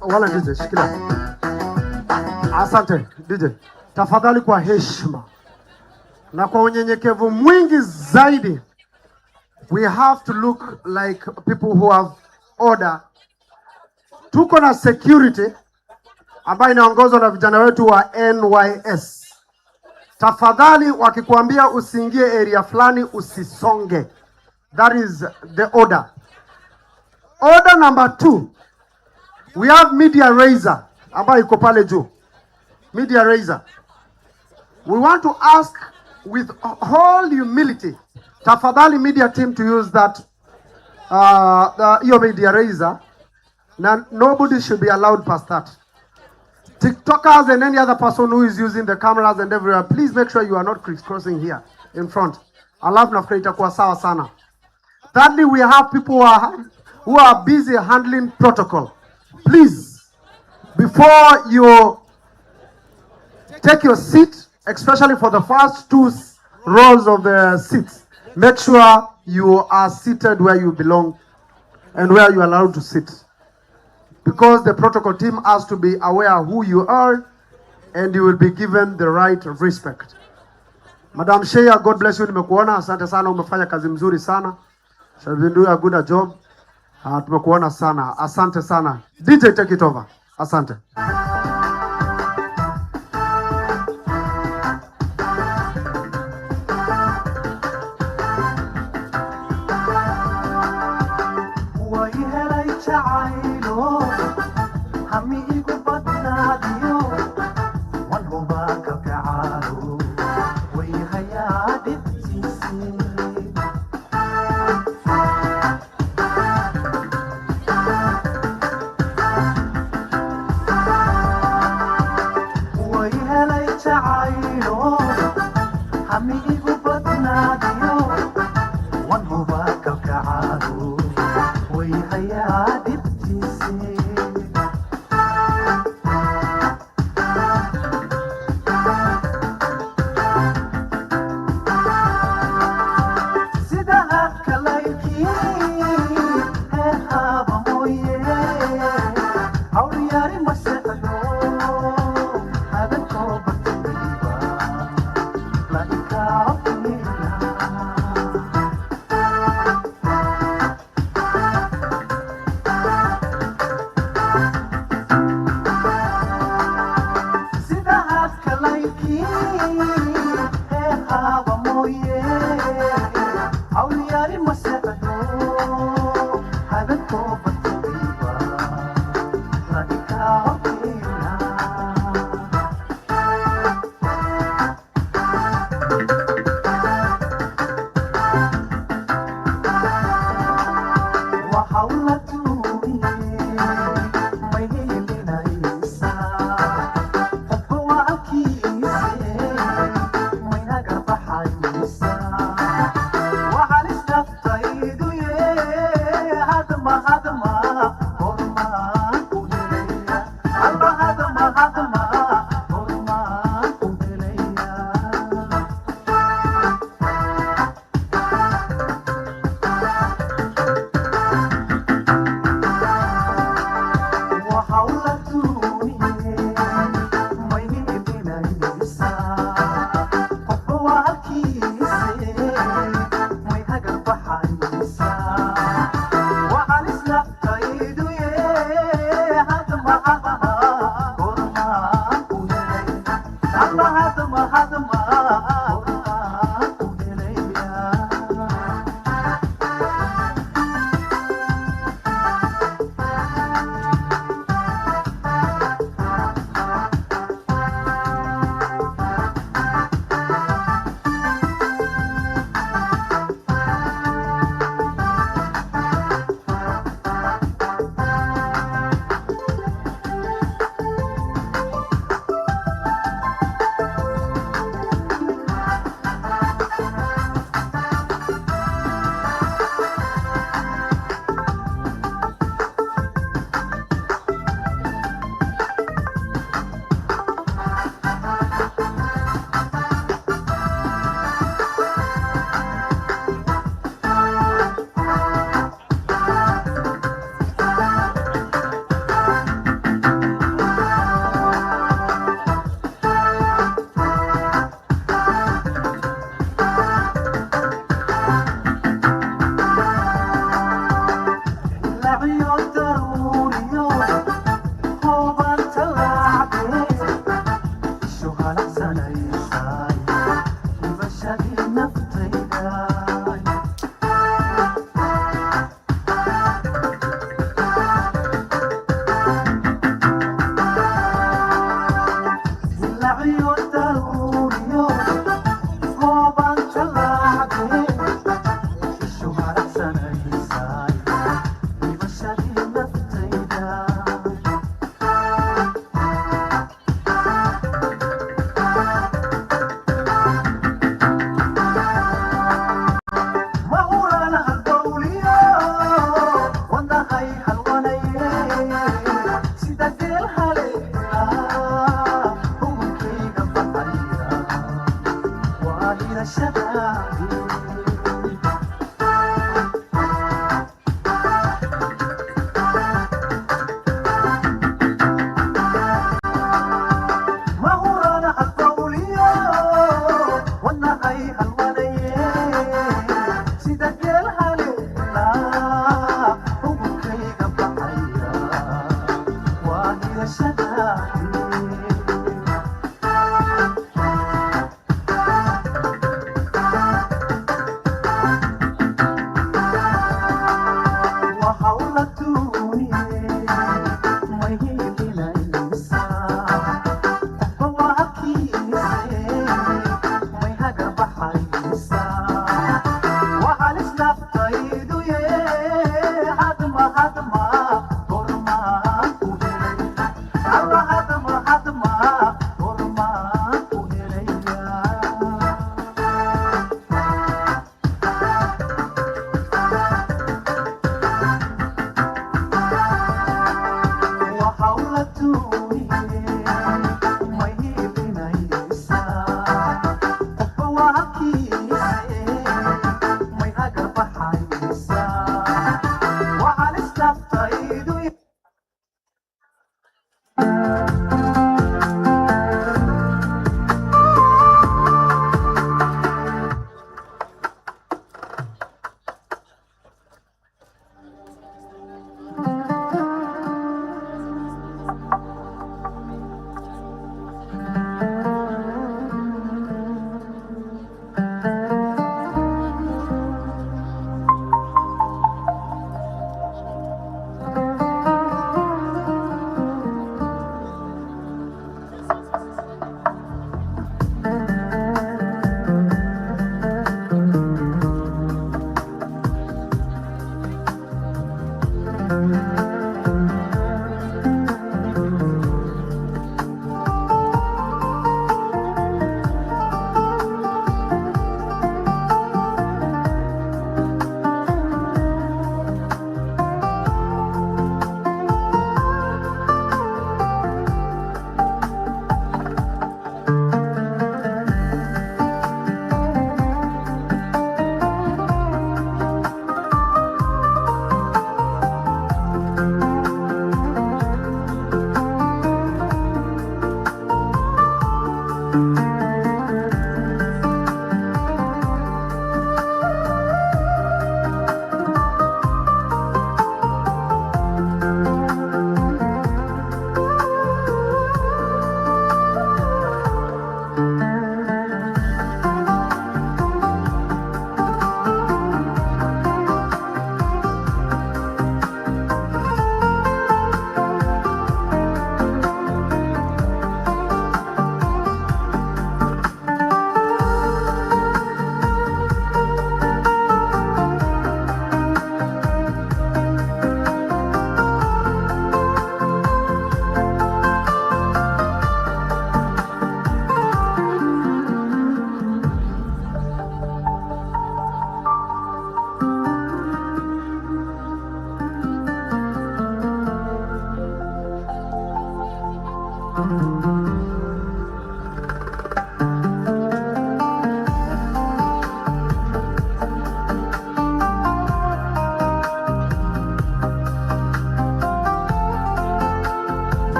Wala DJ, shikilia. Asante DJ. Tafadhali kwa heshima na kwa unyenyekevu mwingi zaidi, we have to look like people who have order. Tuko na security ambayo inaongozwa na vijana wetu wa NYS. Tafadhali wakikuambia usiingie area fulani usisonge. That is the order. Order number 2. We have media raiser ambayo iko pale juu. Media raiser. We want to ask with all humility, tafadhali media team, to use that your media raiser. Now, nobody should be allowed past that. TikTokers and any other person who is using the cameras and everywhere, please make sure you are not crisscrossing here in front. Alafu nafikiri itakuwa sawa sana. Thirdly, we have people who are busy handling protocol. Please, before you take your seat, especially for the first 2 rows of the seats, make sure you are seated where you belong and where you are allowed to sit. Because the protocol team has to be aware who you are and you will be given the right respect. Madam Shea, God bless you. Nimekuona, asante sana, umefanya kazi mzuri sana. Shall we do a good job? Tumekuona sana. Asante sana. DJ, take it over. Asante.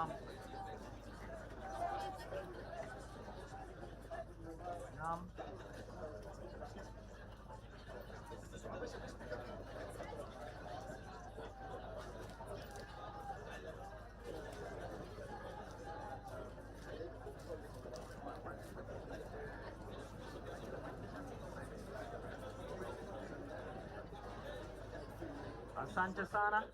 Naam. Naam. Asante sana.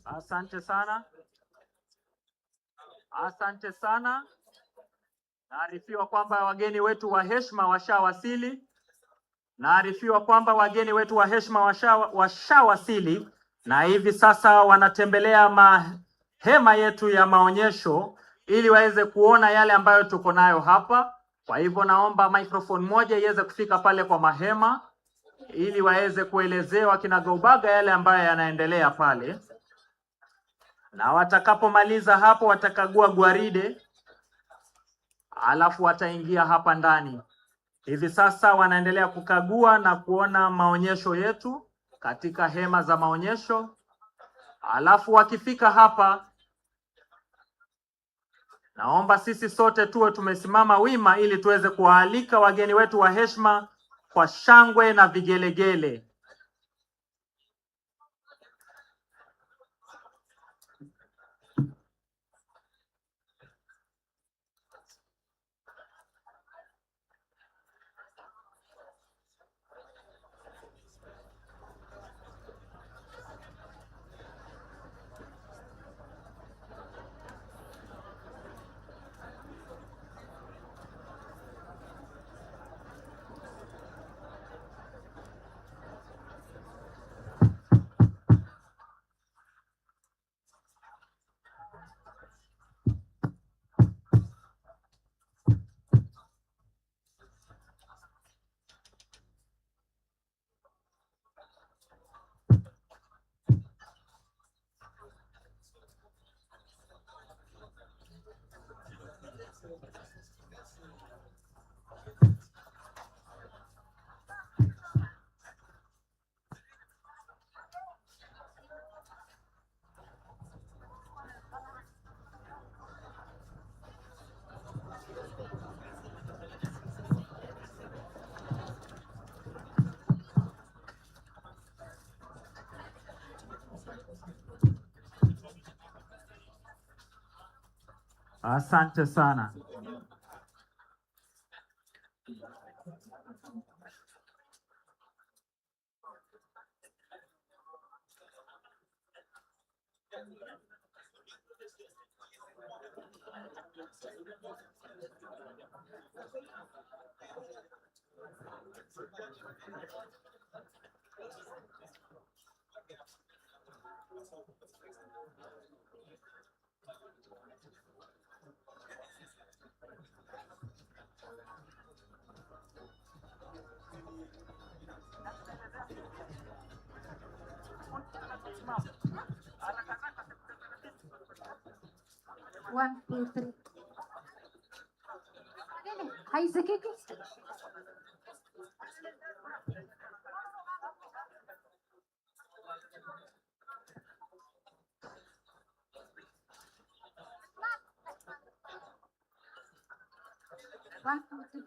Asante sana. Asante sana. Naarifiwa kwamba wageni wetu wa heshima washawasili. Naarifiwa kwamba wageni wetu wa heshima washawasili na hivi sasa wanatembelea mahema yetu ya maonyesho ili waweze kuona yale ambayo tuko nayo hapa. Kwa hivyo naomba microphone moja iweze kufika pale kwa mahema ili waweze kuelezewa kinagaubaga yale ambayo yanaendelea pale. Na watakapomaliza hapo watakagua gwaride, alafu wataingia hapa ndani. Hivi sasa wanaendelea kukagua na kuona maonyesho yetu katika hema za maonyesho. Alafu wakifika hapa, naomba sisi sote tuwe tumesimama wima ili tuweze kuwaalika wageni wetu wa heshima kwa shangwe na vigelegele. Asante sana. One, two, three. Haisikiki. One, two, three.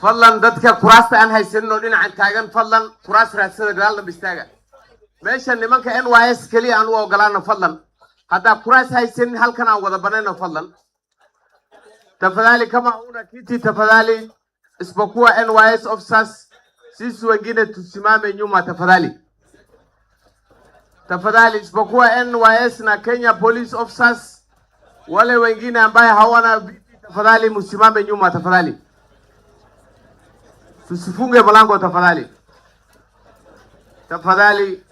fadlan dadka kuraasta aan haysanin oo dhinacan taagan fadlan kuraas raadsada gadaalna bistaaga meesha nimanka NYS kaliya aan u ogolaano fadlan hadda kuraas haysanin halkan aan wada banayno fadlan tafadhali kama una kiti tafadhali isipokuwa NYS officers sisi wengine tusimame nyuma tafadhali tafadhali isipokuwa NYS na Kenya police officers wale wengine ambaye hawana viti tafadhali msimame nyuma tafadhali tusifunge mlango tafadhali tafadhali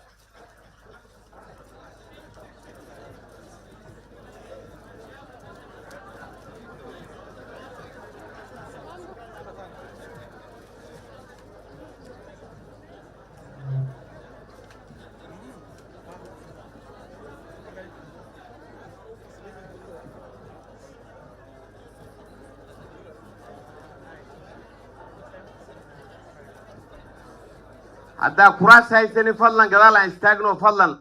hadda kuraas haysani fadlan gadaal aan istaagno fadlan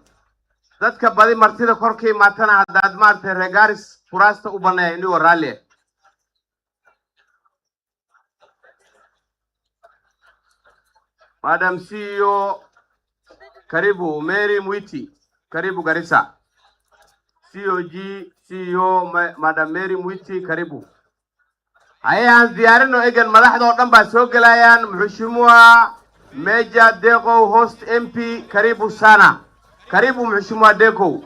dadka badi martida korkii maatana haddaad maartay regaris kuraasta u baneeya inuu raalli Madam CEO karibu Mary Mwiti karibu Garissa CEO Madam Mary Mwiti karibu ayaan diyaarino egan madaxda oo dhan baa soo galayaan Mheshimiwa Meja Deko host MP karibu sana karibu Mheshimiwa Deko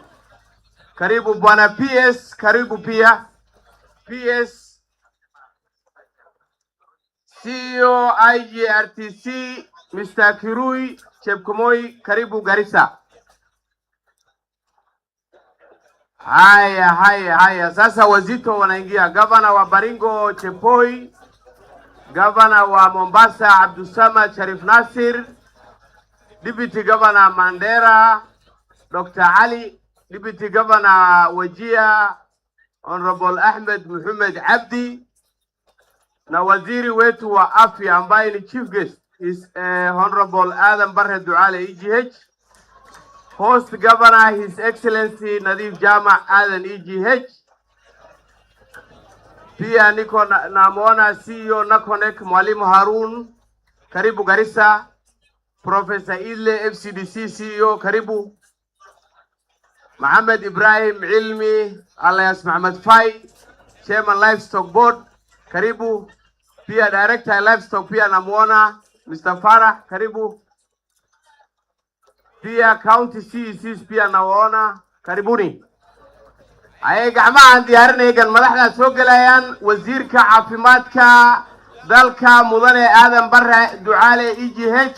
karibu bwana PS karibu pia PS CEO IGRTC Mr. Kirui Chepkomoi karibu Garissa haya sasa wazito wanaingia gavana wa Baringo Chepoi Governor wa Mombasa Abdulsamad Sharif Nasir, Deputy Governor Mandera Dr. Ali, Deputy Governor Wajia Honorable Ahmed Muhammad Abdi, na waziri wetu wa afya ambaye ni chief guest is Honorable Adam Barre Duale EGH, host Governor His Excellency Nadif Jama Adan EGH. Pia niko namuona CEO Nakonek Mwalimu Harun karibu Garissa, Professor Ile FCDC CEO karibu, Mohamed Ibrahim Ilmi alias Mohamed Fai Chairman Livestock Board karibu, pia Director Livestock pia namuona Mr. Farah karibu, pia County CECs pia nawaona karibuni. Ay gacmahan diyaarinayaan madaxda soo galayaan wasiirka caafimaadka dalka mudane Aadan Barre Ducaale EGH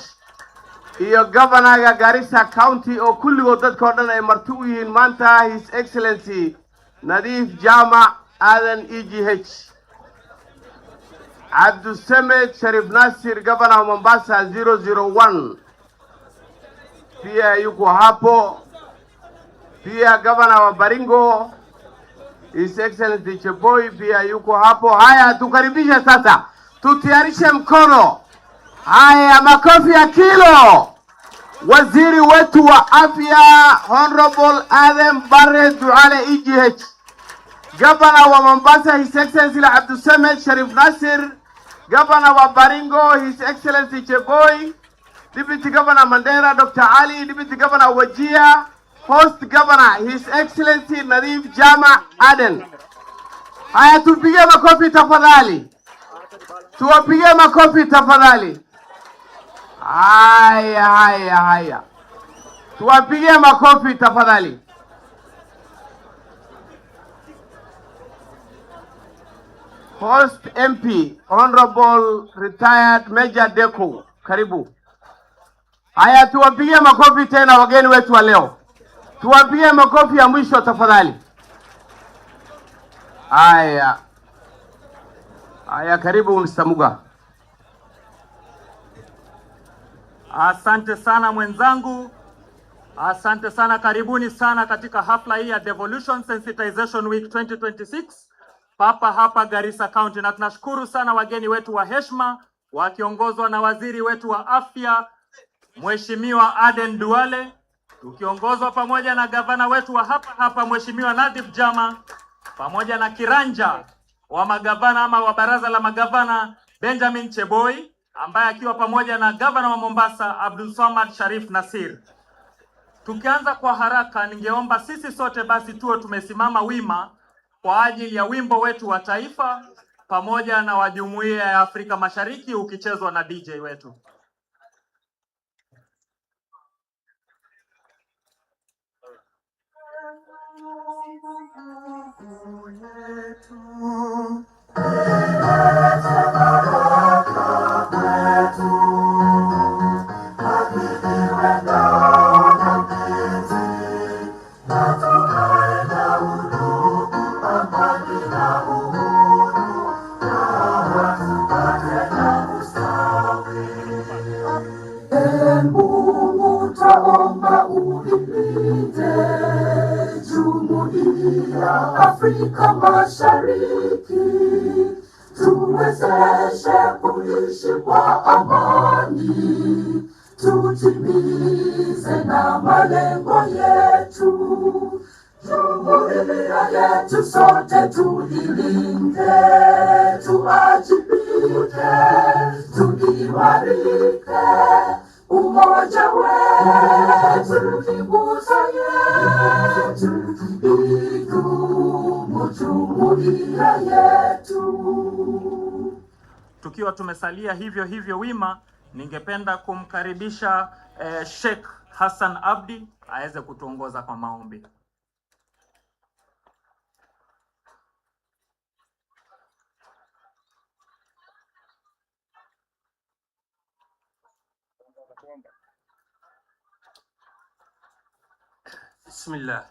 iyo governorga Garissa County oo kulligood dadka oo dhan ay marti u yihiin maanta His Excellency Nadif Jama Adan EGH Abdulsamad Sharif Nasir Governor Mombasa 001 pia yuko hapo, pia Governor wa Baringo His Excellency Chepoi pia yuko hapo. Haya tukaribisha sasa, tutiarishe mkono. Haya makofi ya kilo. Waziri wetu wa afya Honorable Adam Barre Duale EGH, Governor wa Mombasa His Excellency Abdulsamad Sharif Nasir, Governor wa Baringo His Excellency Chepoi, Deputy Governor Mandera Dr. Ali, Deputy Governor Wajia, host Governor His Excellency Nadif Jama Aden. Haya tupige makofi tafadhali. Tuwapige makofi tafadhali. Haya. Tuwapige makofi tafadhali. Host MP Honorable Retired Major Deko karibu. Haya tuwapige makofi tena wageni wetu wa leo. Tuwapige makofi ya mwisho tafadhali. Haya karibu Mr. Muga. Asante sana mwenzangu. Asante sana, karibuni sana katika hafla hii ya Devolution Sensitization Week 2026 hapa Garissa County, na tunashukuru sana wageni wetu wa heshima wakiongozwa na waziri wetu wa afya Mheshimiwa Aden Duale, tukiongozwa pamoja na gavana wetu wa hapa Mheshimiwa Nadif Jama, pamoja na kiranja wa magavana ama wa baraza la magavana Benjamin Cheboi ambaye akiwa pamoja na gavana wa Mombasa Abdul Swamad Sharif Nasir. Tukianza kwa haraka, ningeomba sisi sote basi tuwe tumesimama wima kwa ajili ya wimbo wetu wa taifa pamoja na wa Jumuiya ya Afrika Mashariki ukichezwa na DJ wetu. Afrika Mashariki, tuwezeshe kuishi kwa amani, tutimize na malengo yetu. Jumuiya yetu sote tuilinde, tuajibike, tuimarike. Umoja wetu ni nguzo yetu, idumu jumuiya yetu. Tukiwa tumesalia hivyo hivyo wima, ningependa kumkaribisha Sheikh Hassan Abdi aweze kutuongoza kwa maombi. بسم الله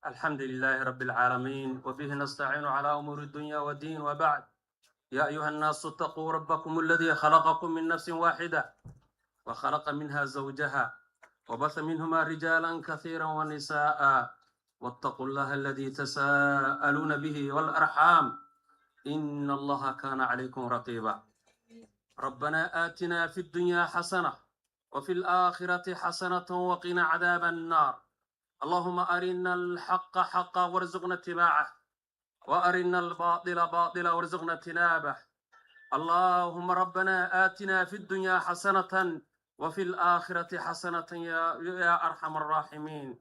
الحمد لله رب العالمين وبه نستعين على أمور الدنيا والدين وبعد. يا أيها الناس اتقوا ربكم الذي خلقكم من نفس واحدة وخلق منها زوجها وبث منهما رجالا كثيرا ونساء واتقوا الله الذي تساءلون به والأرحام إن الله كان عليكم رقيبا. ربنا آتنا في الدنيا حسنة وفي الآخرة حسنة وقنا عذاب النار. اللهم أرنا الحق حقا وارزقنا اتباعه وأرنا الباطل باطلا وارزقنا اجتنابه. اللهم ربنا آتنا في الدنيا حسنة وفي الآخرة حسنة يا أرحم الراحمين.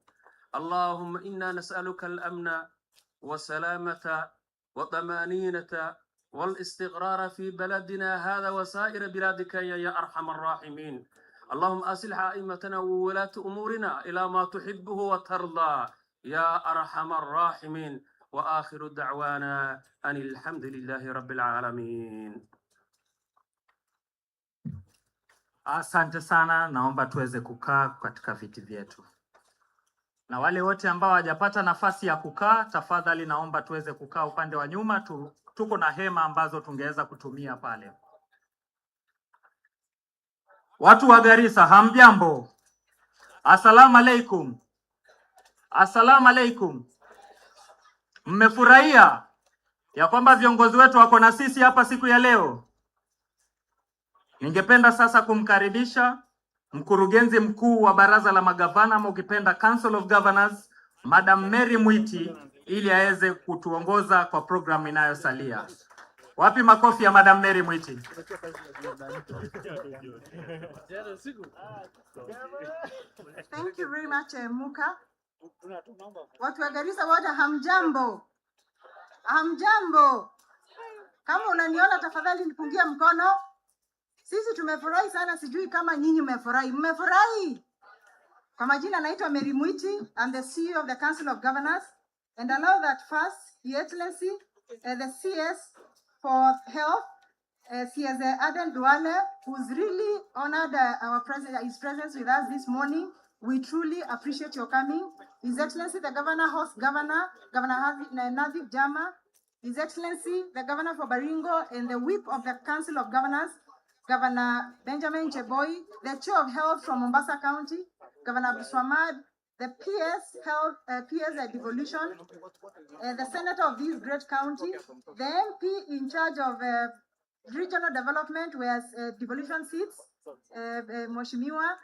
اللهم إنا نسألك الأمن والسلامة والطمأنينة والاستقرار في بلدنا هذا وسائر بلادك يا أرحم الراحمين. اللهم أصلح أئمتنا وولاة أمورنا إلى ما تحبه وترضى يا أرحم الراحمين. وآخر دعوانا أن الحمد لله رب العالمين. Asante sana, naomba tuweze kukaa katika viti vyetu. Na wale wote ambao hawajapata nafasi ya kukaa, tafadhali naomba tuweze kukaa upande wa nyuma. Tuko na hema ambazo tungeweza kutumia pale. Watu wa Garissa, hamjambo? Asalamu alaikum. Asalamu alaikum. Mmefurahia ya kwamba viongozi wetu wako na sisi hapa siku ya leo? Ningependa sasa kumkaribisha mkurugenzi mkuu wa baraza la magavana, ama ukipenda Council of Governors, Madam Mary Mwiti, ili aweze kutuongoza kwa programu inayosalia. Wapi makofi ya Madam Mary Mwiti? Thank you very much, Muka. Watu wa Garissa wote hamjambo? Hamjambo? Kama unaniona tafadhali nipungie mkono. Sisi tumefurahi sana, sijui kama nyinyi mmefurahi. Mmefurahi? Kwa majina naitwa Mary Mwiti. I'm the CEO of the Council of Governors, and allow that first, Your Excellency, the CS for Health, CS Aden Duale, who's really honored his presence with us this morning. We truly appreciate your coming. His Excellency, the Governor, Host Governor, Governor Nadhif Jama, His Excellency, the Governor for Baringo, and the Whip of the Council of Governors, Governor Benjamin Cheboi, the Chair of Health from Mombasa County, Governor Abdul Swamad, the PS Health, PS Devolution, the Senator of this great county, the MP in charge of regional development, where devolution sits, Mheshimiwa,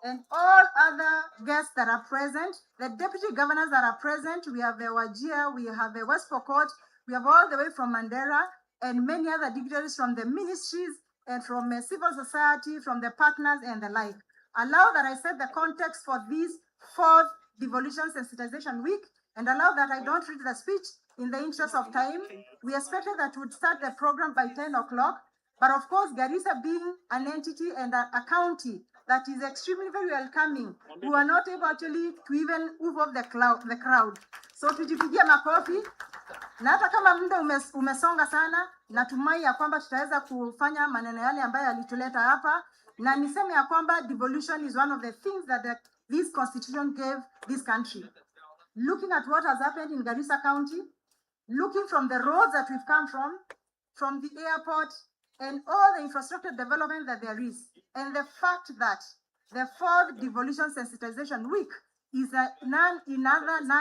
and all other guests that are present, the deputy governors that are present. We have Wajir, we have West Pokot, we have all the way from Mandera, and many other dignitaries from the ministries and from civil society, from the partners and the like. Allow that I set the context for this fourth Devolution Sensitization Week, and allow that I don't read the speech in the interest of time. We expected that we would start the program by 10 o'clock, but of course, Garissa being an entity and a county that is extremely very welcoming, we were not able actually to even move off the crowd. So tujipigie makofi. Na hata kama muda umesonga sana, natumai ya kwamba tutaweza kufanya maneno yale ambayo yalituleta hapa, na niseme ya kwamba devolution is one of the things that this constitution gave this country. Looking at what has happened in Garissa County, looking from the roads that we've come from the airport, and all the infrastructure development that there is, and the fact that the fourth Devolution Sensitization Week is none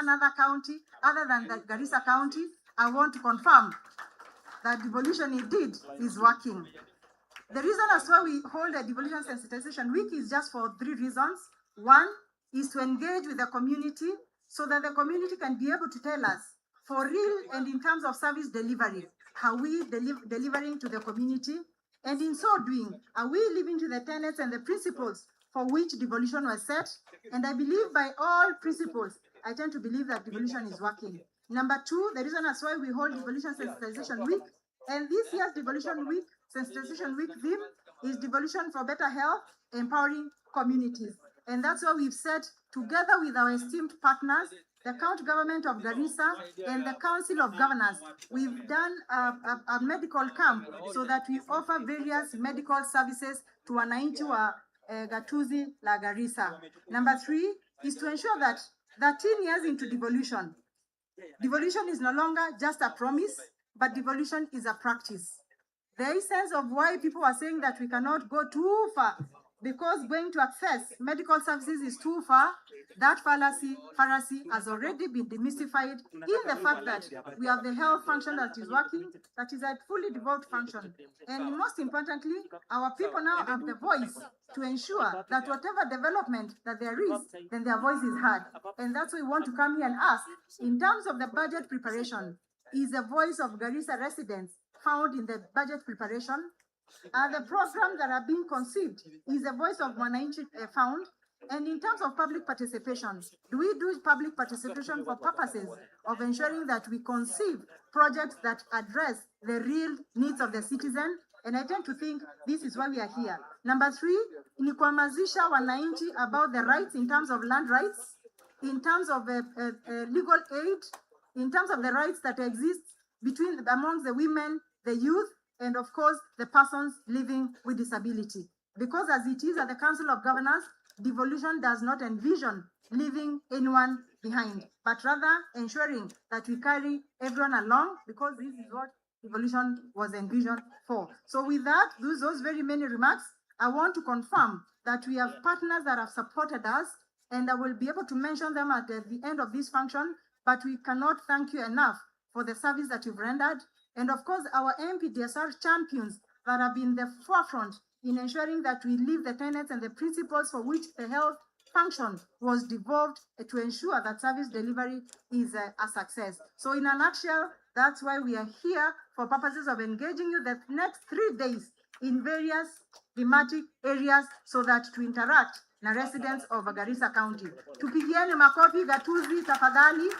other county other than the Garissa County, I want to confirm that devolution indeed is working. The reason as why we hold a Devolution Sensitization Week is just for 3 reasons. One is to engage with the community so that the community can be able to tell us for real and in terms of service delivery, how we delivering to the community, and in so doing, are we living to the tenets and the principles for which devolution was set? And I believe by all principles, I tend to believe that devolution is working. Number 2, the reason as why we hold Devolution Sensitization Week, and this year's Devolution Week, Sensitization Week theme is Devolution for Better Health, Empowering Communities. And that's why we've set, together with our esteemed partners, the county government of Garissa and the Council of Governors, we've done a medical camp so that we offer various medical services to wananchi wa Gatuzi la Garissa. Number 3 is to ensure that 13 years into devolution, devolution is no longer just a promise, but devolution is a practice. The essence of why people are saying that we cannot go too far, because going to access medical services is too far, that fallacy has already been demystified in the fact that we have the health function that is working, that is a fully devolved function. And most importantly, our people now have the voice to ensure that whatever development that there is, then their voice is heard. And that's why we want to come here and ask, in terms of the budget preparation, is the voice of Garissa residents found in the budget preparation? Are the programs that are being conceived, is the voice of Mwananchi found? And in terms of public participation, do we do public participation for purposes of ensuring that we conceive projects that address the real needs of the citizen? And I tend to think this is why we are here. Number 3, ni kuhamasisha wananchi about the rights in terms of land rights, in terms of legal aid, in terms of the rights that exist amongst the women, the youth, and of course, the persons living with disability. Because as it is at the Council of Governors, devolution does not envision leaving anyone behind, but rather ensuring that we carry everyone along, because this is what devolution was envisioned for. So with that, those very many remarks, I want to confirm that we have partners that have supported us, and I will be able to mention them at the end of this function, but we cannot thank you enough for the service that you've rendered. And of course, our MPDSR champions that have been the forefront in ensuring that we live the tenets and the principles for which the health function was devolved to ensure that service delivery is a success. So in a nutshell, that's why we are here, for purposes of engaging you the next 3 days in various thematic areas so that to interact na residents of Garissa County. Tupigieni makofi Gatuzi tafadhali.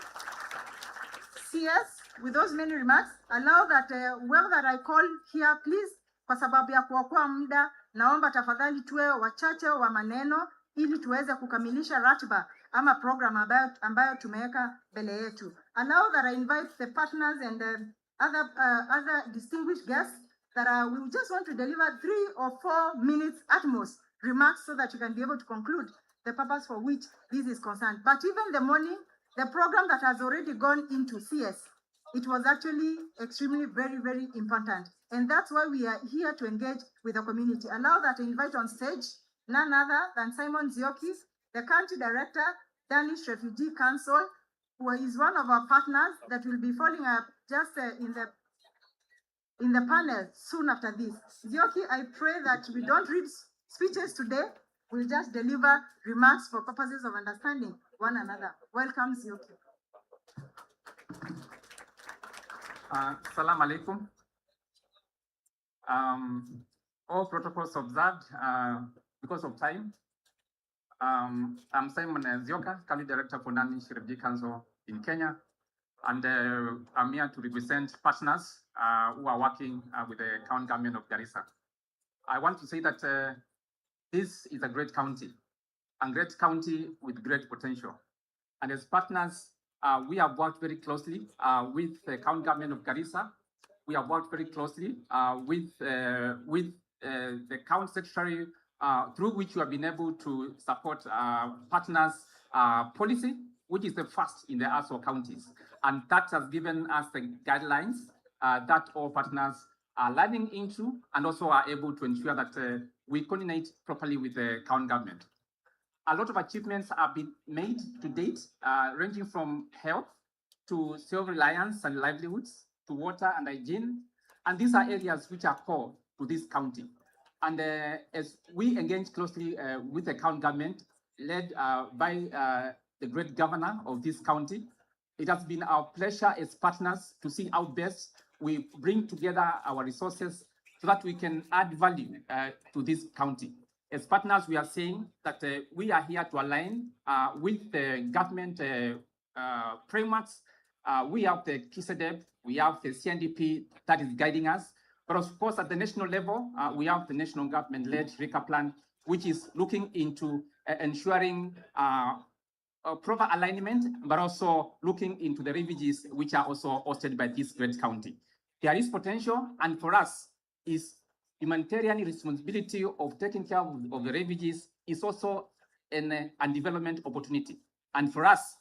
CS, with those many remarks, allow that whoever that I call here, please, kwa sababu ya kuokoa muda, naomba tafadhali tuwe wachache wa maneno ili tuweze kukamilisha ratiba ama program ambayo tumeweka mbele yetu. Allow that I invite the partners and other distinguished guests that we just want to deliver 3 or 4 minutes at most remarks so that you can be able to conclude the purpose for which this is concerned. But even the morning, the program that has already gone into CS, it was actually extremely very, very important. And that's why we are here to engage with the community. Allow that to invite on stage none other than Simon Zioki, the country director, Danish Refugee Council, who is one of our partners that will be following up just in the panel soon after this. Zioki, I pray that we don't read speeches today. We'll just deliver remarks for purposes of understanding one another. Welcome, Zioki. Salam alaikum. All protocols observed because of time. I'm Simon Zioka, County Director for Non-Niche Refugee Council in Kenya, and I'm here to represent partners who are working with the county government of Garissa. I want to say that this is a great county with great potential. And as partners, we have worked very closely with the county government of Garissa. We have worked very closely with the county secretary, through which we have been able to support partners policy, which is the first in the ASO counties. And that has given us the guidelines that all partners are learning into, and also are able to ensure that we coordinate properly with the county government. A lot of achievements have been made to date, ranging from health to self-reliance and livelihoods, to water and hygiene. And these are areas which are core to this county. And as we engage closely with the county government, led by the great governor of this county, it has been our pleasure as partners to see how best we bring together our resources so that we can add value to this county. As partners, we are saying that we are here to align with the government frameworks. We have the KISEDEP, we have the CNDP that is guiding us. But of course, at the national level, we have the national government-led RICA plan, which is looking into ensuring proper alignment, but also looking into the refugees which are also hosted by this great county. There is potential, and for us, is humanitarian responsibility of taking care of the refugees is also a development opportunity. And for us,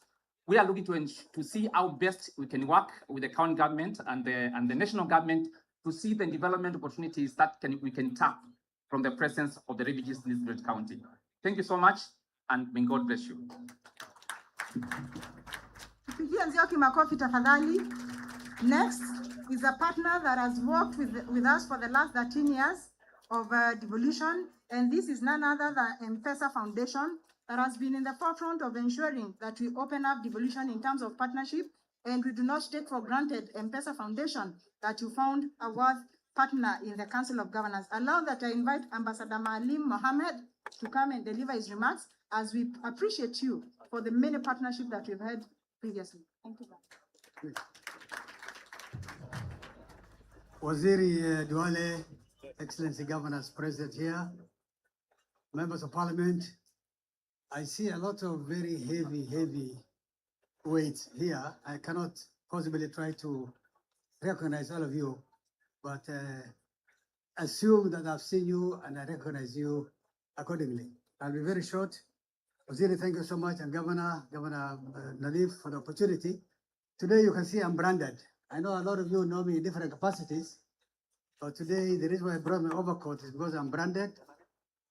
we are looking to see how best we can work with the county government and the national government to see the development opportunities that we can tap from the presence of the refugees in this great county. Thank you so much, and may God bless you. Tupigie Nzioki makofi tafadhali. Next is a partner that has worked with us for the last 13 years of Devolution, and this is none other than M-Pesa Foundation that has been in the forefront of ensuring that we open up Devolution in terms of partnership, and we do not take for granted M-Pesa Foundation that you found a worth partner in the Council of Governors. Allow that I invite Ambassador Maalim Mohammed to come and deliver his remarks, as we appreciate you for the many partnerships that we've had previously. Thank you. Waziri Duale, Excellency Governors present here, members of Parliament, I see a lot of very heavy weight here. I cannot possibly try to recognize all of you, but assume that I've seen you and I recognize you accordingly. I'll be very short. Waziri, thank you so much, and Governor Nadif, for the opportunity. Today you can see I'm branded. I know a lot of you know me in different capacities, but today the reason why I brought my overcoat is because I'm branded.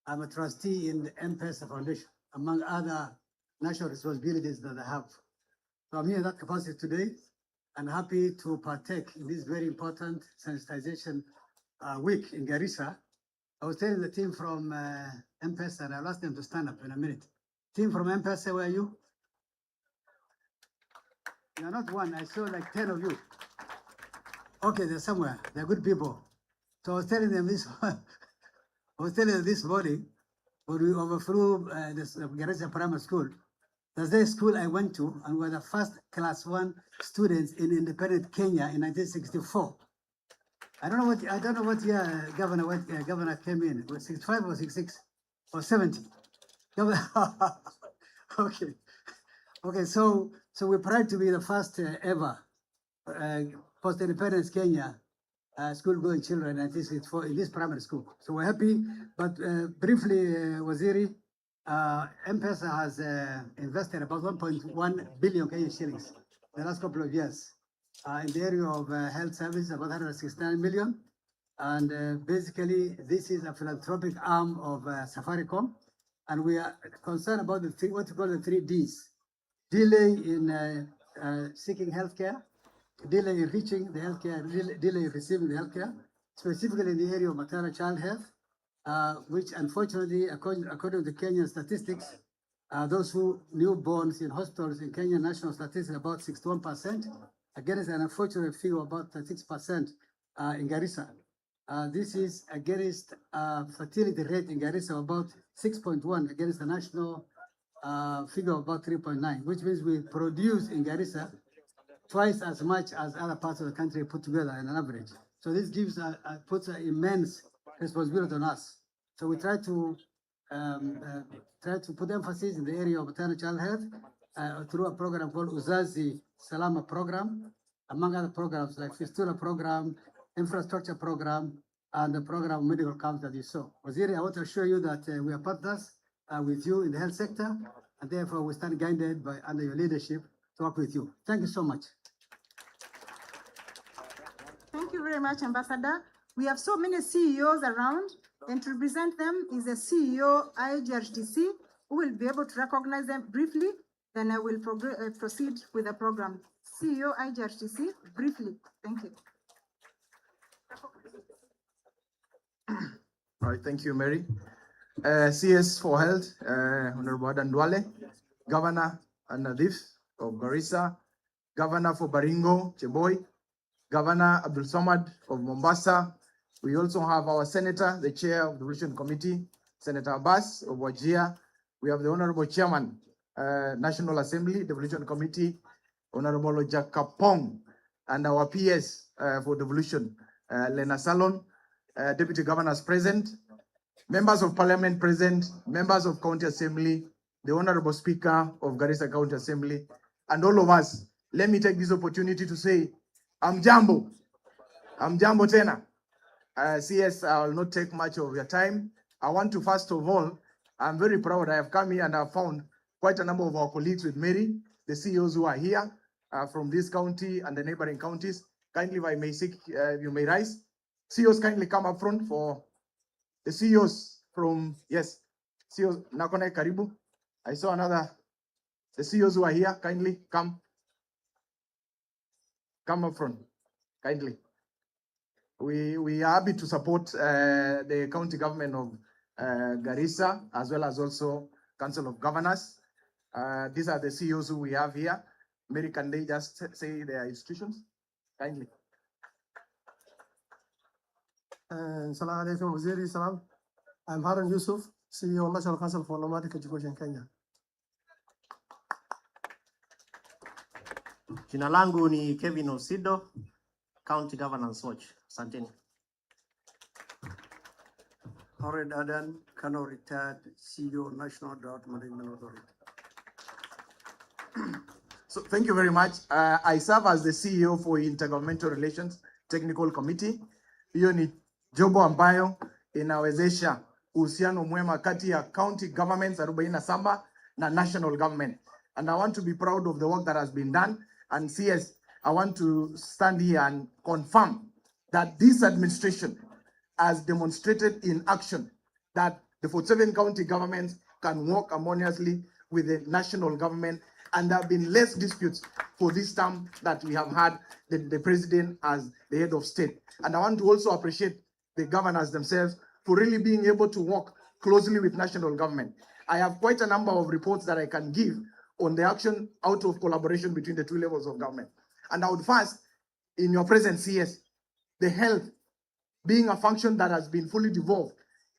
I'm a trustee in the M-Pesa Foundation, among other national responsibilities that I have. So I'm here in that capacity today, and happy to partake in this very important sensitization week in Garissa. I was telling the team from M-Pesa, and I'll ask them to stand up in a minute. Team from M-Pesa, where are you? You're not one, I saw like 10 of you. Okay, they're somewhere, they're good people. So I was telling them this, this morning, when we overflew this Garissa Primary School, that's the school I went to, and we were the first class 1 students in independent Kenya in 1964. I don't know what year Governor came in. Was 65 or 66 or 70? Okay. So we're proud to be the first ever post-independence Kenya school-going children in 1964 in this primary school. So we're happy. But briefly, Waziri, M-Pesa has invested about 1.1 billion Kenyan shillings in the last couple of years in the area of health services, about 169 million. And basically, this is a philanthropic arm of Safaricom. And we are concerned about what we call the 3 Ds. Delay in seeking healthcare, delay in reaching the healthcare, delay in receiving the healthcare, specifically in the area of maternal child health, which unfortunately, according to Kenyan statistics, those who newborns in hospitals in Kenya national statistics about 61%, against an unfortunate figure about 36% in Garissa. This is against fertility rate in Garissa about 6.1 against the national figure of about 3.9, which means we produce in Garissa twice as much as other parts of the country put together in an average. So this gives puts an immense responsibility on us. So we try to put emphasis in the area of maternal child health through a program called Uzazi Salama program, among other programs like Fistula program, infrastructure program, and the program of medical camps that you saw. Waziri, I want to assure you that we are partners with you in the health sector, and therefore we stand guided by under your leadership to work with you. Thank you so much. Thank you very much, Ambassador. We have so many CEOs around, and to represent them is the CEO IGRTC, who will be able to recognize them briefly. Then I will proceed with the program. CEO IGRTC, briefly. Thank you. All right, thank you, Mary. CS for Health, Honorable Adan Duale, Governor Nadif of Garissa, Governor for Baringo, Cheboy, Governor Abdul Samad of Mombasa. We also have our Senator, the Chair of the Devolution Committee, Senator Abbas of Wajir. We have the Honorable Chairman, National Assembly, Devolution Committee, Honorable Jack Kapong, and our PS for Devolution, Lena Salon, Deputy Governors present, Members of Parliament present, Members of County Assembly, the Honorable Speaker of Garissa County Assembly, and all of us. Let me take this opportunity to say, Amjambo tena. CS, I will not take much of your time. I want to first of all, I'm very proud. I have come here and I've found quite a number of our colleagues with Mary, the CEOs who are here from this county and the neighboring counties. Kindly, if I may seek, you may rise. CEOs, kindly come up front for the CEOs from, yes, CEOs, Nakone Karibu. I saw another, the CEOs who are here, kindly come up front, kindly. We are happy to support the county government of Garissa, as well as also Council of Governors. These are the CEOs who we have here. Mary, can they just say their institutions? Kindly. Assalamu alaikum, Waziri Salam. I'm Harun Yusuf, CEO of National Council for Nomadic Education Kenya. Jina langu ni Kevin Osido, County Governance Watch. Asanteni. Hored Adan, Kano retired CEO, National Drought Management Authority. So thank you very much. I serve as the CEO for Intergovernmental Relations Technical Committee. Hiyo ni jobo ambayo inawezesha uhusiano mwema kati ya county governments 47 na national government. And I want to be proud of the work that has been done. And CS, I want to stand here and confirm that this administration has demonstrated in action that the 47 county governments can work harmoniously with the national government, and there have been less disputes for this term that we have had the president as the head of state. And I want to also appreciate the governors themselves for really being able to work closely with national government. I have quite a number of reports that I can give on the action out of collaboration between the two levels of government. And I would first, in your presence, CS, the health being a function that has been fully devolved,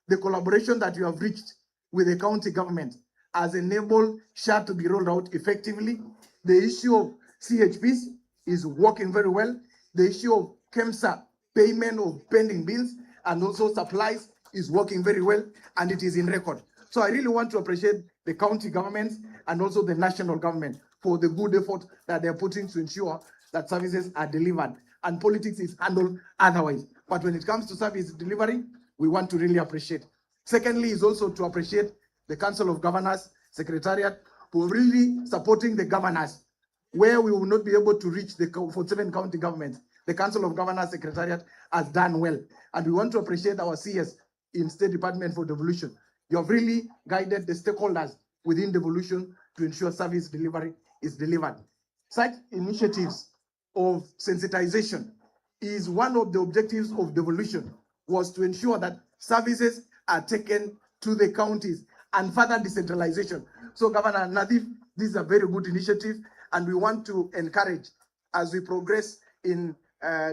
the collaboration that you have reached with the county government has enabled SHA to be rolled out effectively. The issue of CHPs is working very well. The issue of KEMSA, payment of pending bills, and also supplies is working very well, and it is in record. So I really want to appreciate the county governments and also the national government for the good effort that they're putting to ensure that services are delivered and politics is handled otherwise. But when it comes to service delivery, we want to really appreciate. Secondly, is also to appreciate the Council of Governors, Secretariat, for really supporting the governors where we will not be able to reach the 47 county governments. The Council of Governors, Secretariat has done well. And we want to appreciate our CS in State Department for Devolution. You have really guided the stakeholders within Devolution to ensure service delivery is delivered. Such initiatives of sensitization is one of the objectives of Devolution, was to ensure that services are taken to the counties and further decentralization. So Governor Nadif, this is a very good initiative, and we want to encourage, as we progress in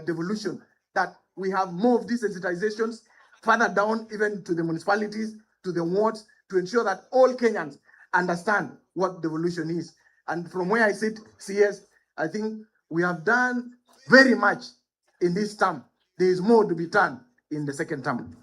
Devolution, that we have more of these sensitizations further down, even to the municipalities, to the wards, to ensure that all Kenyans understand what devolution is. And from where I sit, CS, I think we have done very much in this term. There is more to be done in the second term.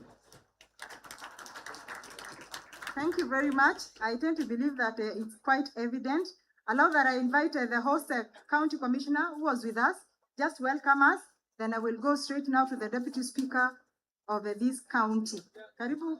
Thank you very much. I tend to believe that it's quite evident. Allow that I invite the host county commissioner who was with us, just welcome us. Then I will go straight now to the deputy speaker of this county. Karibu.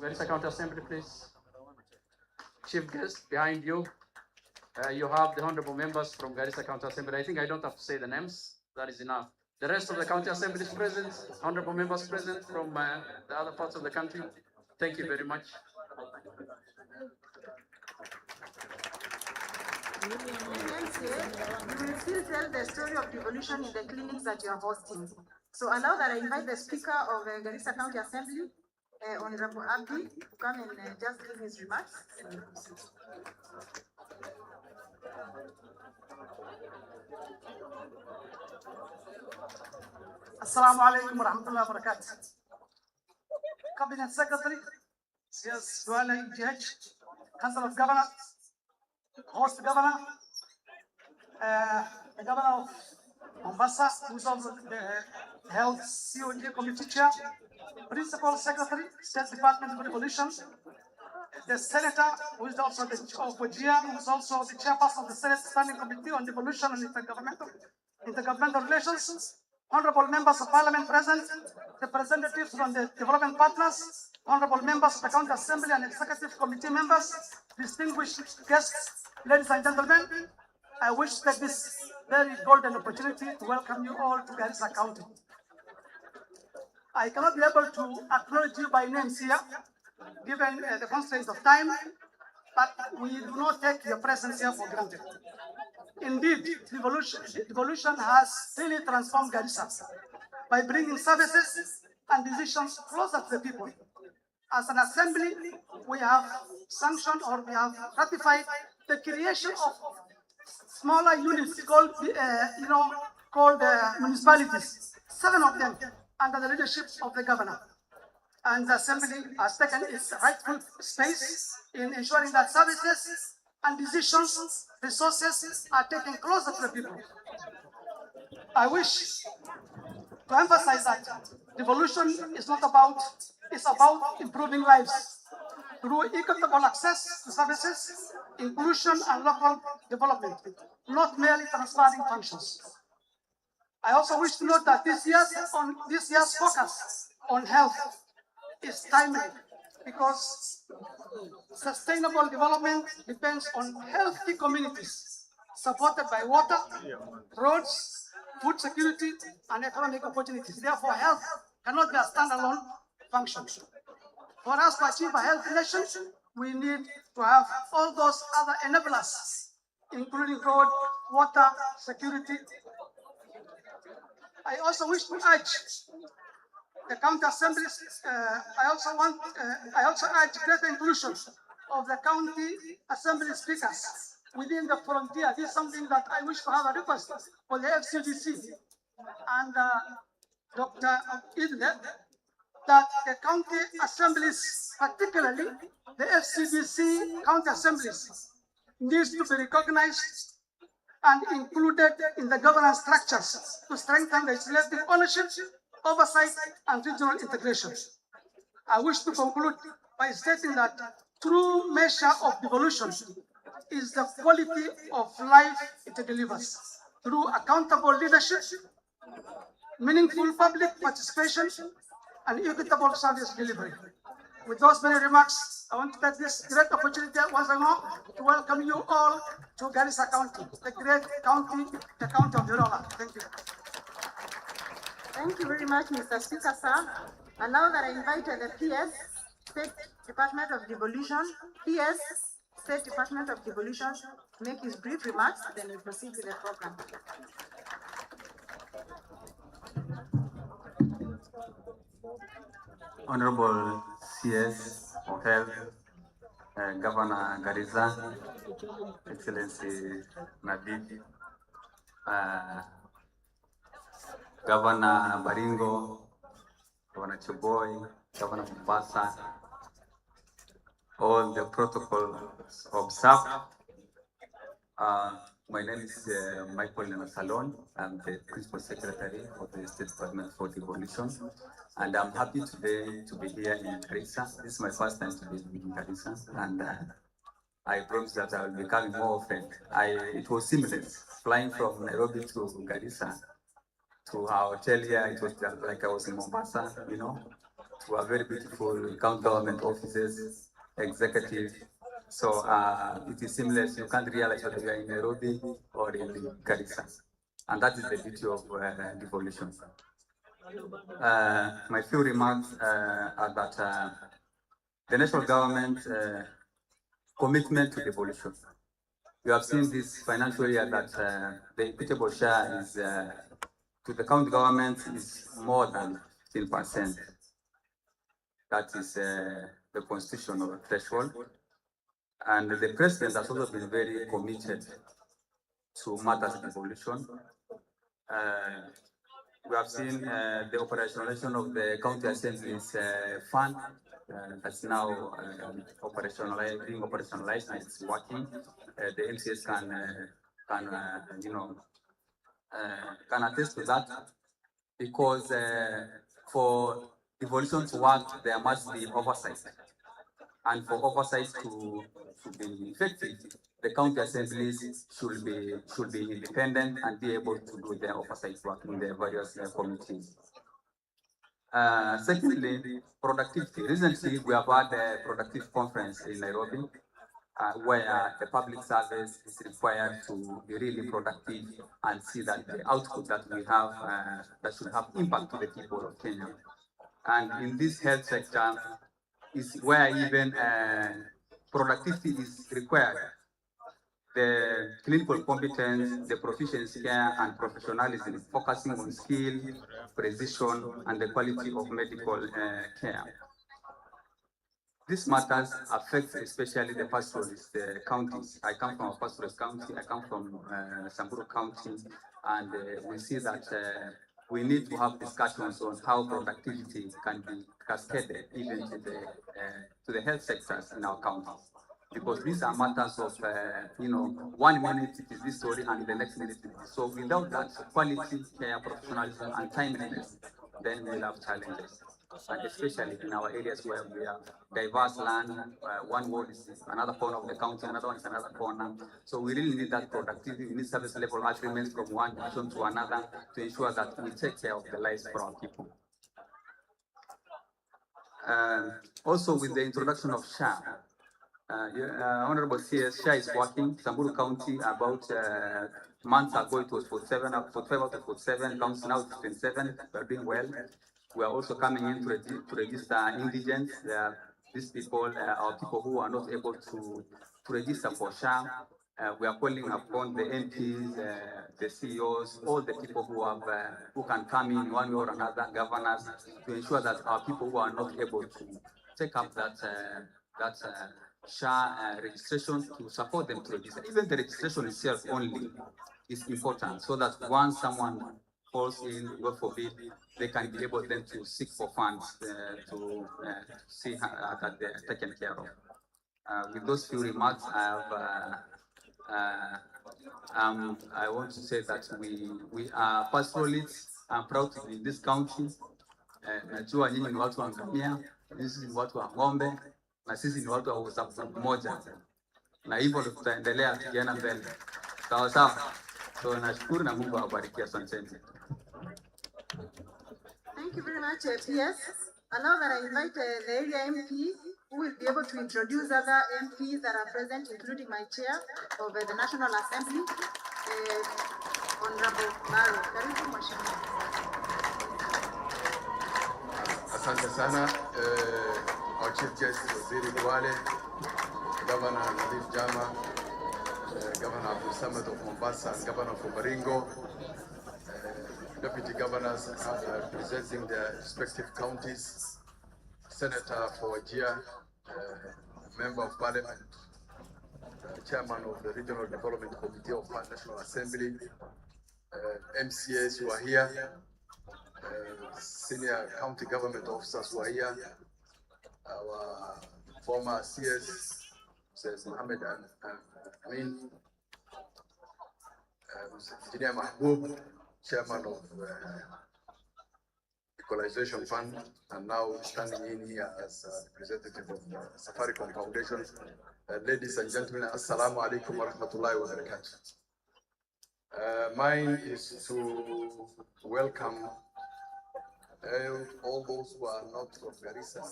Garissa County Assembly, please. Chief guest behind you. You have the honorable members from Garissa County Assembly. I think I don't have to say the names. That is enough. The rest of the county assembly is present. Honorable members present from the other parts of the country. Thank you very much. You will still tell the story of devolution in the clinics that you are hosting. So allow that I invite the Speaker of Garissa County Assembly, Honorable Abdi, to come and just give his remarks. Assalamu alaikum wa rahmatullahi wa barakatuh. Cabinet Secretary, CS Duale GH, Council of Governors, Host Governor, the Governor of Mombasa, who's also the Health COJ Committee Chair, Principal Secretary, State Department of Devolution, the Senator, who is also the of Wajir, who is also the Chairperson of the Senate Standing Committee on Devolution and Intergovernmental Relations, honorable members of Parliament present, representatives from the development partners, honorable members of the County Assembly and Executive Committee members, distinguished guests, ladies and gentlemen, I wish to take this very golden opportunity to welcome you all to Garissa County. I cannot be able to acknowledge you by names here, given the constraints of time, but we do not take your presence here for granted. Indeed, devolution has really transformed Garissa by bringing services and decisions closer to the people. As an assembly, we have sanctioned or we have ratified the creation of smaller units called, municipalities, 7 of them under the leadership of the governor. And the assembly has taken its rightful space in ensuring that services and decisions, resources are taken closer to the people. I wish to emphasize that devolution is not about, it's about improving lives through equitable access to services, inclusion and local development, not merely transferring functions. I also wish to note that this year's focus on health is timely because sustainable development depends on healthy communities supported by water, roads, food security, and economic opportunities. Therefore, health cannot be a standalone function. For us to achieve a healthy nation, we need to have all those other enablers, including road, water, security. I also wish to urge the county assemblies. I also urge greater inclusion of the county assembly speakers within the frontier. This is something that I wish to have a request for the FCDC and Dr. Idle, that the county assemblies, particularly the FCDC county assemblies, needs to be recognized and included in the governance structures to strengthen legislative ownership, oversight, and regional integration. I wish to conclude by stating that true measure of devolution is the quality of life it delivers through accountable leadership, meaningful public participation, and equitable service delivery. With those many remarks, I want to take this great opportunity once more to welcome you all to Garissa County, the great county, the county of Yorola. Thank you. Thank you very much, Mr. Speaker, sir. And now that I invited the PS, State Department of Devolution, PS, State Department of Devolution, to make his brief remarks, then we proceed with the program. Honorable CS of Health, Governor Garissa, Excellency Nabil, Governor Baringo, Governor Choboy, Governor Mombasa, all the protocols observed. My name is Michael Salon. I'm the Principal Secretary of the State Department for Devolution, and I'm happy today to be here in Garissa. This is my first time to be in Garissa, and I promise that I will be coming more often. It was seamless flying from Nairobi to Garissa to our hotel here. It was just like I was in Mombasa, to a very beautiful county government offices, executive. So it is seamless. You can't realize whether you are in Nairobi or in Garissa. And that is the beauty of devolution. My few remarks are that the national government commitment to devolution. You have seen this financial year that the equitable share is to the county government is more than 15%. That is the constitutional threshold. And the president has also been very committed to matters of devolution. We have seen the operationalization of the county assemblies fund that's now being operationalized and it's working. The MCS can can attest to that, because for devolution to work, there must be oversight. And for oversight to be effective, the county assemblies should be independent and be able to do their oversight work in their various committees. Secondly, productivity. Recently, we have had a productive conference in Nairobi, where the public service is required to be really productive and see that the output that we have that should have impact to the people of Kenya. And in this health sector is where even productivity is required. The clinical competence, the proficiency care and professionalism, focusing on skill, precision, and the quality of medical care. These matters affect especially the pastoralist counties. I come from a pastoralist county, I come from Samburu County, and we see that we need to have discussions on how productivity can be cascaded even to the health sectors in our counties. Because these are matters of, 1 minute it is this story and the next minute it is. So without that quality care, professionalism, and timeliness, then we'll have challenges. And especially in our areas where we have diverse land, one ward is another corner of the county, another one is another corner. So we really need that productivity. We need service level agreements from one division to another to ensure that we take care of the lives for our people. Also, with the introduction of SHA, Honorable CS, SHA is working. Samburu County, about months ago, it was 47 out of 47 counties, now it's 27. We're doing well. We are also coming in to register indigents. These people are people who are not able to register for SHA. We are calling upon the MPs, the CEOs, all the people who can come in one way or another, governors, to ensure that our people who are not able to take up that SHA registration, to support them to register. Even the registration itself only is important, so that once someone falls in, God forbid, they can be able then to seek for funds to see that they're taken care of. With those few remarks, I want to say that we are pastoralists. I'm proud to be in this county. Najua nyinyi ni watu wa ngamia, sisi ni watu wa ng'ombe, na sisi ni watu wa usafi mmoja. Na hivyo ndio tutaendelea tukienda mbele. Sawa sawa. So nashukuru na Mungu awabariki. Asante. Thank you very much, PS. Allow that I invite the area MP who will be able to introduce other MPs that are present, including my chair of the National Assembly, Honorable Maro. Karibu Mheshimiwa. Asante sana. Our Chief Justice Waziri Duale, Governor Nadif Jama, Governor Abdul Samad of Mombasa, and Governor of Baringo, Deputy Governors representing their respective counties, Senator for Wajir, Member of Parliament, Chairman of the Regional Development Committee of the National Assembly, MCAs who are here, senior county government officers who are here, our former CS, Mrs. Mohammed Amin, Engineer Mahmoud, Chairman of Equalization Fund, and now standing in here as representative of the Safaricom Foundation. Ladies and gentlemen, Assalamu alaikum wa rahmatullahi wa barakatuh. Mine is to welcome all those who are not from Garissa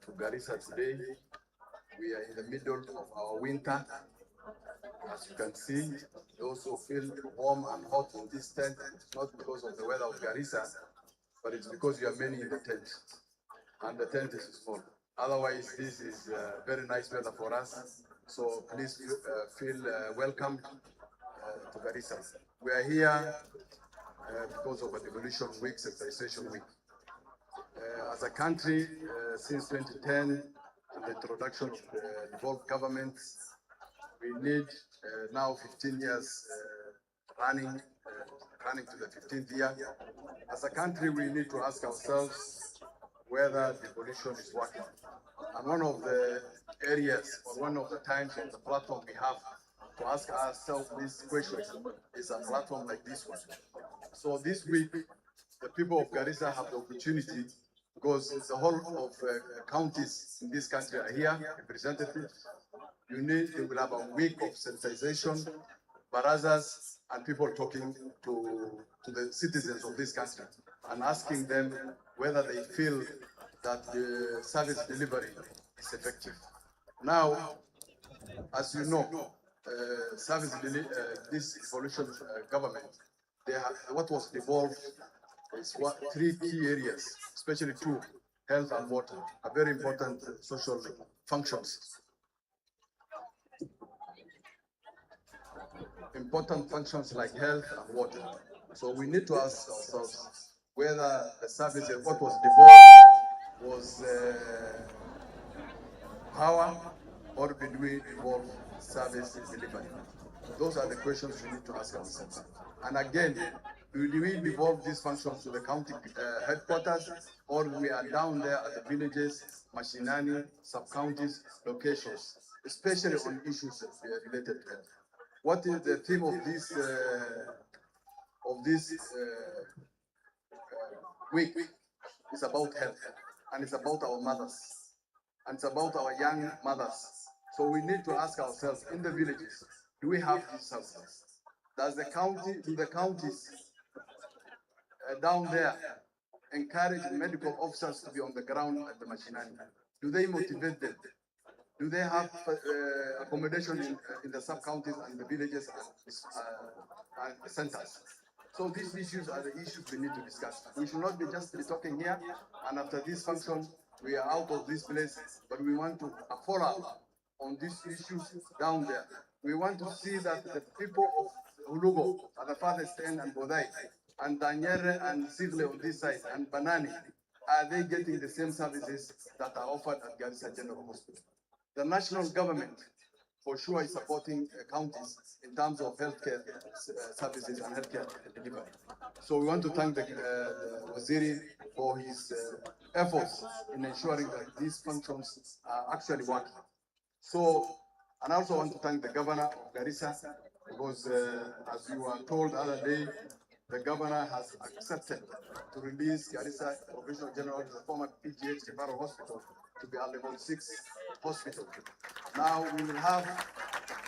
to Garissa today. We are in the middle of our winter. As you can see, those who feel warm and hot in this tent, it's not because of the weather of Garissa, but it's because you are many in the tent, and the tent is small. Otherwise, this is very nice weather for us, so please feel welcome to Garissa. We are here because of a Devolution Week, Sensitization Week. As a country, since 2010, and the introduction of the devolved governments, we need now 15 years running to the 15th year. As a country, we need to ask ourselves whether devolution is working. And one of the areas, or one of the times on the platform we have to ask ourselves these questions is a platform like this one. So this week, the people of Garissa have the opportunity, because the whole of counties in this country are here, representatives. They will have a week of sensitization, barazas, and people talking to the citizens of this country and asking them whether they feel that the service delivery is effective. Now, as you know, this devolution government, what was devolved is three key areas, especially two: health and water, are very important social functions. Important functions like health and water. So we need to ask ourselves whether the service, what was devolved was power, or did we devolve service delivery? Those are the questions we need to ask ourselves. And again, do we devolve these functions to the county headquarters, or we are down there at the villages, mashinani, sub-counties, locations, especially on issues related to health? What is the theme of this week? It's about health, and it's about our mothers, and it's about our young mothers. So we need to ask ourselves, in the villages, do we have these services? Do the counties down there encourage medical officers to be on the ground at the machinani? Do they motivate them? Do they have accommodation in the sub-counties and the villages and centers? So these issues are the issues we need to discuss. We should not be just talking here, and after this function, we are out of this place, but we want to follow up on these issues down there. We want to see that the people of Ulugo, at the farthest end, and Bodai, and Danyere and Sigle on this side, and Banani, are they getting the same services that are offered at Garissa General Hospital? The national government, for sure, is supporting counties in terms of healthcare services and healthcare delivery. So we want to thank the Waziri for his efforts in ensuring that these functions are actually working. So, and I also want to thank the governor of Garissa, because as you were told the other day, the governor has accepted to release Garissa Provincial General, the former PGH Referral Hospital, to be a level 6 hospital. Now we will have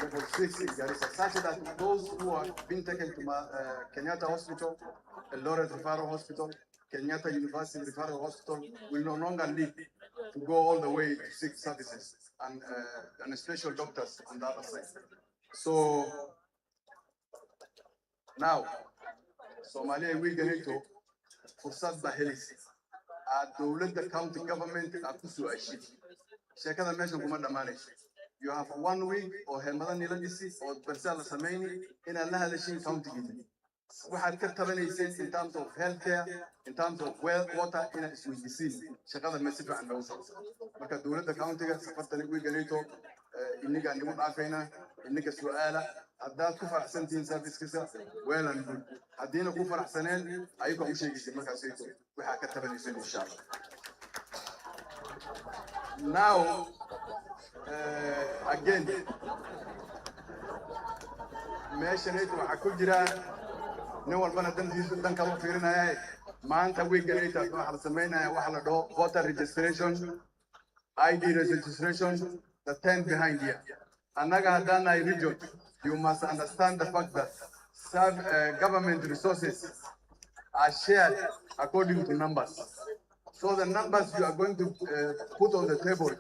level 6 in Garissa, such that those who are being taken to Kenyatta Hospital, Eldoret Referral Hospital, Kenyatta University Referral Hospital will no longer need to go all the way to seek services and special doctors on the other side. So now, Somalia we get into fursad bahelis. The county government akusu ashi. Shekada mention kumanda manage. You have 1 week or Hemadan Niladisi or Bersala Sameni in Allah Lishin County. We had Katabanese in terms of healthcare, in terms of water in a Swiss disease. Shekada message and also. Maka the county Safatani Wiganito, Iniga and Afena, Inika Suala, at that Kufa sentence service well and good. At the end of Kufa Sanen, I come shake Makasito. We have Katabanese in Shah. Now, again, mention it to Akujira. No one wanted them to come for an Manta we get it at Wahala voter registration, ID registration, the 10 behind here. Anaga Dana region, you must understand the fact that government resources are shared according to numbers. So the numbers you are going to put on the table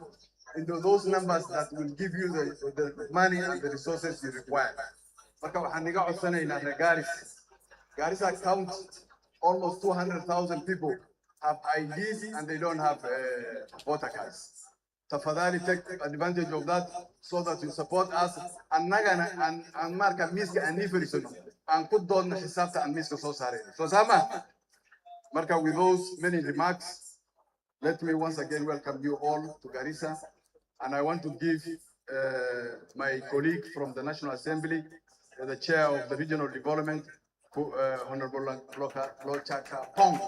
into those numbers that will give you the money and the resources you require. Garissa count almost 200,000 people have IDs and they don't have voter cards. Tafadhali take advantage of that so that you support us and marka miska and nifrisun and put down hisabta and miska so sare. So Sama, marka, with those many remarks, let me once again welcome you all to Garissa, and I want to give my colleague from the National Assembly, the chair of the Regional Development, Honorable Lochaka Pong.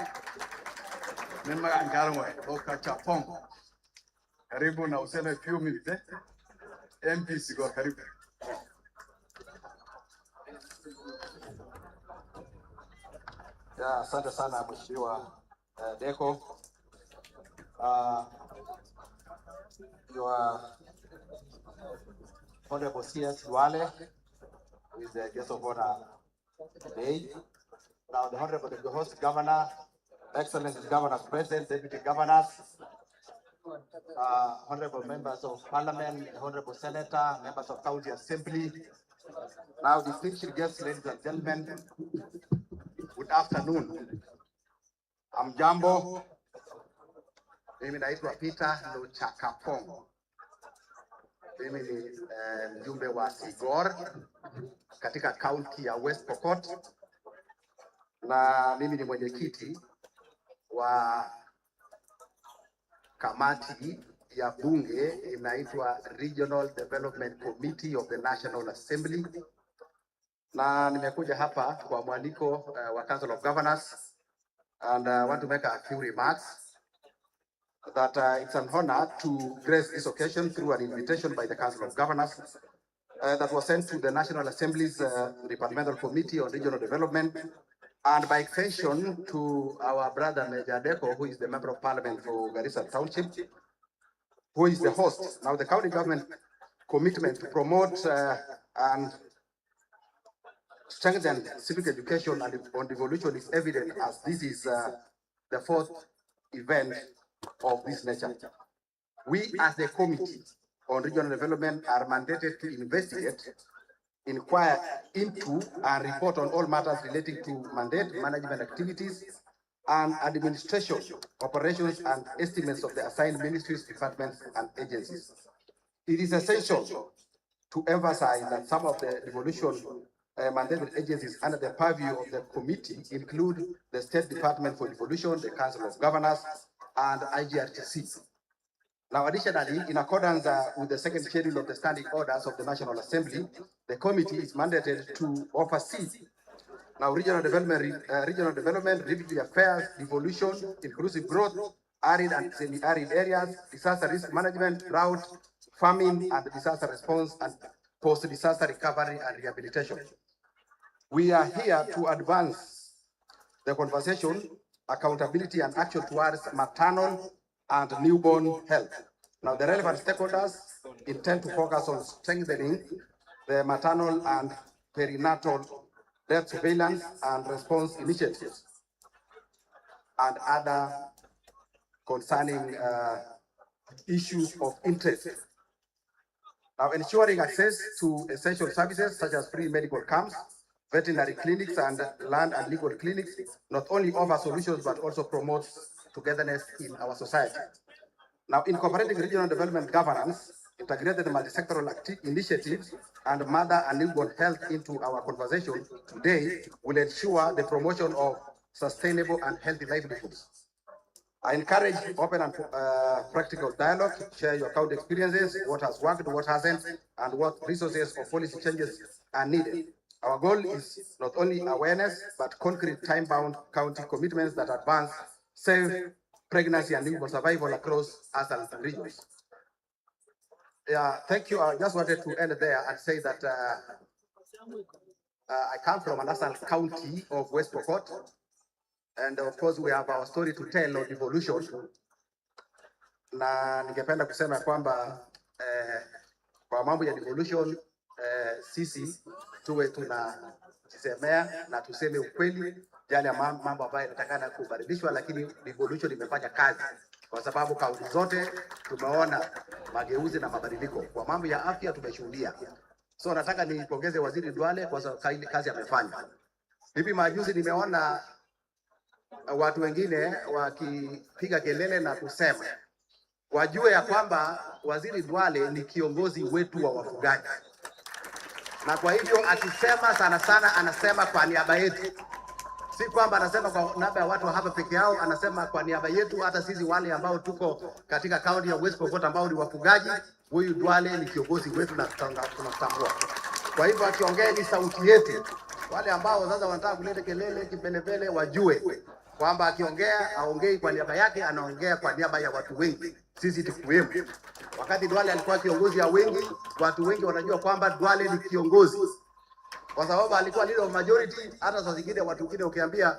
Lochaka Pong. Karibu na useme few minutes. MP Sigo Karibu. Ya, asante sana Mheshimiwa Deko. Your Honorable CS Wale, who is the guest of honor today. Now, the Honorable the host governor, Excellencies Governors President, Deputy Governors, Honorable members of Parliament, Honorable Senator, members of County Assembly. Now, distinguished guests, ladies and gentlemen, good afternoon. I'm Jambo. Mimi naitwa Peter Luchakapong. Mimi ni mjumbe wa Sigor katika kaunti ya West Pokot, na mimi ni mwenyekiti wa kamati ya bunge inaitwa Regional Development Committee of the National Assembly, na nimekuja hapa kwa mwaliko wa Council of Governors, and I want to make a few remarks that it's an honor to grace this occasion through an invitation by the Council of Governors that was sent to the National Assembly's Departmental Committee on Regional Development, and by extension to our brother Major Deko, who is the Member of Parliament for Garissa Township, who is the host. Now, the county government commitment to promote and strengthen civic education and on devolution is evident, as this is the fourth event of this nature. We, as the Committee on Regional Development, are mandated to investigate, inquire into, and report on all matters relating to mandate, management activities, and administration, operations, and estimates of the assigned ministries, departments, and agencies. It is essential to emphasize that some of the devolution mandated agencies under the purview of the committee include the State Department for Devolution, the Council of Governors, and IGRTC. Now, additionally, in accordance with the second schedule of the standing orders of the National Assembly, the committee is mandated to oversee now regional development, refugee affairs, devolution, inclusive growth, arid and semi-arid areas, disaster risk management, drought, famine, and disaster response, and post-disaster recovery and rehabilitation. We are here to advance the conversation, accountability, and action towards maternal and newborn health. Now, the relevant stakeholders intend to focus on strengthening the maternal and perinatal death surveillance and response initiatives and other concerning issues of interest. Now, ensuring access to essential services such as free medical camps, veterinary clinics, and land and legal clinics not only offer solutions but also promotes togetherness in our society. Now, incorporating regional development governance, integrated multi-sectoral initiatives, and mother and newborn health into our conversation today will ensure the promotion of sustainable and healthy livelihoods. I encourage open and practical dialogue, share your county experiences, what has worked, what hasn't, and what resources or policy changes are needed. Our goal is not only awareness, but concrete time-bound county commitments that advance safe pregnancy and newborn survival across us and regions. Yeah, thank you. I just wanted to end there and say that I come from another county of West Pokot, and of course we have our story to tell on devolution. Na ningependa kusema kwamba kwa mambo ya devolution sisi tuwe tunajisemea na tuseme ukweli yale mambo ambayo yanatakana kubadilishwa, lakini devolution imefanya kazi kwa sababu kaunti zote tumeona mageuzi na mabadiliko. Kwa mambo ya afya tumeshuhudia. So nataka nipongeze Waziri Duale kwa sababu kazi amefanya. Hivi majuzi nimeona watu wengine wakipiga kelele na kusema wajue ya kwamba Waziri Duale ni kiongozi wetu wa wafugaji, na kwa hivyo akisema sana sana anasema kwa niaba yetu, si kwamba anasema kwa niaba ya watu hapa peke yao, anasema kwa niaba yetu, hata sisi wale ambao tuko katika kaunti ya West Pokot ambao ni wafugaji. Huyu Duale ni kiongozi wetu na tunamtambua. Kwa hivyo akiongea ni sauti yetu. Wale ambao sasa wanataka kuleta kelele kipelebele wajue kwamba akiongea aongei kwa niaba yake, anaongea kwa niaba ya watu wengi, sisi tukiwemo. Wakati Duale alikuwa kiongozi ya wengi, watu wengi wanajua kwamba Duale ni kiongozi kwa sababu alikuwa leader of majority. Hata saa zingine watu wengine ukiambia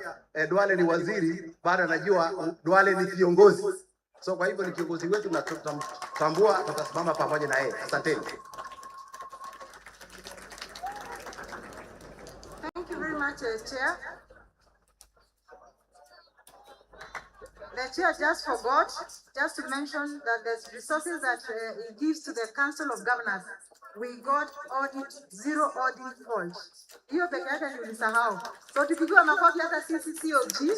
Duale ni waziri, bado anajua Duale ni kiongozi. So kwa hivyo ni kiongozi wetu na tutamtambua, tutasimama pamoja na yeye. Asanteni. Thank you very much, Chair. The Chair just forgot to mention that there's resources that it gives to the Council of Governors. We got zero audit fault. Hiyo peke yake nilisahau. So tukipigiwa makofi hata sisi COG.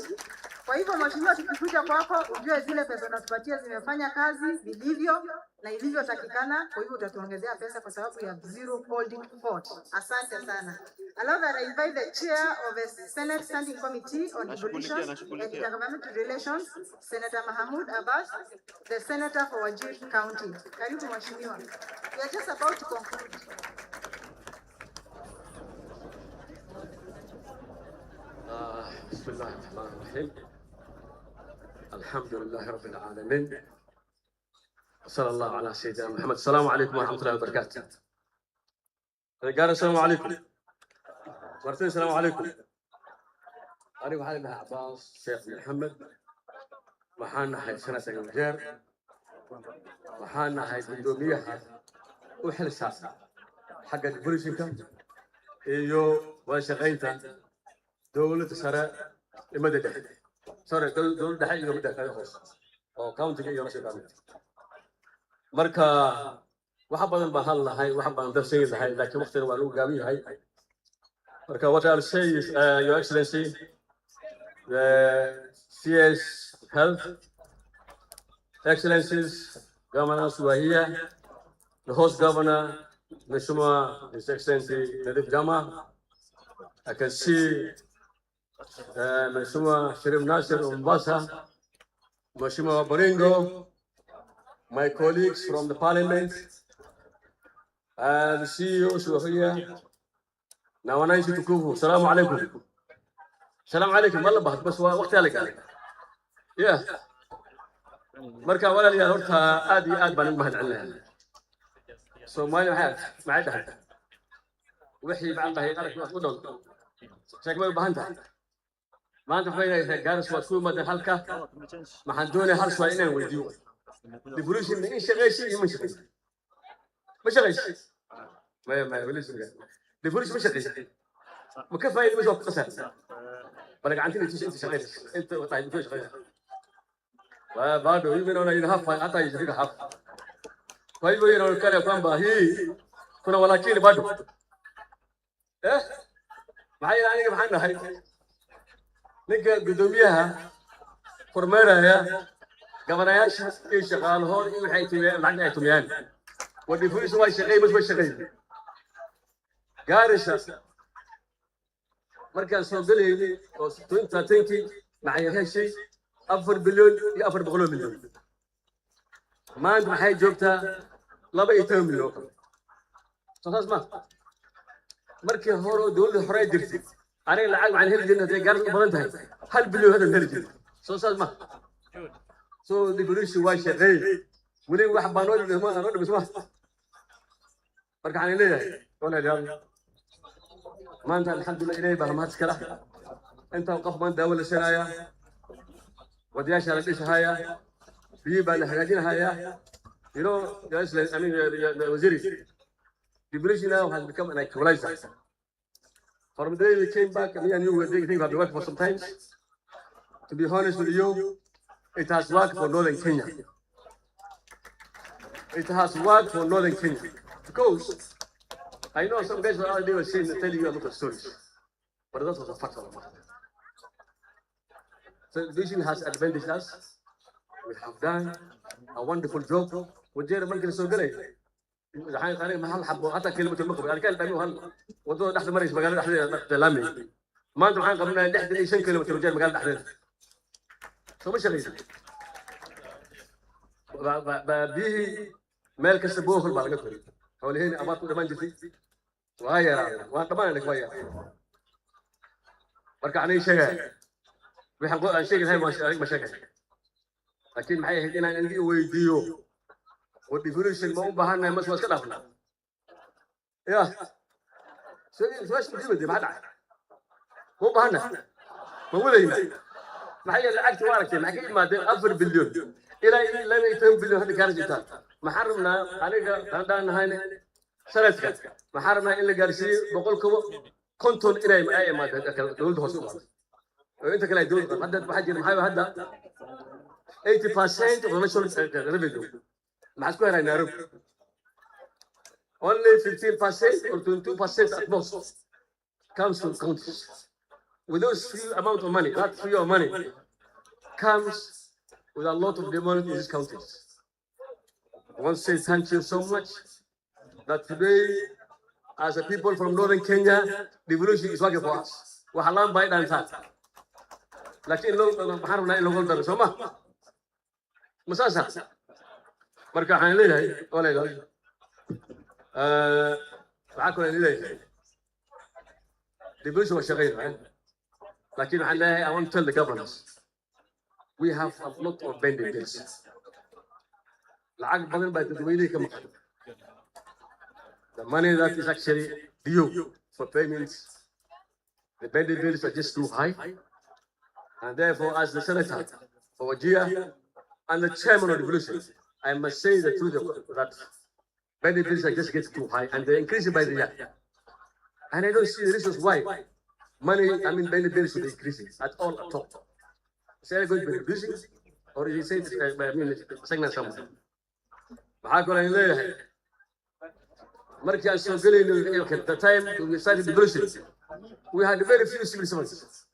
Kwa hivyo mheshimiwa, tukikuja kwako ujue zile pesa unatupatia zimefanya kazi vilivyo na ilivyotakikana. Kwa hivyo utatuongezea pesa kwa sababu ya zero audit fault. Asante sana. Allow that I invite the chair of the Senate Standing Committee on Devolution and Intergovernmental Relations, Senator Mahmoud Abbas, the Senator for Wajir County. Karibu mheshimiwa. We are just about to conclude. بسم الله الرحمن الرحيم. الحمد لله رب العالمين. وصلى الله على سيدنا محمد. السلام عليكم ورحمة الله وبركاته. رجال السلام عليكم. مرتين السلام عليكم. أنا وحالي عباس شيخ محمد. وحنا هاي سنة الجير. وحنا هاي الدنيا وحل ساسا. حق البوليسين كم. إيو وشغيتا. دولة سراء المدد. سراء دولة دحية المدد كذا خاص. أو كاونتي كي يرسل كامل. مركا وحبا المحل هاي وحبا الدرسين هاي لكن وقت الوالو قامي هاي. مركا what I'll say is, Your Excellency, the CS Health Excellencies, governors who are here, the host governor, Mheshimiwa His Excellency Nadif Jama. I can see Mheshimiwa Sharif Nasir Mombasa, Mheshimiwa Baringo, my colleagues from the parliament, and the CEOs who are here. Now, when I see tukufu, Salaam alaikum. Salaam alaikum. Allah bahad, bas waqti alaikum. Yeah. Marka wala liya horta aad baan mahad celinaa. Soomaali maxay tahay? Wixii baan tahay qaranka wax u dhow. Shaqo u baahan tahay. Maanta waxay gaaris waa ku madan halka. Maxaan doonay hal su'aal inaan weydiiyo. Devolution in shaqeeyay iyo ma shaqeeyay. Ma shaqeeyay. ما يقولش ديفولش مش شقي ما كفايه مش وقت قصر بلق عندي انت شغال انت طيب فيش شغال وبعد يمين ولا ينهف حتى يجيك حف طيب يرون كان كان باهي كنا ولكن بعد ايه معي يعني محنا هاي نلقى قدوميها فرميرها يا قبناياش شغال هون وحي تبيان معنا تبيان والديفولش هو شقي مش شقي قارشة مركز صندلي أو 2030 معي هالشيء 4 بليون ل 4 مليون ما عندهم حاجة جبتها لا بقيتهم مليون صح ما مركز هورو دول الحرية درتي أنا العالم عن هالجنة ده قارش بلندها هل بليون هذا الهرجل صح ما سو ديفولش واي شغال ولي واحد بانود ما أنا بس ما مركز عن ليه ولا اليوم ما أنت الحمد لله إليه بهم هاتكلا أنت وقف من دولة سنايا ودياش على إيش هايا بيبقى الحاجين هايا you know I mean the waziri Devolution now has become an equalizer from the day we came back me and you were doing things have been working for some time to be honest with you it has worked for Northern Kenya it has worked for Northern Kenya because I know some guys are already saying telling you a lot of stories, but that was a fact of the matter. So vision has advantaged us. We have done a wonderful job. وجينا ممكن نسوق لي. الحين أنا محل حبوا حتى كلمة المخبر أنا كان تعملوا هلا وضوء تحت مريش مقال تحت لامي. ما أنتم الحين قبلنا تحت لي شن كلمة الرجال مقال تحت. شو مش غير. به مالك السبوخ البركة. حولي هنا أبغى تقول ما نجتي وغير وطبعا لك غير بركع عليه شيء بيحقق شيء هاي مشاكل لكن معي هدينا نجي ويديو والديفولوشن مو بهنا مش كذا يا سواش تجيب دي بعد مو بهنا ما ولا يما ما هي العقد وارك ما كيف ما ده 4 بليون الى لا 2 بليون هذا كان جتا ما حرمنا انا هذا هاي سنتك ما حرمنا الا قارسي بقول كم كنتم الى اي ما دولت هوس انت كلا دول هذا واحد هذا 80% of the national revenue ما حسكوا هنا نعرف only 15% or 22% at most comes from countries. With those few amount of money, that few of money comes with a lot of demand in these countries. I want to say thank you so much that today, as a people from northern Kenya, devolution is working for us. وحلام بعيد عن ذات. لكن لو بحرنا إلى غلط الرسومة مساسة. مركا حين ليه ولا يقول. معاكم ليه. devolution was شغال. لكن I want to tell the governors, we have a lot of pending bills. العقد بدل ما تدويني كم the money that is actually due for payments, the pending bills are just too high, and therefore, as the senator for Wajir and the chairman of Devolution, I must say the truth that pending bills are just getting too high, and they're increasing by the year, and I don't see the reasons why. Pending bills should be increasing at all. Is it going to be reducing, or is it saying something? The time we started Devolution, we had very few civil servants.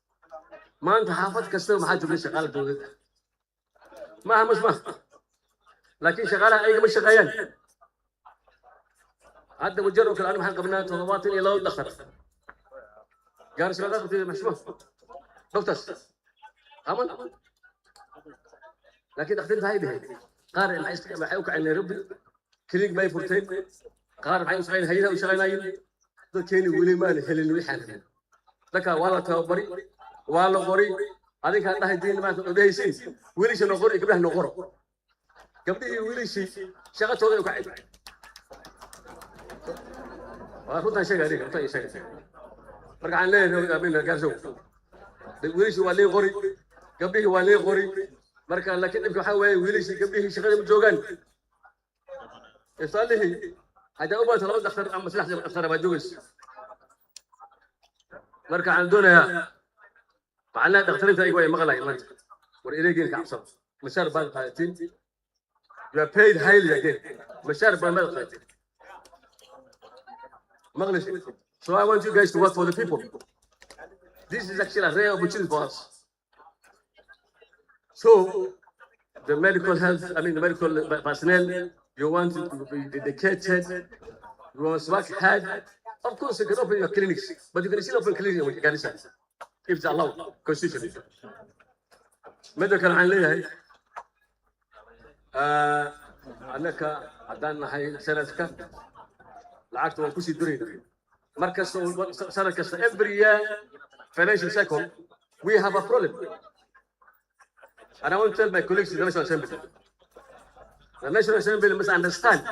ما أنت حافظ كسر ما حد يقول شغال دولة. ما مش ما. لكن شغالة أي مش شغالين. هذا مجرد كلام حق بنا طلبات إلى الآخر. جالس شغال في مشروع. دكتور. أمن. لكن أختم هاي به. قارئ العيش ما حيوك عن ربي. كليك ما يفرتين. قارئ معي وشغالين هيدا وشغالين. كيني ولي ما نحل ويحنا. لك والله تبري. والله غوري هذه كان ده الدين ما تقوليه شيء ويلي شنو غوري قبله نغور قبله ويلي شيء شغلت هذا وقعد وأخذنا شيء غريب أخذنا شيء رجع ليه أبينا جالسوا ويلي شيء والله غوري قبله والله غوري مركا لكن إنك حاول ويلي شيء قبله شغل مجوجان يصل له هذا أول طلب أخذ أم سلاح أخذ بجوز مركا عندنا معنا دكتورين تاي قوي مغلا يمانت وريليجين كعصب مشار بعد قاتين you are paid highly again مشار بعد قاتين مغلش so I want you guys to work for the people. This is actually a rare opportunity for us. So the medical health, the medical personnel, you want to be dedicated, you want to work hard. Of course you can open your clinics, but you can still open clinics with Garissa. If it's allowed, constitution. Medical عن أنك عدنا هاي سنتك العقد وكوسي درين مركز سنة كسر every year financial cycle we have a problem and I want to tell my colleagues in the National Assembly must understand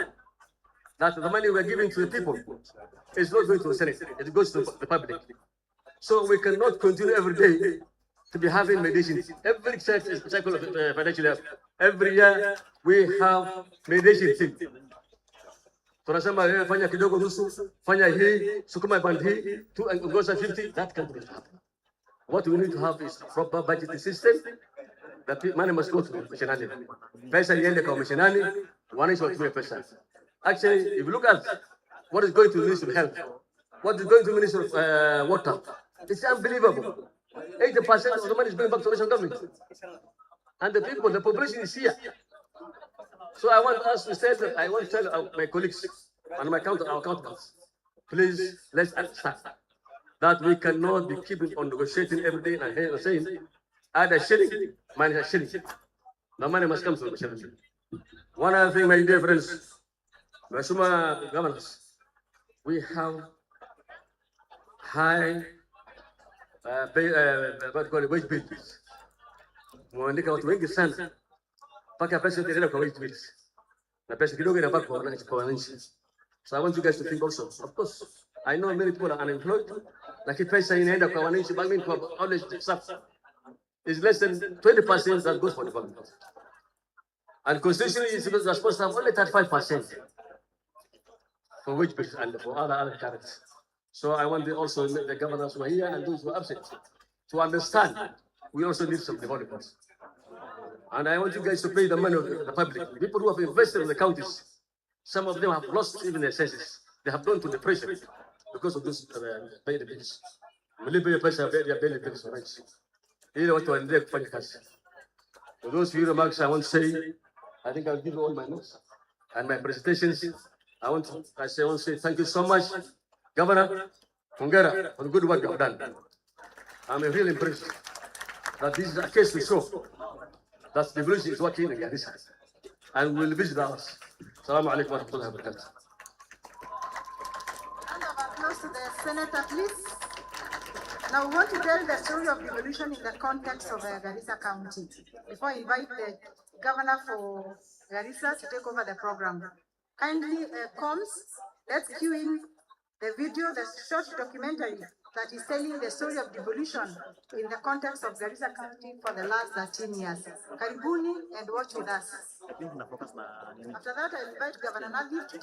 that the money we are giving to the people is not going to the Senate, it goes to the public. So we cannot continue every day to be having mediation. Every cycle of financial year, every year we have mediation thing. Tunasema fanya kidogo nusu, fanya hii, sukuma band hii, ngoza 50, that can't happen. What we need to have is a proper budgeting system. The money must go to missionary. Pesa iende kwa missionary, wananchi watumie pesa. Actually, if you look at what is going to the Ministry of Health, what is going to the Ministry of Water, it's unbelievable. 80% of the money is going back to the national government. And the people, the population is here. So I want us to say that I want to tell my colleagues and our counterparts, please let's understand that we cannot be keeping on negotiating every day and saying, add a shilling, minus a shilling. The money must come from the shilling. One other thing, my dear friends, Masuma governors, we have high wage bills. Mwandika watu wengi sana mpaka pesa inaenda kwa wage bills na pesa kidogo inabaki kwa wananchi. So I want you guys to think also, of course, I know many people are unemployed. Lakini pesa inaenda kwa wananchi, I mean kwa college staff is less than 20% that goes for development. And constitutionally, is supposed to have only 35% for which and for other characters. So I want to also make the governors who are here and those who are absent to understand we also need some development. And I want you guys to pay the money of the public. People who have invested in the counties, some of them have lost even their senses. They have gone to depression because of this pay the bills. You know what to endure for For those few remarks I want to say, I think I'll give you all my notes and my presentations. I want to say thank you so much, Governor Fungera, for the good work you have done. I'm really impressed that this is a case to show that Devolution is working in Garissa. And we will visit us. Assalamu alaikum wa rahmatullahi wa barakatuh. Round of applause to the Senator, please. Now we want to tell the story of devolution in the context of Garissa County. Before I invite the Governor for Garissa to take over the program. Kindly, Coms, let's cue in the video, the short documentary that is telling the story of devolution in the context of Garissa County for the last 13 years. Karibuni and watch with us. After that, I invite Governor Navi to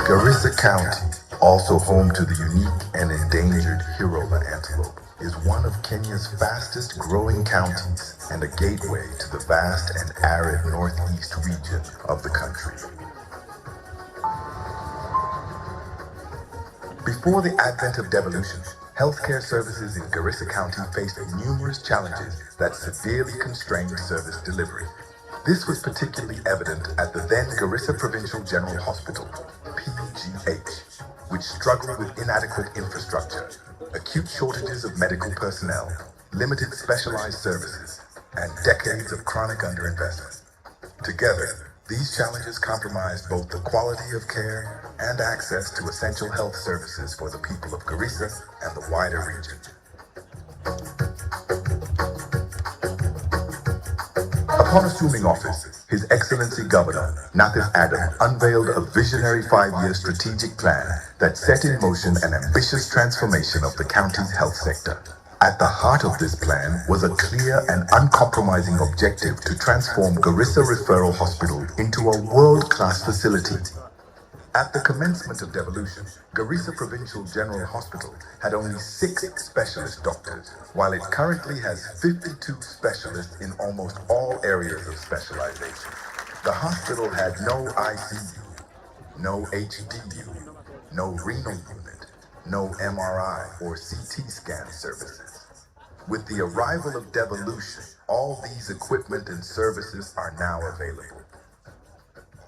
Garissa County, also home to the unique and endangered Hirola antelope, is one of Kenya's fastest growing counties and a gateway to the vast and arid northeast region of the country. Before the advent of devolution, healthcare services in Garissa County faced numerous challenges that severely constrained service delivery. This was particularly evident at the then Garissa Provincial General Hospital, PGH, which struggled with inadequate infrastructure, acute shortages of medical personnel, limited specialized services, and decades of chronic underinvestment. Together, these challenges compromised both the quality of care and access to essential health services for the people of Garissa and the wider region. Upon assuming office, His Excellency Governor Nathif Adam unveiled a visionary 5-year strategic plan that set in motion an ambitious transformation of the county's health sector. At the heart of this plan was a clear and uncompromising objective to transform Garissa Referral Hospital into a world-class facility. At the commencement of devolution, Garissa Provincial General Hospital had only 6 specialist doctors, while it currently has 52 specialists in almost all areas of specialization. The hospital had no ICU, no HDU, no renal unit, no MRI or CT scan services. With the arrival of devolution, all these equipment and services are now available.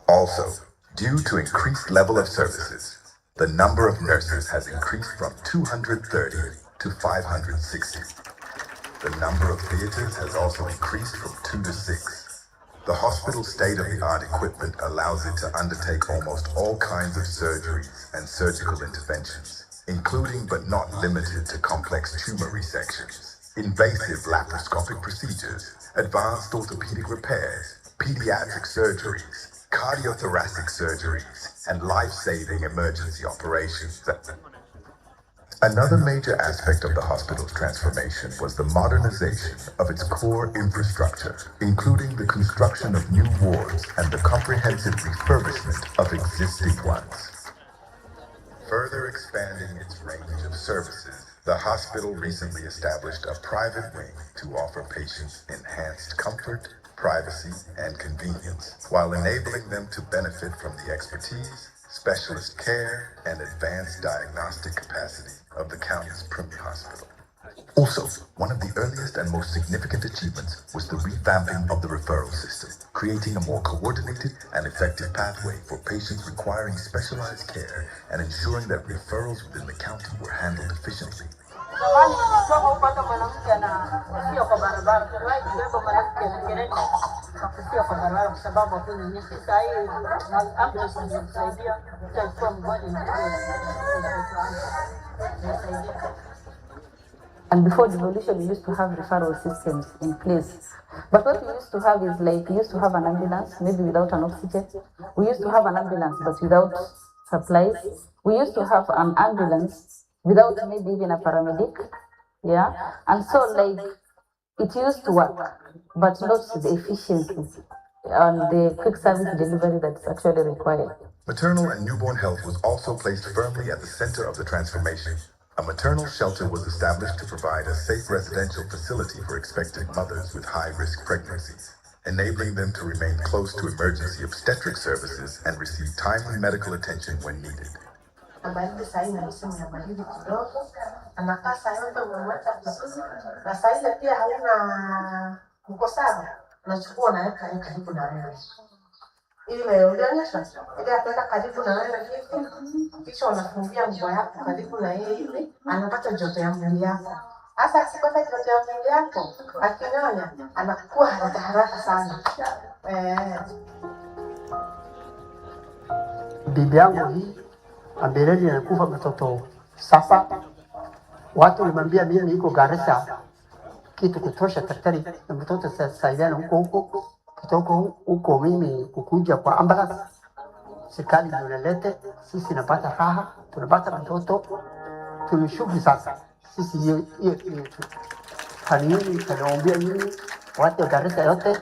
Also, due to increased level of services, the number of nurses has increased from 230 to 560. The number of theaters has also increased from 2 to 6. The hospital's state-of-the-art equipment allows it to undertake almost all kinds of surgeries and surgical interventions, including but not limited to complex tumor resections, invasive laparoscopic procedures, advanced orthopedic repairs, pediatric surgeries, cardiothoracic surgeries, and life-saving emergency operations. Another major aspect of the hospital's transformation was the modernization of its core infrastructure, including the construction of new wards and the comprehensive refurbishment of existing ones. Further expanding its range of services, the hospital recently established a private wing to offer patients enhanced comfort, privacy, and convenience, while enabling them to benefit from the expertise, specialist care, and advanced diagnostic capacity of the county's premier hospital. Also, one of the earliest and most significant achievements was the revamping of the referral system, creating a more coordinated and effective pathway for patients requiring specialized care and ensuring that referrals within the county were handled efficiently. And before devolution, we used to have referral systems in place. But what we used to have is like, we used to have an ambulance, maybe without an oxygen. We used to have an ambulance, but without supplies. We used to have an ambulance without maybe even a paramedic. Yeah. And so like, it used to work, but not the efficiency and the quick service delivery that's actually required. Maternal and newborn health was also placed firmly at the center of the transformation. A maternal shelter was established to provide a safe residential facility for expectant mothers with high-risk pregnancies, enabling them to remain close to emergency obstetric services and receive timely medical attention when needed. Baridi saa hii na msimu ya baridi kidogo, anakaa saa yote umemweka vizuri, na saa ile pia hauna uko sawa, unachukua unaweka yeye karibu na wewe. Ile ulionyesha, ile ataweka karibu na wewe hivi, kisha unafungia nguo yako karibu na yeye hivi, anapata joto ya mwili yako. Hasa akipata joto ya mwili yako, akinyonya, anakuwa haraka sana. Bibi yangu hii ambeleni alikufa mtoto sasa. Watu walimwambia mimi niko Garissa, kitu kutosha daktari na mtoto saidiana huko kutoka huko mimi kukuja kwa ambulance. Serikali inalete sisi napata raha, tunapata mtoto, tunashughuli sasa. Sisi hiyo kanuni tunaombea nini watu wa Garissa yote,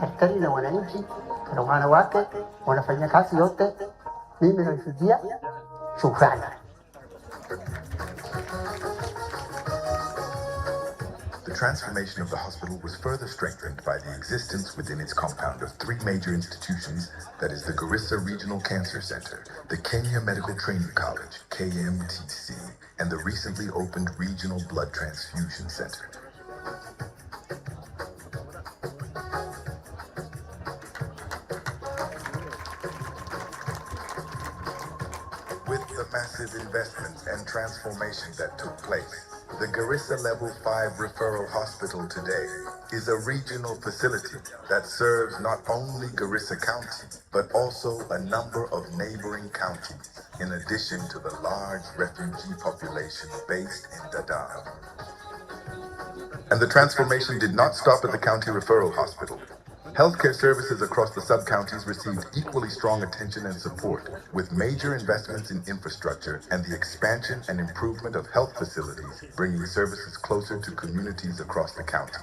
daktari na wananchi na wanawake wanafanya kazi yote. Mimi nafikia shukrani. The transformation of the hospital was further strengthened by the existence within its compound of three major institutions, that is the Garissa Regional Cancer Center, the Kenya Medical Training College, KMTC, and the recently opened Regional Blood Transfusion Center. With the massive investments and transformation that took place, the Garissa Level 5 Referral Hospital today is a regional facility that serves not only Garissa County, but also a number of neighboring counties, in addition to the large refugee population based in Dadaab. And the transformation did not stop at the county referral hospital. Healthcare services across the sub-counties received equally strong attention and support, with major investments in infrastructure and the expansion and improvement of health facilities, bringing services closer to communities across the county.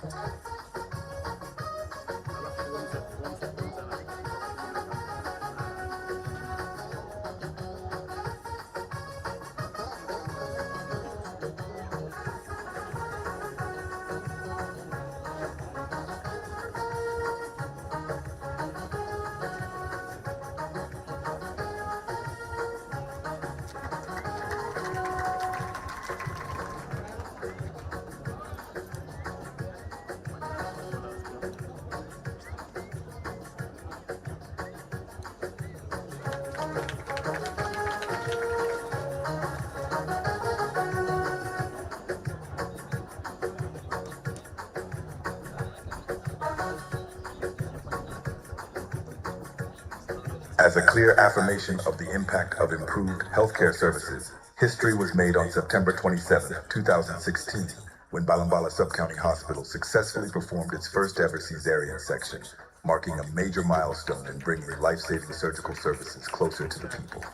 As a clear affirmation of the impact of improved healthcare services, history was made on September 27, 2016, when Balambala Sub-County Hospital successfully performed its first ever cesarean section, marking a major milestone in bringing life-saving surgical services closer to the people.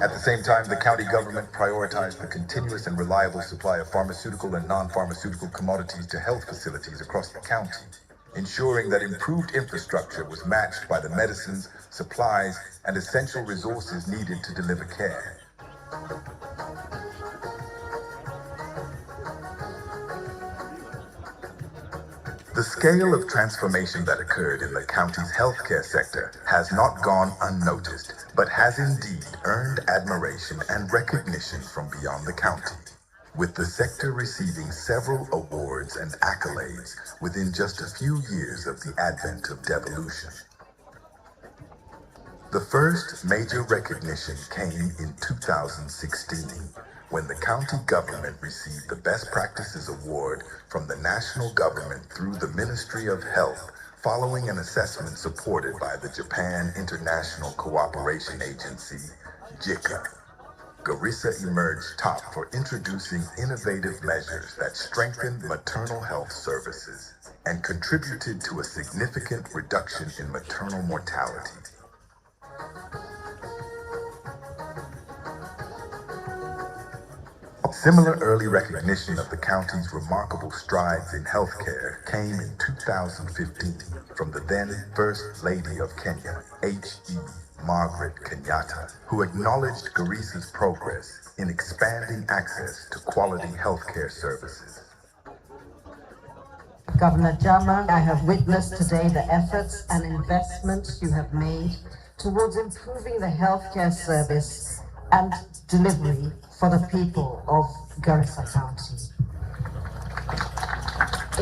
At the same time, the county government prioritized the continuous and reliable supply of pharmaceutical and non-pharmaceutical commodities to health facilities across the county, ensuring that improved infrastructure was matched by the medicines, supplies, and essential resources needed to deliver care. The scale of transformation that occurred in the county's healthcare sector has not gone unnoticed, but has indeed earned admiration and recognition from beyond the county, with the sector receiving several awards and accolades within just a few years of the advent of devolution. The first major recognition came in 2016, when the county government received the Best Practices Award from the national government through the Ministry of Health, following an assessment supported by the Japan International Cooperation Agency, JICA. Garissa emerged top for introducing innovative measures that strengthened maternal health services and contributed to a significant reduction in maternal mortality. Similar early recognition of the county's remarkable strides in healthcare came in 2015 from the then First Lady of Kenya, H.E. Margaret Kenyatta, who acknowledged Garissa's progress in expanding access to quality healthcare services. Governor Jama, I have witnessed today the efforts and investments you have made towards improving the healthcare service and delivery for the people of Garissa County.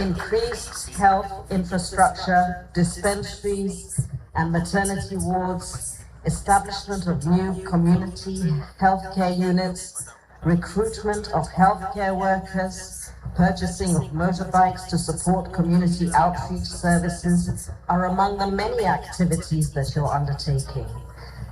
Increased health infrastructure, dispensaries and maternity wards, establishment of new community healthcare units, recruitment of healthcare workers, purchasing of motorbikes to support community outreach services are among the many activities that you're undertaking.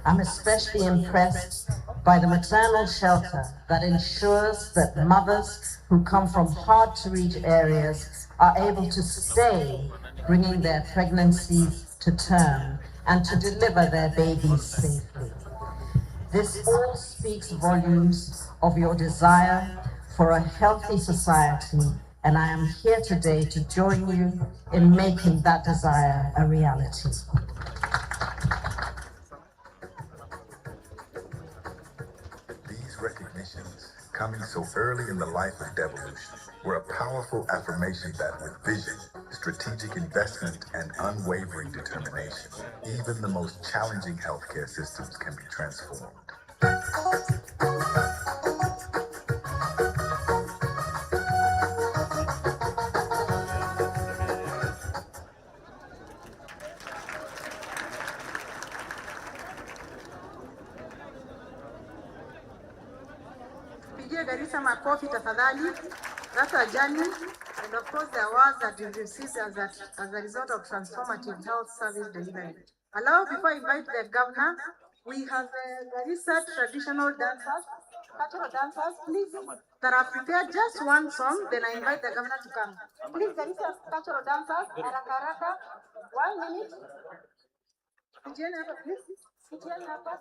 I'm especially impressed by the maternal shelter that ensures that mothers who come from hard-to-reach areas are able to stay, bringing their pregnancies to term and to deliver their babies safely. This all speaks volumes of your desire for a healthy society, and I am here today to join you in making that desire a reality. These recognitions, coming so early in the life of Devolution, were a powerful affirmation that with vision, strategic investment, and unwavering determination, even the most challenging healthcare systems can be transformed. Pigia Garissa makofi tafadhali. That's a journey, and of course the awards that you received as a result of transformative health service delivery. Allow, before I invite the governor, we have Garissa traditional dancers, cultural dancers, please, that have prepared just one song, then I invite the governor to come. Please, Garissa cultural dancers, haraka haraka, 1 minute. Pigieni hapa, please. Pigieni hapa.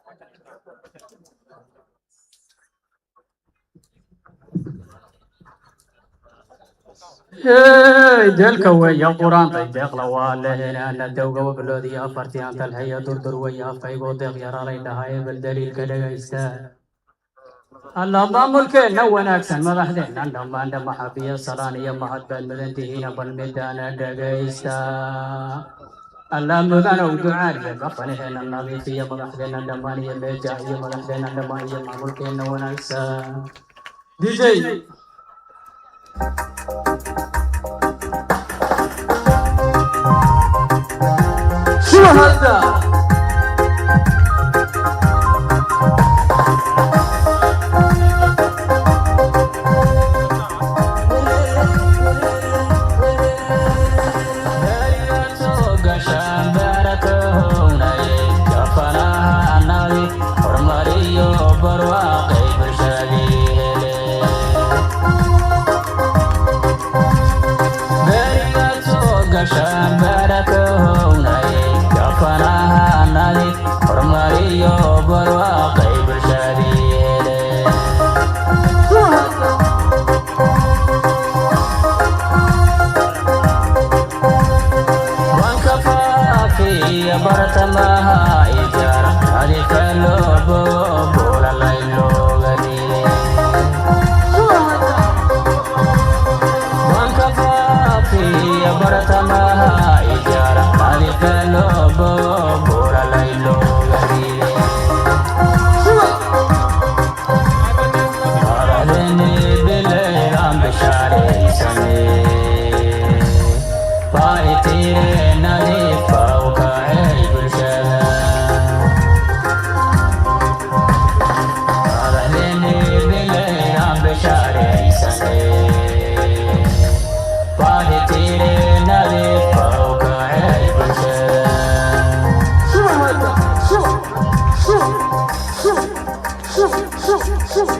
دلك ويا قران طيق لواله انا دوغ وبلودي افرتي انت الهيا دردر ويا فايغو ديق يا رالي دهاي بالدليل كدغيستا الله ضملك نو وناكسن مدحدين عندما عندما حفيه صلانيه مهد بالمدنتهين بالميدان دغيستا الله مدانا ودعاء قفنهن النظيفيه مدحدين عندما هي ميجايه مدحدين عندما هي مملك نو وناكسن دي جي شو هذا؟ برتمها إجارة هذه كلوبو بولا ليلو غديري وانكفا في برتمها إجارة هذه كلوبو بولا ليلو غديري أردني بالليل عم بشاري سني بايتي نادي شو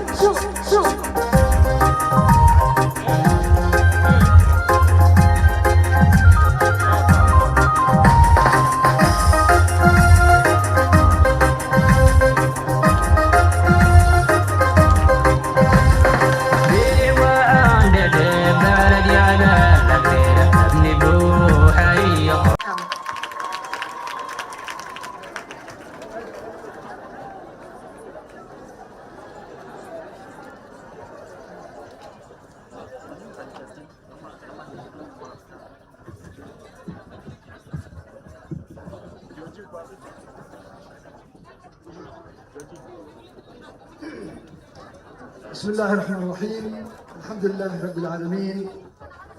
بسم الله الرحمن الرحيم الحمد لله رب العالمين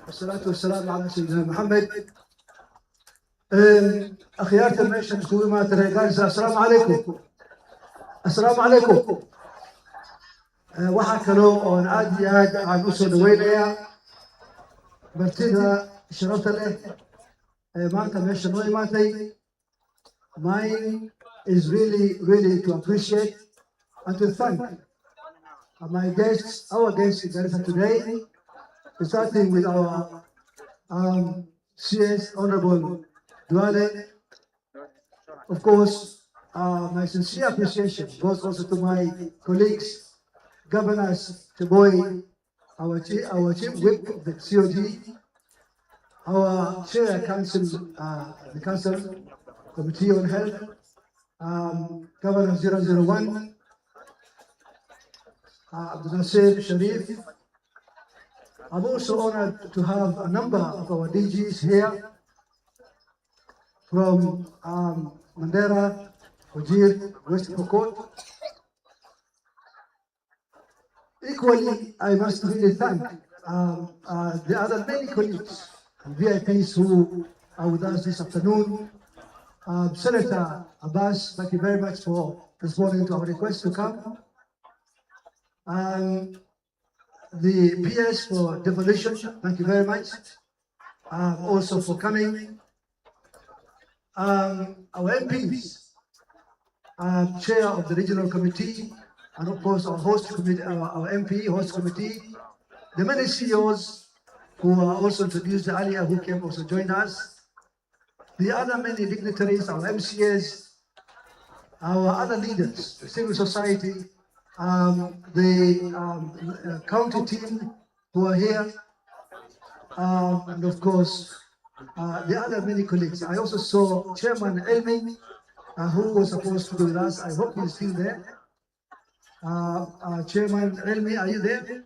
والصلاة والسلام على سيدنا محمد. أخيارة الميشن كوي ما ترى السلام عليكم. السلام عليكم. waxaa kaloo oon aad iyo aad aan u soo dhaweynayaa martida sharafta leh ee maanta meesha noo imaatay. Mine is really to appreciate and to thank my guests, our guests in Garissa today, starting with our CS Honorable Duale. Of course, my sincere appreciation goes also to my colleagues, Governors Cheboy, our chief whip of the COG, our chair council, the council committee on health, Governor 001, Abdul Nasir Sharif. I'm also honored to have a number of our DGs here from Mandera, Wajir, West Pokot. Equally, I must really thank the other many colleagues and VIPs who are with us this afternoon. Senator Abbas, thank you very much for responding to our request to come. The PS for Devolution, thank you very much. Also for coming. Our MPs, Chair of the Regional Committee, and of course our host committee, our MP host committee, the many CEOs who are also introduced earlier, who came also join us, the other many dignitaries, our MCAs, our other leaders, the civil society, the county team who are here, and of course the other many colleagues. I also saw Chairman Elmi, who was supposed to be with us. I hope he's still there. Chairman Elmi, are you there?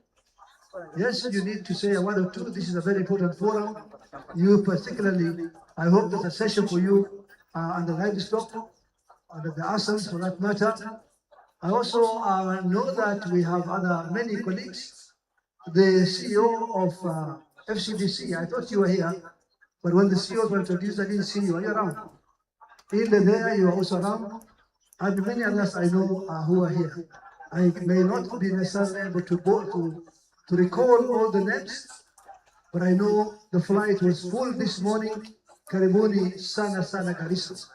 Yes, you need to say a word or two. This is a very important forum. You particularly, I hope there's a session for you on the livestock, under the assets for that matter. I also know that we have other many colleagues. The CEO of FCDC, I thought you were here, but when the CEOs were introduced, I didn't see you. Are you around? In there, you are also around, and many others I know who are here. I may not be necessarily able to recall all the names, but I know the flight was full this morning. Karibuni sana Garissa.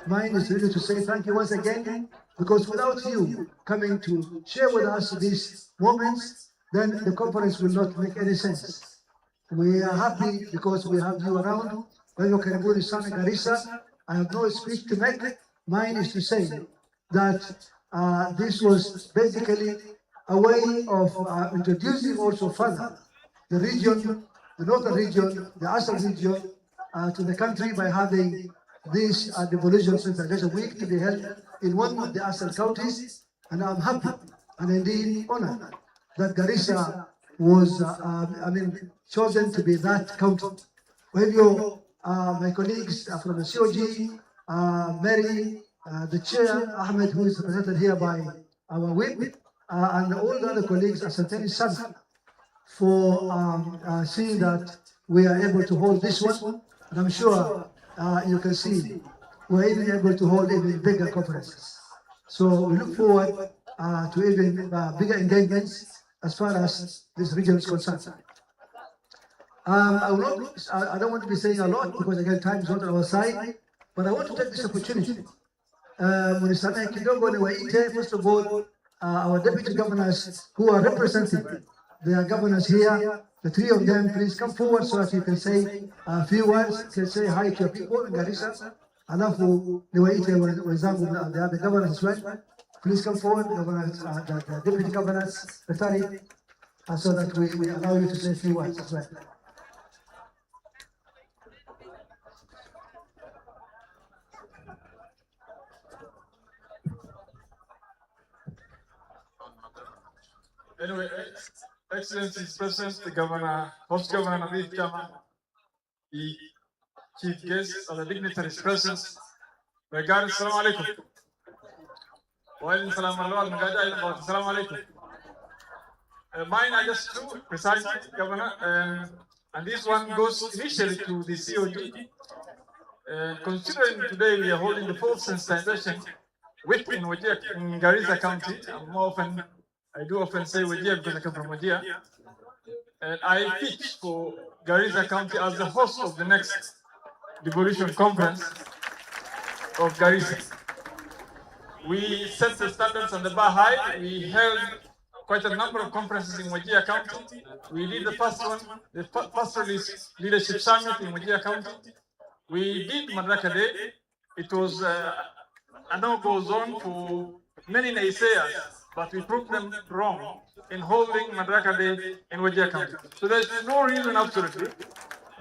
Mine is really to say thank you once again, because without you coming to share with us these moments, then the conference will not make any sense. We are happy because we have you around. Karibuni sana Garissa. I have no speech to make. Mine is to say that this was basically a way of introducing also further the region, the northern region, the Asal region to the country by having this Devolution Sensitization Week to be held in one of the Asal counties. And I'm happy and indeed honored that Garissa was, chosen to be that county. With you, my colleagues from the COG, Mary, the chair, Ahmed, who is represented here by our whip, and all the other colleagues, Asanteni Sana, for seeing that we are able to hold this one. And I'm sure you can see we're even able to hold even bigger conferences. So we look forward to even bigger engagements as far as this region is concerned. I don't want to be saying a lot because again time is not on our side, but I want to take this opportunity. First of all, our deputy governors who are representing their governors here, the three of them, please come forward so that you can say a few words, can say hi to your people in Garissa. Alafu niwaite wenzangu the other governors as well. Please come forward, governors, the deputy governors, Daktari, so that we allow you to say a few words as well. Anyway, Excellency is present, the governor, host governor Nadir Jama, the chief guests and the dignitaries present. Regarding Assalamu alaikum. Wa alaikum salam wa rahmatullahi wa barakatuh. Assalamu alaikum. Mine are just two, precisely, Governor. And this one goes initially to the COG. Considering today we are holding the fourth sensitization week in Wajir, in Garissa County, I do often say Wajir because I come from Wajir. And I pitch for Garissa County as the host of the next Devolution Conference of Garissa. We set the standards on the bar high. We held quite a number of conferences in Wajir County. We did the first one, the Pastoralist Leadership Summit in Wajir County. We did Madaraka Day. It was a no-go zone for many naysayers, but we proved them wrong in holding Madaraka Day in Wajir County. So there's no reason, absolutely,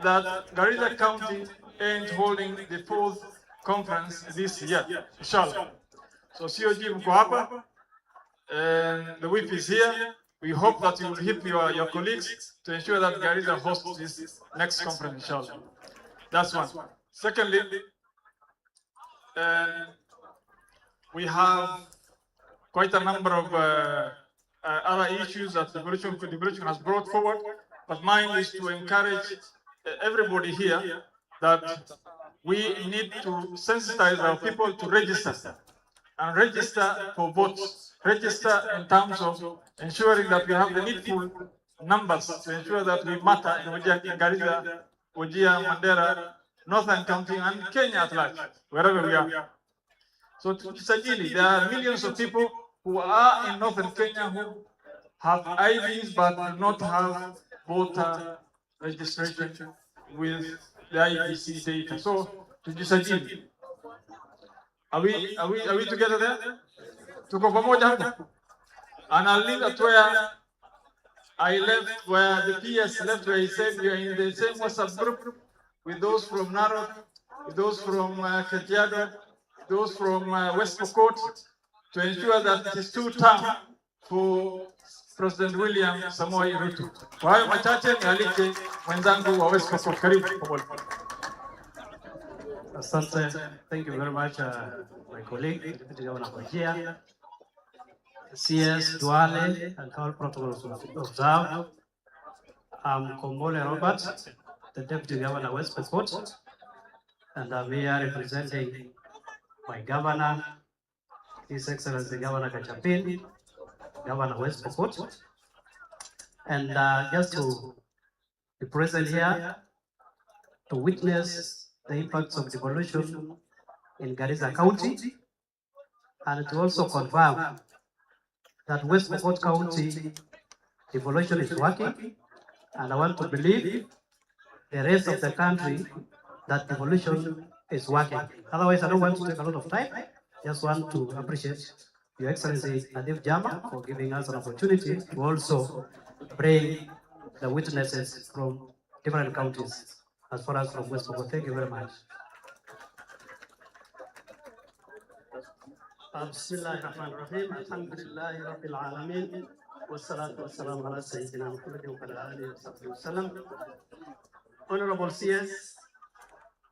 that Garissa County ain't holding the fourth conference this year, inshallah. So COG Mkwapa, and the whip is here. We hope that you will help your colleagues to ensure that Garissa hosts this next conference, inshallah. That's one. Secondly, we have quite a number of other issues that Devolution has brought forward, but mine is to encourage everybody here that we need to sensitize our people to register and register for votes. Register in terms of ensuring that we have the needful numbers to ensure that we matter in Wajir, Garissa, Wajir, Mandera, Northern County, and Kenya at large, wherever we are. So Sajili, there are millions of people who are in Northern Kenya who have IDs but do not have voter registration with the IEC data. So Sajili, are we together there? Tuko pamoja hapo? And I'll leave that where I left, where the PS left, where he said we are in the same WhatsApp group with those from Narok, with those from Kajiado, those from West Pokot, to ensure that it is two-term for President William Samoei Ruto. Kwa hayo machache nialike mwenzangu wa West Pokot. Karibu pamoja. Asante. Thank you very much, my colleague, Deputy Governor Wajir, CS Duale, and all protocols observed. I'm Kombole Robert, the Deputy Governor of West Pokot, and I'm here representing my governor, His Excellency Governor Kachapin, Governor of West Pokot, and just to be present here to witness the impacts of devolution in Garissa County, and to also confirm that West Pokot County devolution is working, and I want to believe the rest of the country that devolution is working. Otherwise, I don't want to take a lot of time. Just want to appreciate Your Excellency Nadif Jama for giving us an opportunity to also bring the witnesses from different counties as far as from West Pokot. Thank you very much. Bismillahirrahmanirrahim. Alhamdulillahi Rabbil Alameen. Wassalatu wassalamu ala Sayyidina Muhammadin wa ala alihi wa sallam. Honorable CS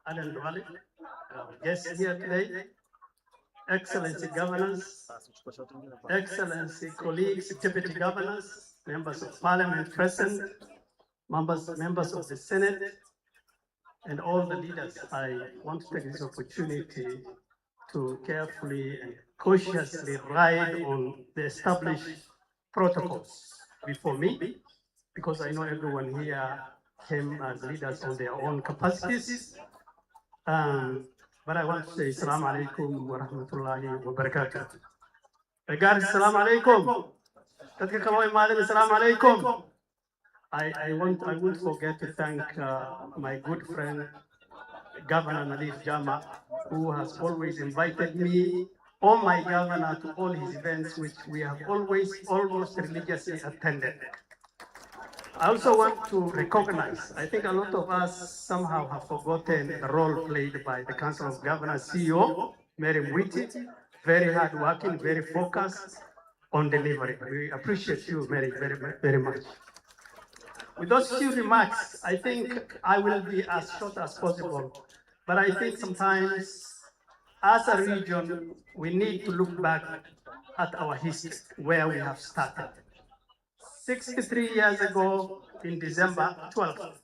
Alan Duale, guests here today, Excellency Governors, Excellency colleagues, Deputy Governors, Members of Parliament present, members of the Senate, and all the leaders. I want to take this opportunity to carefully and cautiously ride on the established protocols before me, because I know everyone here came as leaders on their own capacities. But I want to say Assalamu alaikum wa rahmatullahi wa barakatuh. Regards Assalamu alaikum. Assalamu alaikum. I won't forget to thank my good friend Governor Nadif Jama, who has always invited me or my governor to all his events, which we have always almost religiously attended. I also want to recognize, I think a lot of us somehow have forgotten the role played by the Council of Governors CEO, Mary Mwiti, very hardworking, very focused on delivery. We appreciate you, Mary, very, very much. With those few remarks, I think I will be as short as possible. But I think sometimes, as a region, we need to look back at our history, where we have started. 63 years ago in December 12th,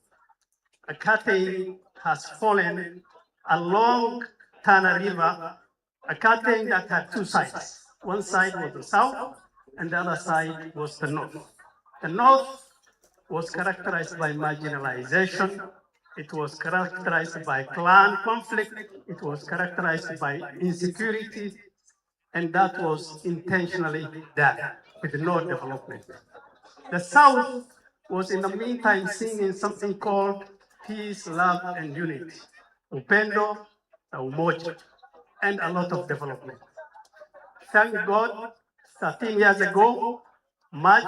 a curtain has fallen along Tana River, a curtain that had two sides. One side was the south and the other side was the north. The north was characterized by marginalization. It was characterized by clan conflict. It was characterized by insecurity, and that was intentionally done with no development. The South was in the meantime singing something called peace, love, and unity, upendo, umoja, and a lot of development. Thank God, 13 years ago, March,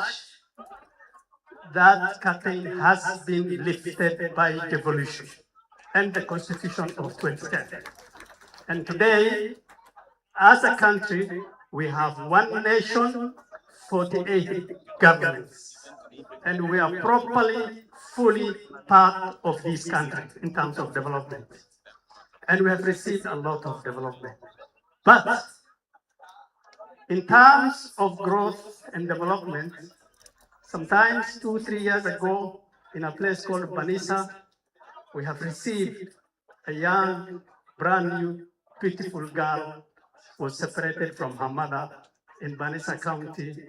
that curtain has been lifted by devolution and the Constitution of 2010. And today, as a country, we have one nation, 48 governments, and we are properly, fully part of this country in terms of development. And we have received a lot of development. But in terms of growth and development, sometimes 2-3 years ago, in a place called Banisa, we have received a young, brand new, beautiful girl was separated from her mother in Banisa County,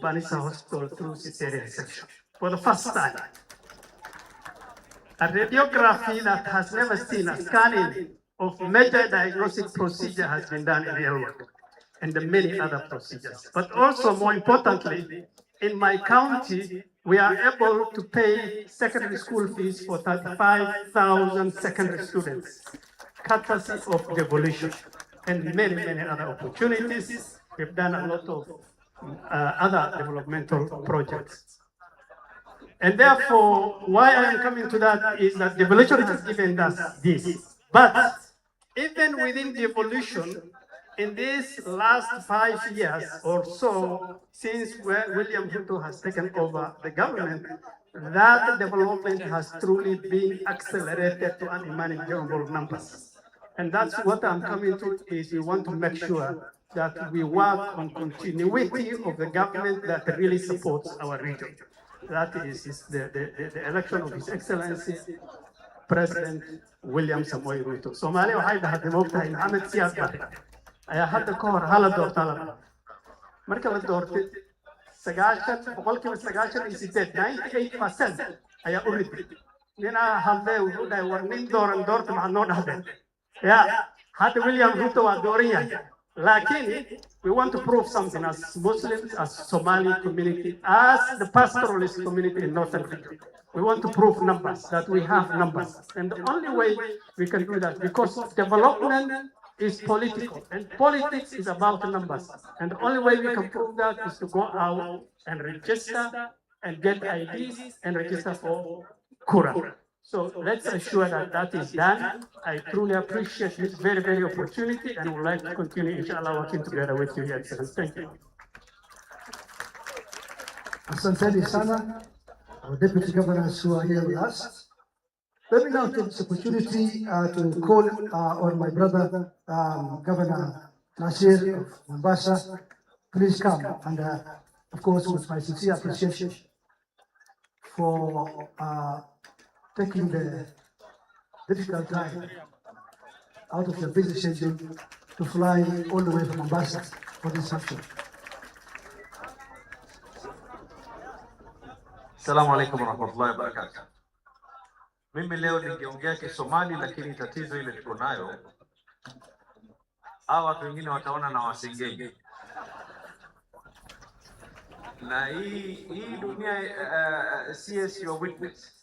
Banisa Hospital through cesarean section for the first time. A radiography that has never seen a scanning of major diagnostic procedure has been done in real world, and the many other procedures. But also, more importantly, in my county, we are able to pay secondary school fees for 35,000 secondary students, courtesy of Devolution, and many, many other opportunities. We've done a lot of other developmental projects. And therefore, why I am coming to that is that Devolution has given us this. But even within Devolution, in these last 5 years or so, since William Ruto has taken over the government, that development has truly been accelerated to unimaginable numbers. And that's what I'm coming to, is we want to make sure that we work on continuity of the government that really supports our region. That is the election of His Excellency, President William Samoei Ruto. Somalia waxay dhahay moogtahay Maxamed Siyaad Barre ayaa hadda ka hor hala doorta la marka la doortay 98% ayaa u riday ninaa hadlay wuxuu dhahay war nin dooran doorta maxaad noo dhahdeen ya hadda William Ruto waa dooran yahay laakiin we want to prove something as Muslims, as Somali community, as the pastoralist community in Northern region. We want to prove numbers, that we have numbers. And the only way we can do that, because development is political, and politics is about numbers. And the only way we can prove that is to go out and register and get IDs and register for Kura. So let's assure that that is done. I truly appreciate this very, very opportunity and would like to continue, inshallah, working together with you, Your Excellency. Thank you. Asante sana, our Deputy Governors who are here with us. Let me now take this opportunity to call on my brother, Governor Nasir of Mombasa. Please come, and of course, with my sincere appreciation for taking the difficult time out of your busy schedule to fly all the way from Mombasa for this function. Assalamu alaikum warahmatullahi wabarakatuh. Mimi leo ningeongea Kisomali, lakini tatizo ile tuko nayo, hawa watu wengine wataona na wasengenya. Na hii dunia CS your witness.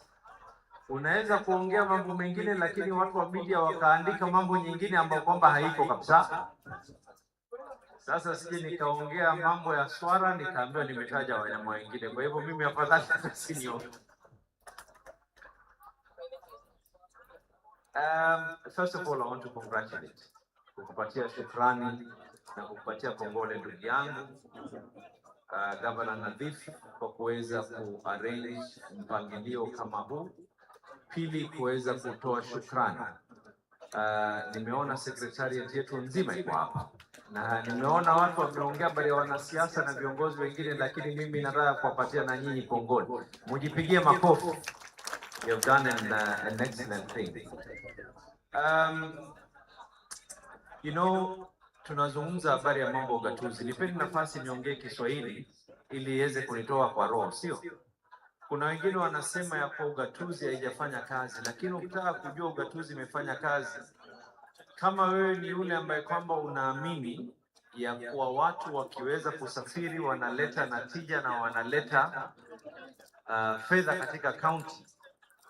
Unaweza kuongea mambo mengine, lakini watu wa media wakaandika mambo nyingine ambayo kwamba haiko kabisa. Sasa sije nikaongea mambo ya swara nikaambiwa nimetaja wanyama wengine. Kwa hivyo mimi afadhali nisinio. First of all, I want to congratulate. Kukupatia shukrani na kukupatia kongole ndugu yangu Governor Nadhif kwa kuweza kuarrange mpangilio kama huu. Pili, kuweza kutoa shukrani. Nimeona secretariat yetu nzima iko hapa. na nimeona watu wameongea habari ya wanasiasa na viongozi wengine, lakini mimi nataka kuwapatia na nyinyi kongoni, mujipigie makofi. You've done an excellent thing. You know, tunazungumza habari ya mambo ya ugatuzi. Nipeni nafasi niongee Kiswahili ili iweze kunitoa kwa roho, sio? Kuna wengine wanasema ya kwa ugatuzi haijafanya kazi, lakini ukitaka kujua ugatuzi imefanya kazi, kama wewe ni yule ambaye kwamba unaamini ya kuwa watu wakiweza kusafiri wanaleta natija na wanaleta fedha katika kaunti,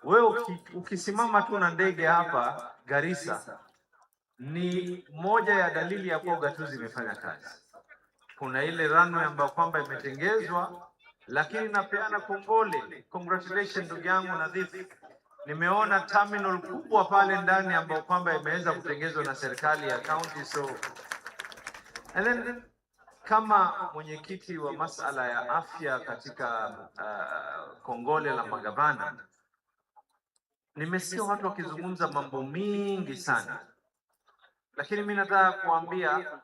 wewe ukisimama tu na ndege hapa Garissa, ni moja ya dalili ya kuwa ugatuzi imefanya kazi. Kuna ile runway ambayo kwamba imetengezwa, lakini napeana kongole, congratulations ndugu yangu Nadhifu. Nimeona terminal kubwa pale ndani ambayo kwamba imeweza kutengezwa na serikali ya county. So and then, kama mwenyekiti wa masala ya afya katika kongole la magavana, nimesikia watu wakizungumza mambo mingi sana, lakini mimi nataka kuambia,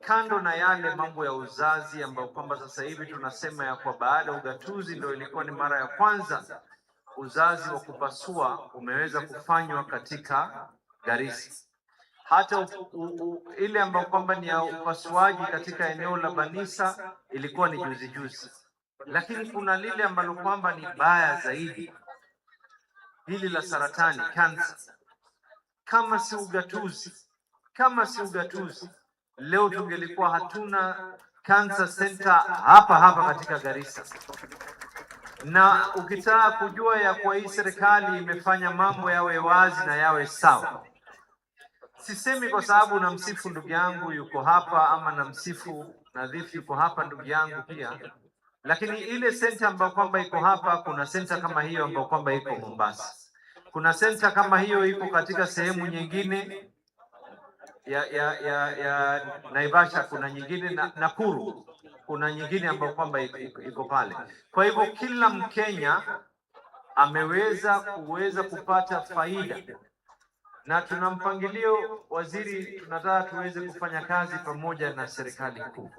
kando na yale mambo ya uzazi ambayo kwamba sasa hivi tunasema ya kwa baada ya ugatuzi ndio ilikuwa ni mara ya kwanza uzazi wa kupasua umeweza kufanywa katika Garissa. Hata ile ambayo kwamba ni ya upasuaji katika eneo la Banisa ilikuwa ni juzi juzi, lakini kuna lile ambalo kwamba ni baya zaidi, hili la saratani, cancer. Kama si ugatuzi, leo tungelikuwa hatuna cancer center hapa katika Garissa. Na ukitaka kujua ya kwa hii serikali imefanya mambo yawe wazi na yawe sawa, sisemi kwa sababu namsifu ndugu yangu yuko hapa ama namsifu Nadhifu yuko hapa ndugu yangu pia, lakini ile center ambayo kwamba iko hapa, kuna center kama hiyo ambayo kwamba iko Mombasa, kuna center kama hiyo iko katika sehemu nyingine ya Naivasha, kuna nyingine Nakuru, kuna nyingine ambayo kwamba iko pale. Kwa hivyo kila Mkenya ameweza kupata faida, na tuna mpangilio waziri, tunataka tuweze kufanya kazi pamoja na serikali kuu.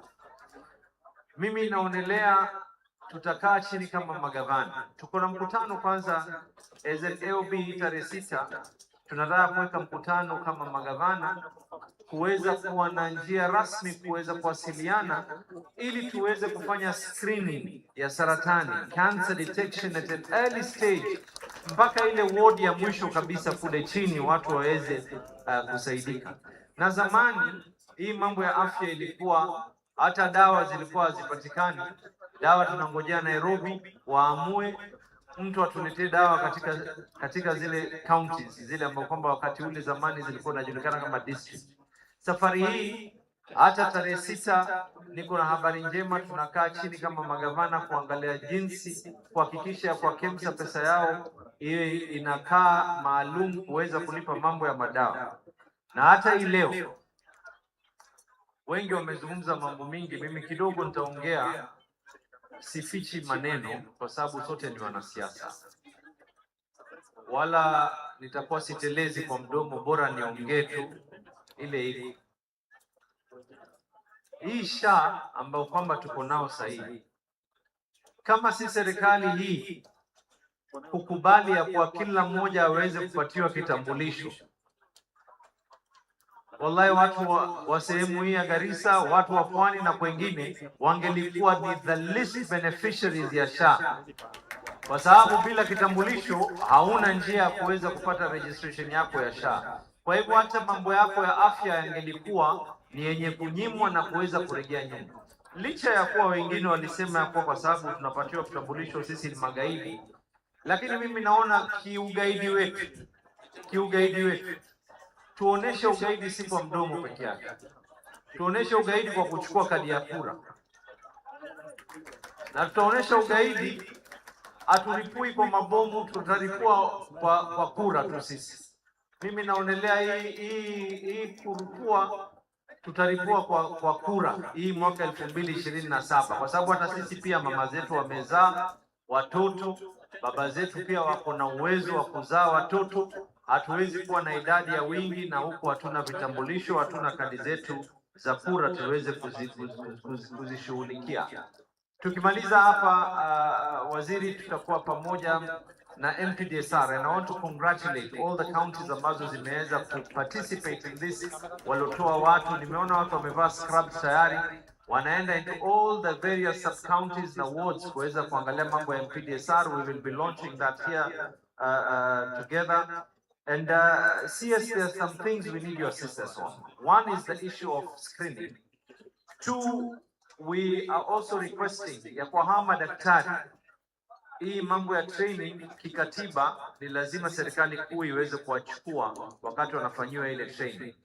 Mimi naonelea tutakaa chini kama magavana, tuko na mkutano kwanza as an AOB tarehe 6, tunataka kuweka mkutano kama magavana kuweza kuwa na njia rasmi kuweza kuwasiliana ili tuweze kufanya screening ya saratani, cancer detection at an early stage, mpaka ile ward ya mwisho kabisa kule chini watu waweze kusaidika. Na zamani hii mambo ya afya ilikuwa hata dawa zilikuwa hazipatikani. Dawa tunangojea Nairobi waamue mtu atuletee dawa katika zile counties zile ambapo kwamba wakati ule zamani zilikuwa zinajulikana kama district. Safari hii hata tarehe 6 niko na habari njema, tunakaa chini kama magavana kuangalia jinsi kuhakikisha kwa KEMSA pesa yao iwe inakaa maalum kuweza kulipa mambo ya madawa. Na hata hii leo wengi wamezungumza mambo mingi, mimi kidogo nitaongea, sifichi maneno kwa sababu sote ni wanasiasa, wala nitakuwa sitelezi kwa mdomo, bora niongee tu ile hii SHA ambao kwamba tuko nao sahihi. Kama si serikali hii kukubali ya kwa kila mmoja aweze kupatiwa kitambulisho, wallahi watu wa sehemu hii ya Garissa, watu wa pwani na kwengine wangelikuwa ni the least beneficiaries ya SHA, kwa sababu bila kitambulisho hauna njia ya kuweza kupata registration yako ya SHA. Kwa hivyo hata mambo yako ya afya yangelikuwa ni yenye kunyimwa na kuweza kurejea nyuma, licha ya kuwa wengine walisema ya kuwa kwa sababu tunapatiwa kitambulisho sisi ni magaidi. Lakini mimi naona kiugaidi wetu tuoneshe ugaidi si kwa mdomo peke yake, tuoneshe ugaidi kwa kuchukua kadi ya kura, na tutaonesha ugaidi aturipui kwa mabomu, tutaripua kwa kura tu sisi. Mimi naonelea hii kuripua tutaripua kwa kura hii mwaka 2027, kwa sababu hata sisi pia mama zetu wamezaa watoto, baba zetu pia wako na uwezo wa kuzaa watoto. Hatuwezi kuwa na idadi ya wingi na huku hatuna vitambulisho, hatuna kadi zetu za kura tuweze kuzishughulikia. Tukimaliza hapa waziri, tutakuwa pamoja na MPDSR, and I want to congratulate all the counties ambazo zimeweza participate in this. Waliotoa watu, nimeona watu wamevaa scrubs tayari, wanaenda into all the various sub counties na wards kuweza kuangalia mambo ya MPDSR. We will be launching that here together. And CS, there are some things we need your assistance on. One is the issue of screening. Two, we are also requesting ya kwa hawa madaktari, hii mambo ya training kikatiba ni lazima serikali kuu iweze kuwachukua wakati wanafanyiwa ile training.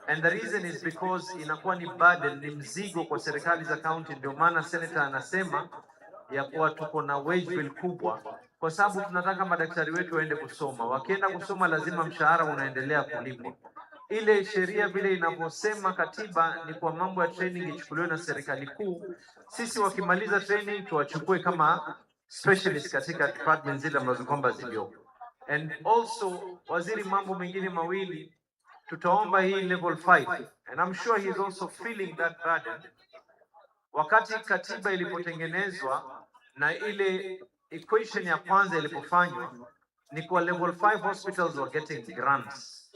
And the reason is because inakuwa ni burden, ni mzigo kwa serikali za county. Ndio maana senator anasema ya kuwa tuko na wage bill kubwa, kwa sababu tunataka madaktari wetu waende kusoma. Wakienda kusoma lazima mshahara unaendelea kulipwa. Ile sheria vile inavyosema katiba ni kwa mambo ya training ichukuliwe na serikali kuu. Sisi wakimaliza training tuwachukue kama specialist katika department zile ambazo kwamba ziliopo. And also waziri, mambo mengine mawili tutaomba hii level 5, and I'm sure he is also feeling that burden. Wakati katiba ilipotengenezwa na ile equation ya kwanza ilipofanywa, ni kwa level 5 hospitals were getting grants.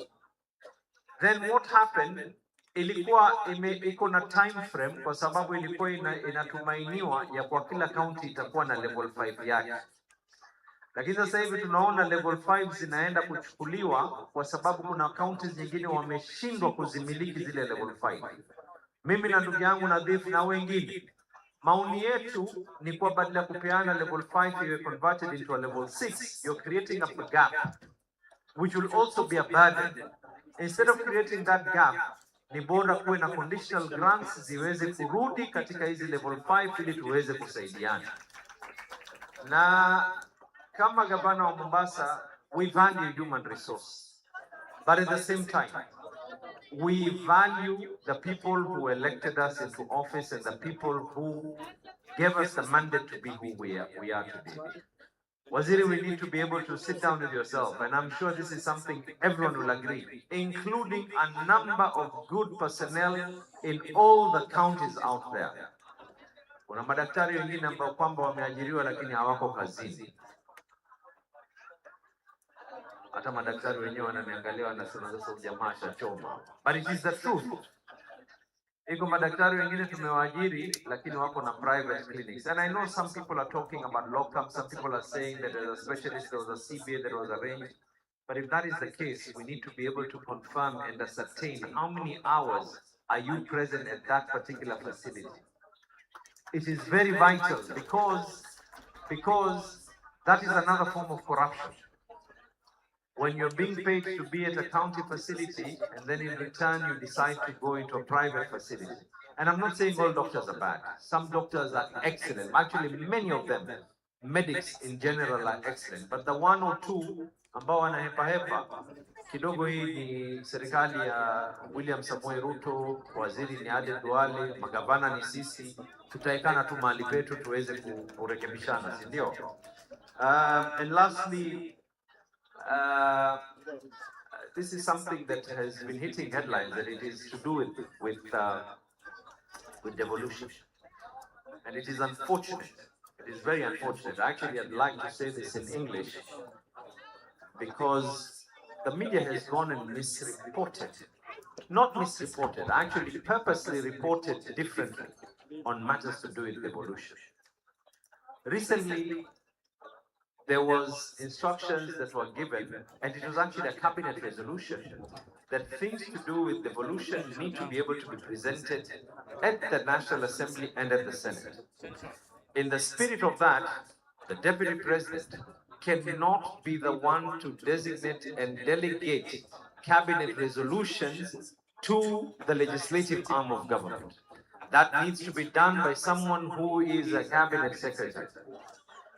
Then what happened, ilikuwa iko na time frame, kwa sababu ilikuwa inatumainiwa ya kwa kila county itakuwa na level 5 yake. Lakini sasa hivi tunaona level 5 zinaenda kuchukuliwa kwa sababu kuna counties nyingine wameshindwa kuzimiliki zile level 5. Mimi na ndugu yangu Nadhif na wengine, maoni yetu ni kwa badala ya kupeana level 5 iwe converted into a level 6, you're creating a gap which will also be a burden. Instead of creating that gap, ni bora kuwe na conditional grants ziweze kurudi katika hizi level 5 ili tuweze kusaidiana. Na kama gavana wa Mombasa, we value human resource, but at the same time we value the people who elected us into office and the people who gave us the mandate to be who we are today. Waziri, we need to be able to sit down with yourself, and I'm sure this is something everyone will agree, including a number of good personnel in all the counties out there. Kuna madaktari wengine ambao kwamba wameajiriwa lakini hawako kazini. Hata madaktari wenyewe wananiangalia wanasema sasa ujamaa shachoma. But it is the truth. Iko madaktari wengine tumewaajiri lakini wako na private clinics. And I know some people are talking about lockup, some people are saying that as a specialist there was a CBA that was arranged. But if that is the case, we need to be able to confirm and ascertain how many hours are you present at that particular facility. It is very vital because that is another form of corruption. When you're being paid to be at a county facility and then in return you decide to go into a private facility. And I'm not saying all doctors are bad. Some doctors are excellent. Actually, many of them, medics in general, are excellent. But the one or two ambao wanahepa kidogo, hii ni serikali ya William Samoei Ruto, waziri ni Aden Duale, magavana ni sisi. Tutaekana tu mahali petu tuweze kurekebishana, si ndio? And lastly, this is something that has been hitting headlines, and it is to do with devolution. And it is unfortunate. It is very unfortunate. Actually, I'd like to say this in English because the media has gone and misreported. Not misreported, actually purposely reported differently on matters to do with devolution. Recently, there was instructions that were given, and it was actually a cabinet resolution, that things to do with devolution need to be able to be presented at the National Assembly and at the Senate. In the spirit of that, the Deputy President cannot be the one to designate and delegate cabinet resolutions to the legislative arm of government. That needs to be done by someone who is a cabinet secretary.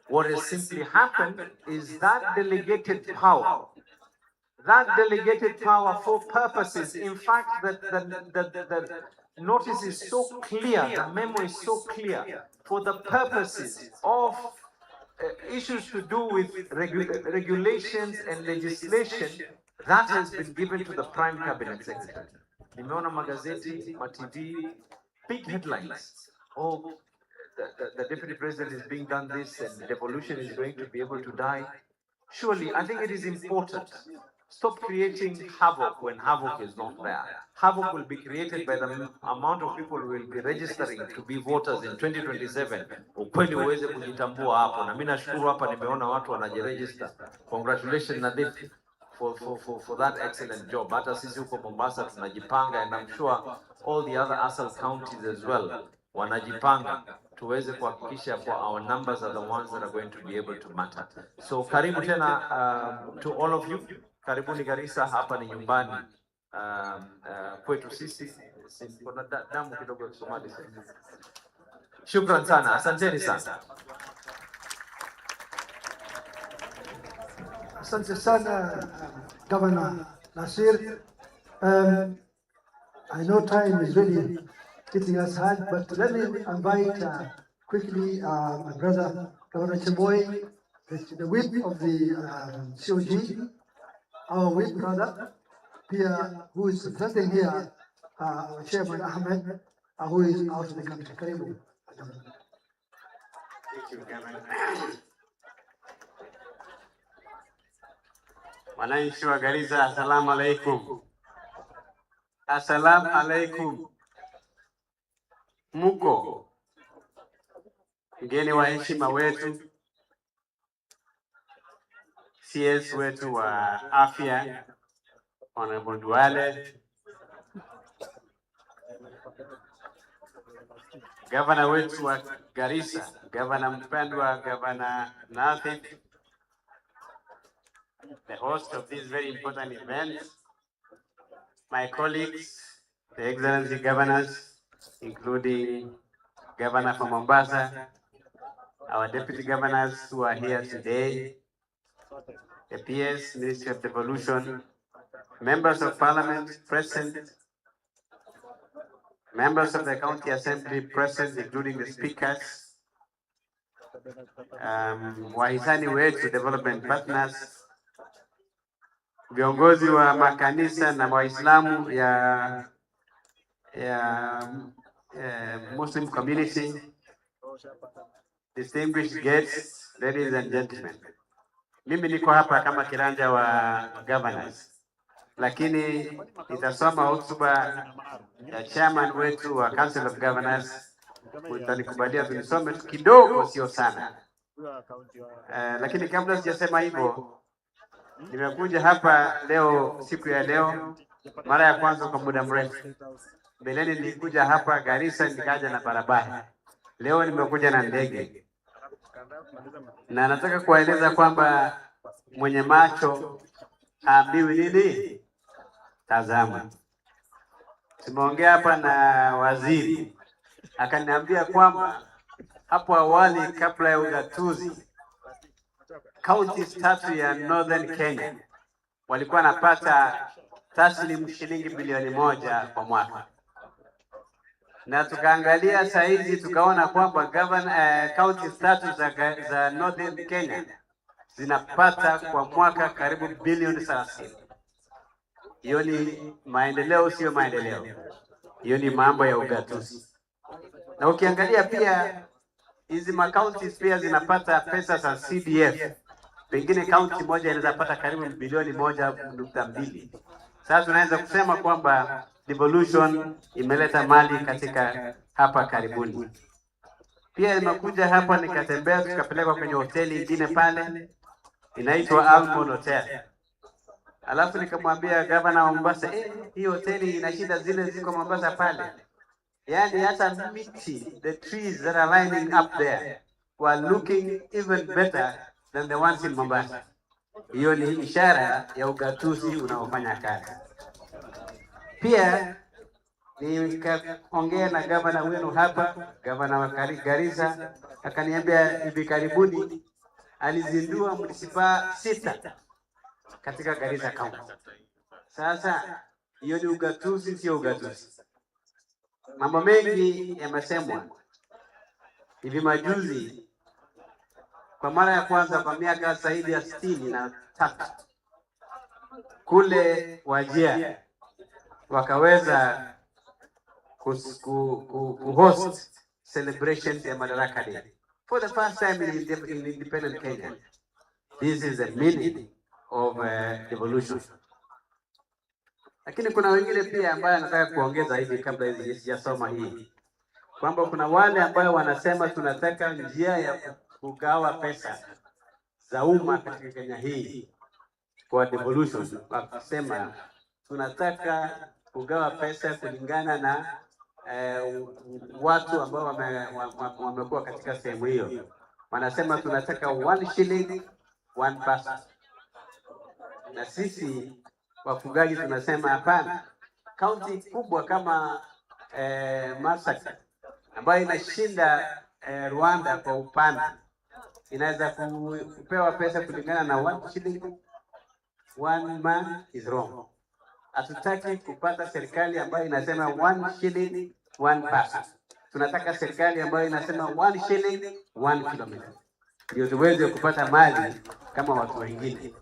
What has simply happened is that delegated power for purposes, in fact, the notice is so clear, the memo is so clear, for the purposes of issues to do with regulations and legislation, that has been given to the Prime Cabinet Secretary. Nimeona magazeti, ma TV, big headlines. Oh, the deputy president is being done this and devolution is going to be able to die. Surely, I think it is important. Stop creating havoc when havoc is not there. Havoc will be created by the amount of people who will be registering to be voters in 2027. Ukweli uweze kujitambua hapo. Na mimi nashukuru hapa nimeona watu wanajiregister. Congratulations Nadif for that excellent job. Hata sisi huko Mombasa tunajipanga, and I'm sure all the other ASAL counties as well wanajipanga tuweze kuhakikisha kwa our numbers are the ones that are going to be able to matter. So karibu tena to all of you. Karibuni Garissa, hapa ni nyumbani kwetu sisi. Kuna damu kidogo ya Somali. Shukran sana, asanteni sana. Asante sana, Governor Nasir. I know time is really hitting us hard, but let me invite quickly my brother, Governor Cheboy, the whip of the COG, our whip brother, Pia, who is presenting here, our Chairman Ahmed, who is out of the country. Karibu. Thank you, Governor. Wananchi wa Garissa, assalamu alaikum. Assalamu alaikum. Muko mgeni wa heshima wetu, CS wetu wa afya, Honorable Duale, Gavana wetu wa Garissa, Gavana mpendwa, Gavana Nathif, the host of this very important event, my colleagues, the Excellency Governors, including Governor from Mombasa, our Deputy Governors who are here today, the PS, Ministry of Devolution, Members of Parliament present, Members of the County Assembly present, including the speakers, wahisani wetu, development partners, viongozi wa makanisa na Waislamu ya Muslim community, distinguished guests, ladies and gentlemen. Mimi niko hapa kama kiranja wa governors, lakini nitasoma hotuba ya chairman wetu wa Council of Governors. Utanikubalia tunisome kidogo, sio sana. Lakini kabla sijasema hivyo, nimekuja hapa leo, siku ya leo, mara ya kwanza kwa muda mrefu. Mbeleni nilikuja hapa Garissa nikaja na barabara. Leo nimekuja na ndege. Na nataka kuwaeleza kwamba mwenye macho haambiwi nini? Tazama. Tumeongea hapa na waziri, akaniambia kwamba hapo awali kabla ya ugatuzi, counties tatu ya Northern Kenya walikuwa napata taslimu shilingi bilioni 1 kwa mwaka. Na tukaangalia saizi tukaona kwamba counties tatu za Northern Kenya zinapata kwa mwaka karibu bilioni 30. Hiyo ni maendeleo, sio maendeleo? Hiyo ni mambo ya ugatuzi. Na ukiangalia pia hizi counties pia zinapata pesa za CDF. Pengine county moja inaweza pata karibu bilioni 1.2. Sasa tunaweza kusema kwamba devolution imeleta mali katika hapa karibuni. Pia nimekuja hapa nikatembea, tukapelekwa kwenye hoteli nyingine pale inaitwa Almond Hotel. Alafu nikamwambia gavana wa Mombasa, hii hoteli ina shida zile ziko Mombasa pale. Yani hata miti, the trees that are lining up there were looking even better than the ones in Mombasa. Hiyo ni ishara ya ugatuzi unaofanya kazi. Pia nikaongea na gavana wenu hapa, gavana wa Garissa, akaniambia hivi karibuni alizindua munisipa 6 katika Garissa County. Sasa hiyo ni ugatuzi, sio ugatuzi? Mambo mengi yamesemwa. Hivi majuzi, kwa mara ya kwanza kwa miaka zaidi ya 63 kule Wajir wakaweza kuhost celebrations ya Madaraka Day for the first time in independent Kenya. This is the meaning of devolution. Lakini kuna wengine pia ambaye anataka kuongeza hivi kabla sijasoma hii, kwamba kuna wale ambao wanasema tunataka njia ya kugawa pesa za umma katika Kenya hii kwa devolution. Wakisema tunataka kugawa pesa kulingana na watu ambao wamekuwa katika sehemu hiyo. Wanasema tunataka 1 shilling 1 person. Na sisi wafugaji tunasema hapana. Kaunti kubwa kama Masaka ambayo inashinda Rwanda kwa upana inaweza kupewa pesa kulingana na 1 shilling 1 man is wrong. Hatutaki kupata serikali ambayo inasema 1 shilling 1 person. Tunataka serikali ambayo inasema 1 shilling 1 kilometer. Ndio tuweze kupata mali kama watu wengine.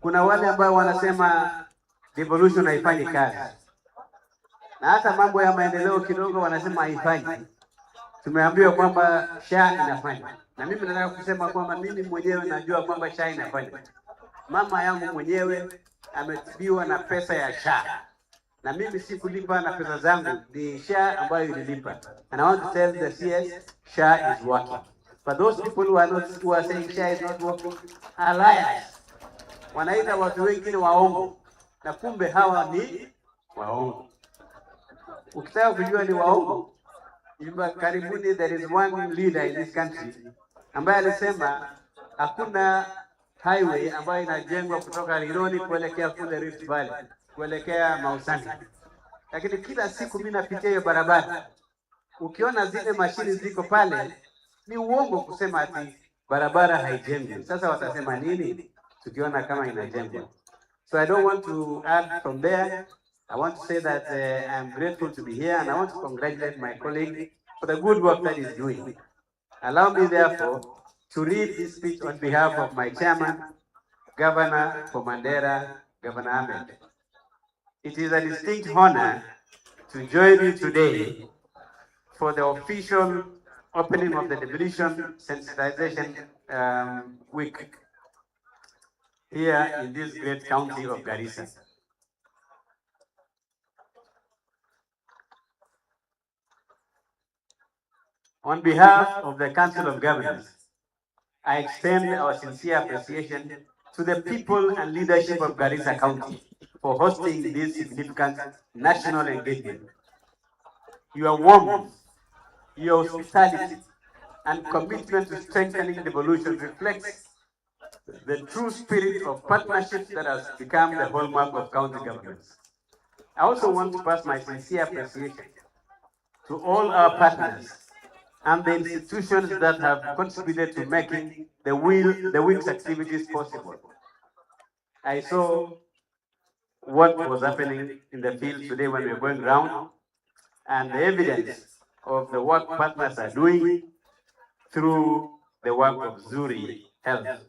Kuna wale ambao wanasema devolution haifanyi kazi. Na hata mambo ya maendeleo kidogo wanasema haifanyi. Tumeambiwa kwamba SHA inafanya. Na mimi nataka kusema kwamba mimi mwenyewe najua kwamba SHA inafanya. Mama yangu mwenyewe ametibiwa na pesa ya SHA. Na mimi sikulipa na pesa zangu, ni SHA ambayo ililipa. And I want to tell the CS, SHA is working. But those people who are saying SHA is not working are liars. Wanaita watu wengine waongo. Na kumbe hawa ni waongo. Ukitaka kujua ni waongo, karibuni there is one leader in this country ambaye alisema hakuna highway ambayo inajengwa kutoka Rironi kuelekea kule Rift Valley, kuelekea Mausani. Lakini kila siku mimi napitia hiyo barabara. Ukiona zile mashini ziko pale, ni uongo kusema ati barabara haijengwi. Sasa watasema nini tukiona kama inajengwa? So I don't want to add from there. I want to say that I'm grateful to be here and I want to congratulate my colleague for the good work that he's doing. Allow me therefore to read this speech on behalf of my chairman, Governor for Mandera, Governor Ahmed. It is a distinct honor to join you today for the official opening of the Devolution Sensitization Week here in this great county of Garissa. On behalf of the Council of Governors, I extend our sincere appreciation to the people and leadership of Garissa County for hosting this significant national engagement. Your warmth, your hospitality, and commitment to strengthening devolution reflects the true spirit of partnership that has become the hallmark of county governments. I also want to pass my sincere appreciation to all our partners and the institutions that have contributed to making the week's activities possible. I saw what was happening in the field today when we were going round, and the evidence of the work partners are doing through the work of Zuri Health.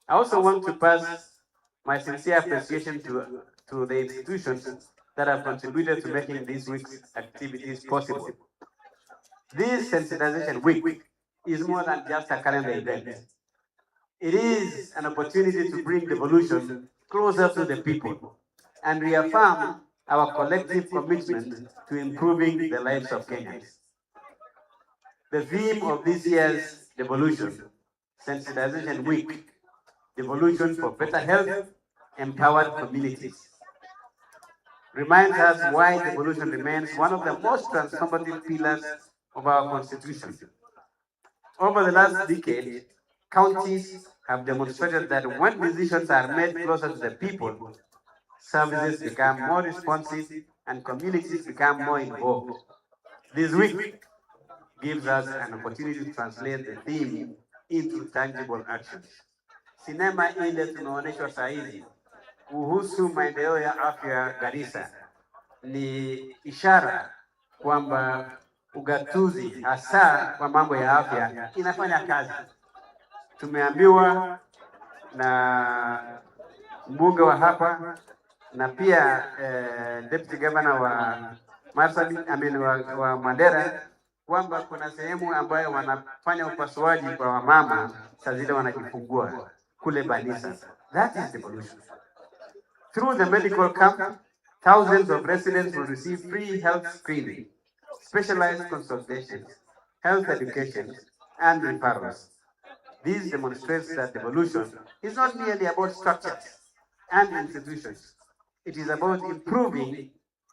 I also want to pass my sincere appreciation to the institutions that have contributed to making this week's activities possible. This Sensitization Week is more than just a calendar event. It is an opportunity to bring devolution closer to the people and reaffirm our collective commitment to improving the lives of Kenyans. The theme of this year's Devolution Sensitization Week, Devolution for Better Health, Empowered Communities, reminds us why devolution remains one of the most transformative pillars of our Constitution. Over the last decade, counties have demonstrated that when decisions are made closer to the people, services become more responsive and communities become more involved. This week gives us an opportunity to translate the theme into tangible actions. Sinema ile tunaonyeshwa saa hizi kuhusu maendeleo ya afya Garissa ni ishara kwamba ugatuzi hasa kwa mambo ya afya inafanya kazi. Tumeambiwa na mbunge wa hapa na pia deputy governor wa Marsabit, wa Mandera, kwamba kuna sehemu ambayo wanafanya upasuaji kwa wamama saa zile wanajifungua kule Banisa. That is devolution. Through the medical camp, thousands of residents will receive free health screening, specialized consultations, health education, and referrals. This demonstrates that devolution is not merely about structures and institutions. It is about improving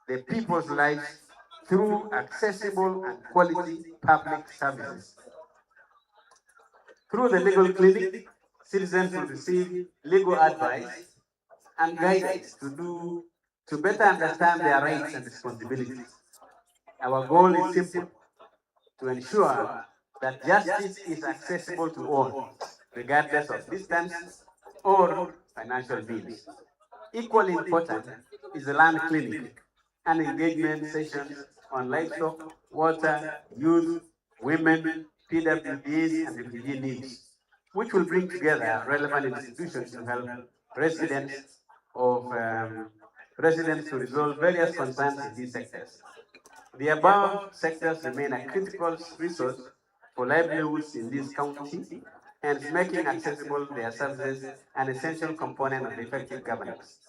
the people's lives through accessible and quality public services. Through the legal clinic, citizens will receive legal advice and guidance to better understand their rights and responsibilities. Our goal is simple: to ensure that justice is accessible to all, regardless of distance or financial means. Equally important is the land clinic and engagement sessions on livestock, water, youth, women, PWDs, and refugee needs, which will bring together relevant institutions to help residents to resolve various concerns in these sectors. The above sectors remain a critical resource for livelihoods in this county, hence making accessible their services an essential component of effective governance.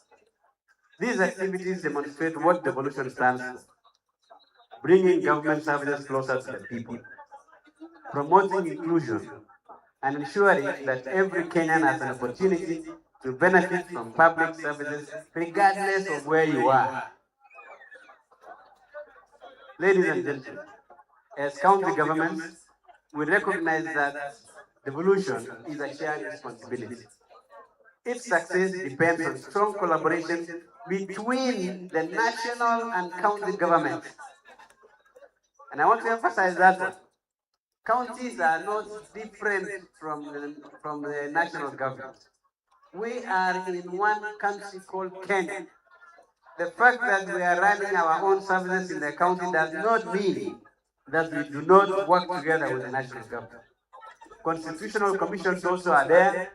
These activities demonstrate what devolution stands for: bringing government services closer to the people, promoting inclusion, and ensuring that every Kenyan has an opportunity to benefit from public services regardless of where you are. Ladies and gentlemen, as county governments, we recognize that devolution is a shared responsibility. Its success depends on strong collaboration between the national and county governments. And I want to emphasize that one. Counties are not different from the national government. We are in one country called Kenya. The fact that we are running our own services in the county does not mean that we do not work together with the national government. Constitutional commissions also are there,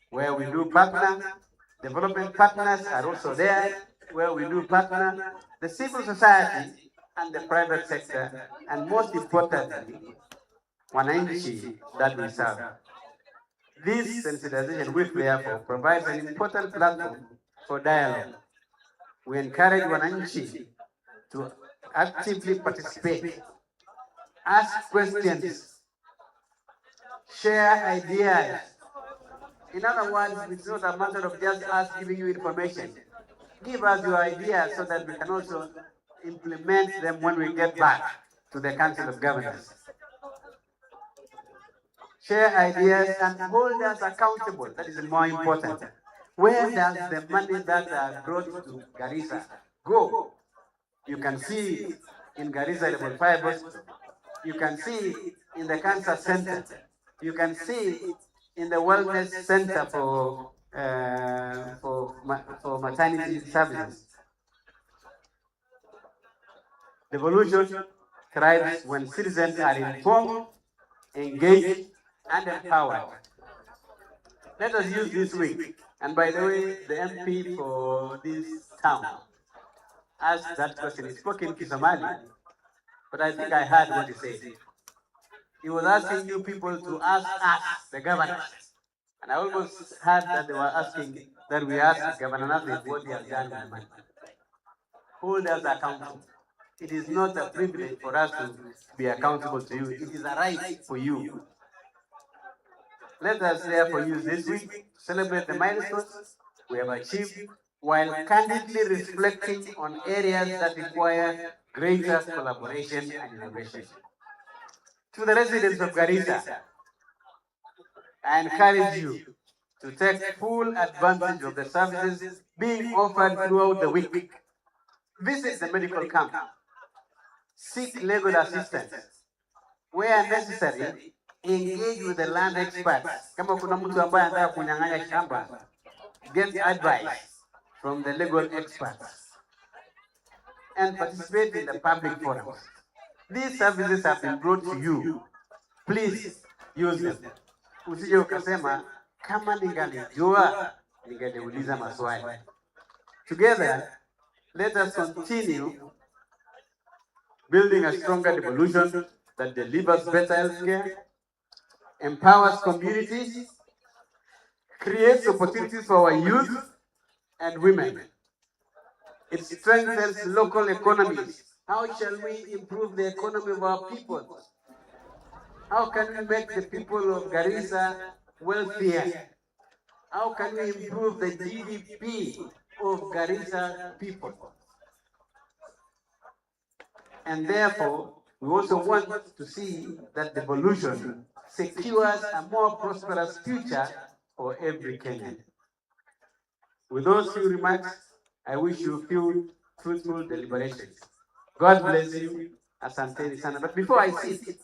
where we do partner. Development partners are also there, where we do partner. The civil society and the private sector, and most importantly, wananchi that we serve. This sensitization week, therefore, provides an important platform for dialogue. We encourage wananchi to actively participate, ask questions, share ideas. In other words, it's not a matter of just us giving you information. Give us your ideas so that we can also implement them when we get back to the Council of Governors. Share ideas and hold us accountable. That is more important. Where does the money that are brought to Garissa go? You can see in Garissa Level 5 Hospital. You can see in the Cancer Center. You can see in the Wellness Center for maternity services. Devolution thrives when citizens are informed, engaged, and empowered. Let us use this week. And by the way, the MP for this town asked that question. He spoke in Kisomali, but I think I heard what he said. He was asking you people to ask us, the governors. And I almost heard that they were asking that we ask Governor Nathi what he has done with the money. Hold us accountable. It is not a privilege for us to be accountable to you. It is a right for you. Let us therefore use this week to celebrate the milestones we have achieved, while candidly reflecting on areas that require greater collaboration and innovation. To the residents of Garissa, I encourage you to take full advantage of the services being offered throughout the week. Visit the medical camp, seek legal assistance. Where necessary, engage with the land experts. Kama kuna mtu ambaye anataka kunyang'anya shamba, get advice from the legal experts and participate in the public forums. These services have been brought to you. Please use them. Usije ukasema kama ningalijua ningaliuliza maswali. Together, let us continue building a stronger devolution that delivers better healthcare, empowers communities, creates opportunities for our youth and women. It strengthens local economies. How shall we improve the economy of our people? How can we make the people of Garissa wealthier? How can we improve the GDP of Garissa people? And therefore, we also want to see that devolution secures a more prosperous future for every Kenyan. With those few remarks, I wish you few fruitful deliberations. God bless you. Asante sana. But before I sit,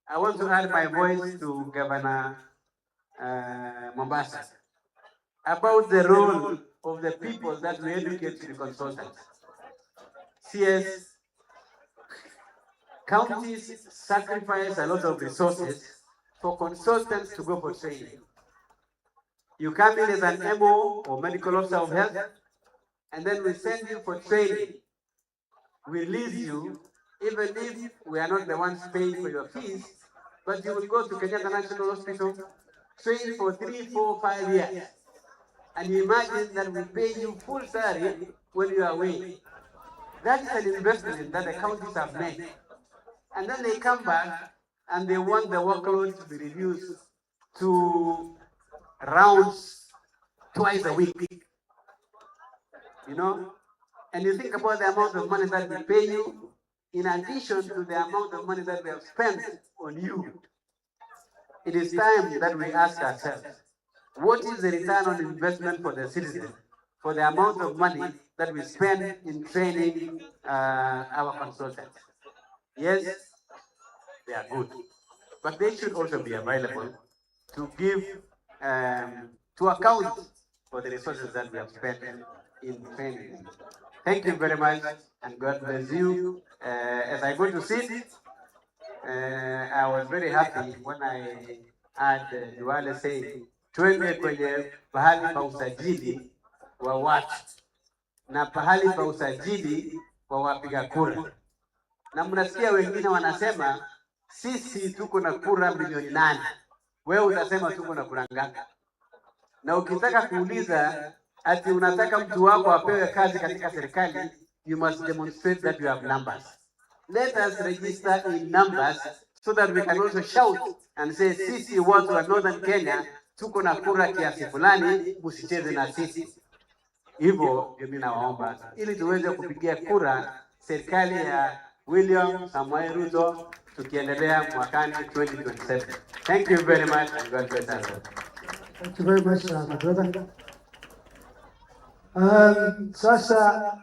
I want to add my voice to Governor Mombasa about the role of the people that we educate to be consultants. CS counties sacrifice a lot of resources for consultants to go for training. You come in as an MO or medical officer of health, and then we send you for training. We release you, even if we are not the ones paying for your fees, but you will go to Kenyatta National Hospital, train for 3, 4, 5 years. And you imagine that we pay you full salary when you are away. That is an investment that the counties have made. And then they come back and they want the workload to be reduced to rounds twice a week. You know? And you think about the amount of money that we pay you, in addition to the amount of money that we have spent on you. It is time that we ask ourselves, what is the return on investment for the citizen for the amount of money that we spend in training our consultants? Yes, they are good, but they should also be available to give, to account for the resources that we have spent in training. Thank you very much, and God bless you. As I go to sit, I was very happy when I heard Duale say, twende kwenye pahali pa usajili wa watu na pahali pa usajili wa wapiga kura. Na mnasikia wengine wanasema sisi tuko na kura milioni 8. Wewe utasema tuko na kura ngapi? Na ukitaka kuuliza ati unataka mtu wako apewe kazi katika serikali, you must demonstrate that you have numbers. Let us register in numbers so that we can also shout and say, sisi watu wa Northern Kenya tuko na kura kiasi fulani, msicheze na sisi. Hivyo ndio mimi nawaomba ili tuweze kupigia kura serikali ya William Samoei Ruto tukiendelea mwakani 2027. Thank you very much and God bless us. Thank you very much, my brother. Sasa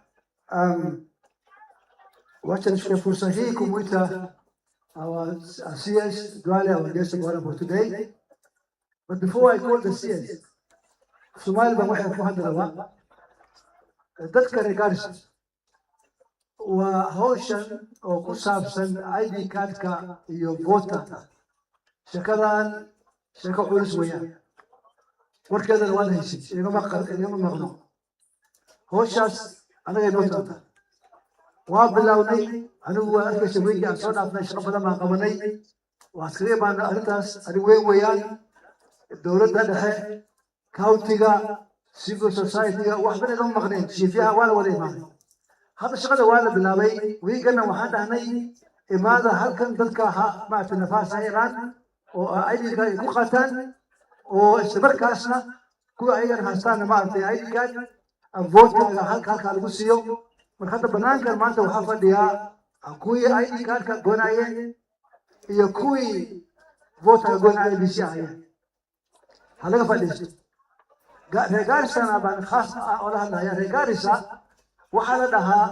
wacha nichukue fursa hii kumuita our CS Duale, our guest of honor for today. But before I call the CS, Somali ba waxay ku hadlaa dadka reer Garissa waa hawshan oo ku saabsan ID cardka iyo voter. Shakadan shaka culus weeyaan. warkeedana waan haysid igama maqno. hawshaas anaga inoo taata. waa bilownay anigu waa arkaysa weygii aan soo dhaafnay shaqo badan baan qabanay. waa iskaga imaana arrintaas arrin weyn weeyaan. dowladda dhexe, countiga, civil society-ga waxba igama maqneen. shiifyaha waa la wada imaaday. hadda shaqada waa la bilaabay. wiigana waxaan dhahnay imaada halkan dadka maaragtay nafaas ha helaan oo ID-ga ay ku qaataan oo isla markaasna kuwa ayagan haystaan maaragtay ID card vote-kaaga halkaa lagu siiyo. marka hadda banaankan maanta waxaa fadhiyaa kuwii ID cardka goonayeen iyo kuwii vote-kaaga goonaya IBC ahayeen. ha laga fadhiisto. reer Garissana baan khaas oo la hadlaya. reer Garissa waxaa la dhahaa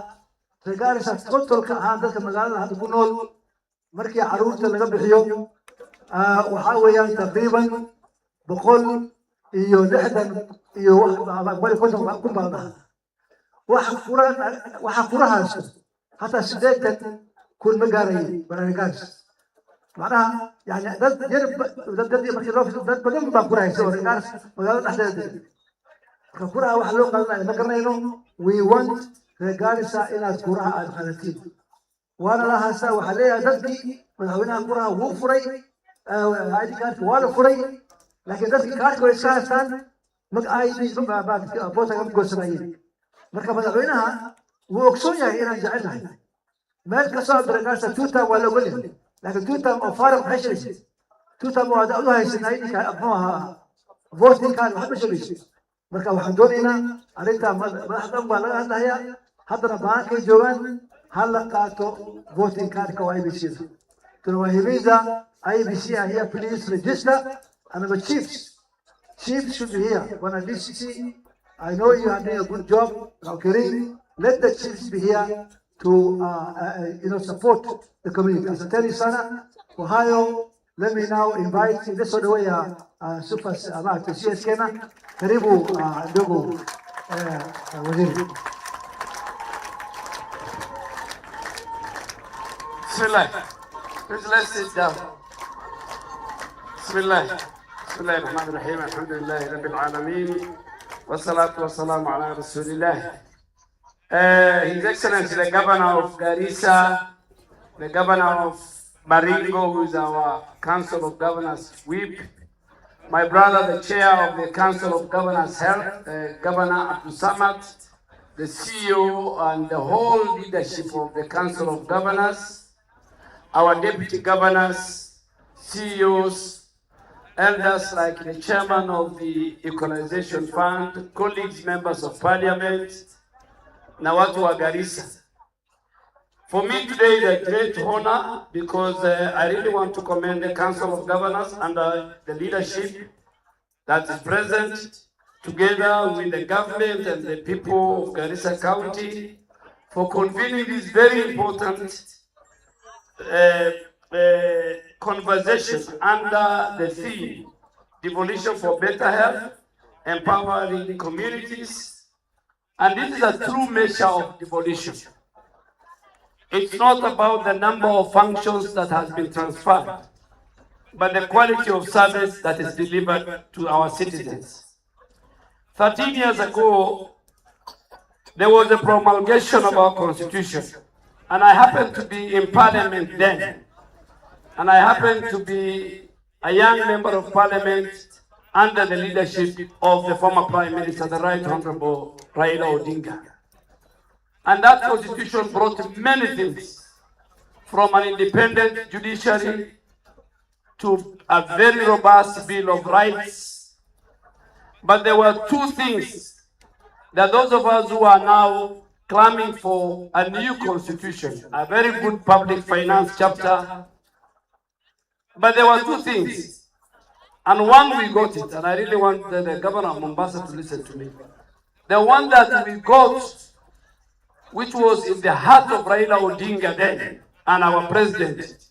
reer Garissa totalka ahaan dadka magaalada hadda ku nool markii caruurta laga bixiyo waxaa weeyaan taqriiban 160 iyo wax kun baa dhahaa. waxa kurahaas hataa 80 kun ma gaarayeen reer Garissa. macnaha yani dad markii loo fiiriyo dad badan baa kurahaysa oo reer Garissa magaalada dhexdeeda. كراها واحد لو قالنا ما قرنينو we want Garissa إلى كراها الخلاتين وأنا لها سا وحليها دتي مدحوينها كراها هو فري هذه كانت ولا فري لكن دتي كانت كويسة ما أي شيء بعد بوسة كم كويسة marka madaxweynaha wuu ogsoon yahay inaan jecelnahay meel kastoo daragaasa tuutam waa la ogolyahay laakiin tuutam oo faariq maxay sheegaysa tuutam oo aad u haysanay ninka muxuu ahaa votinkaan waxba sheegaysa marka waxaan doonaynaa arrintaa madaxdan baa laga hadlayaa haddana baankay joogaan ha la qaato votinkaanka oo IBC-da tunawahimiza IBC are here please register and the chiefs should be here when a DCC I know you are doing a good job, Karim. Let the chiefs be here to, support the community. As I tell you, Sana, Ohio, let me now invite, this is the way, Super Amat, the CS Kena, Karibu, Dogo, Waziri. Bismillah. Please let's sit down. Bismillah. Bismillah ar-Rahman ar-Rahim. Alhamdulillah Rabbil Alameen. والصلاة والسلام على رسول الله. His Excellency the Governor of Garissa, the Governor of Baringo, who is our Council of Governors Whip, my brother, the Chair of the Council of Governors Health, Governor Abdul Samad, the CEO and the whole leadership of the Council of Governors, our Deputy Governors, CEOs, elders like the chairman of the Equalization Fund, colleagues, members of parliament, na watu wa Garissa. For me today is a great honor because I really want to commend the Council of Governors and the leadership that is present together with the government and the people of Garissa County for convening this very important conversation under the theme Devolution for Better Health, Empowering Communities. And this is a true measure of devolution. It's not about the number of functions that has been transferred, but the quality of service that is delivered to our citizens. 13 years ago, there was a promulgation of our constitution, and I happened to be in parliament then. And I happen to be a young member of parliament under the leadership of the former Prime Minister, the Right Honorable Raila Odinga. And that constitution brought many things, from an independent judiciary to a very robust Bill of Rights. But there were two things that those of us who are now claiming for a new constitution, a very good public finance chapter. But there were two things, and one we got it, and I really want the governor of Mombasa to listen to me. The one that we got, which was in the heart of Raila Odinga then, and our president,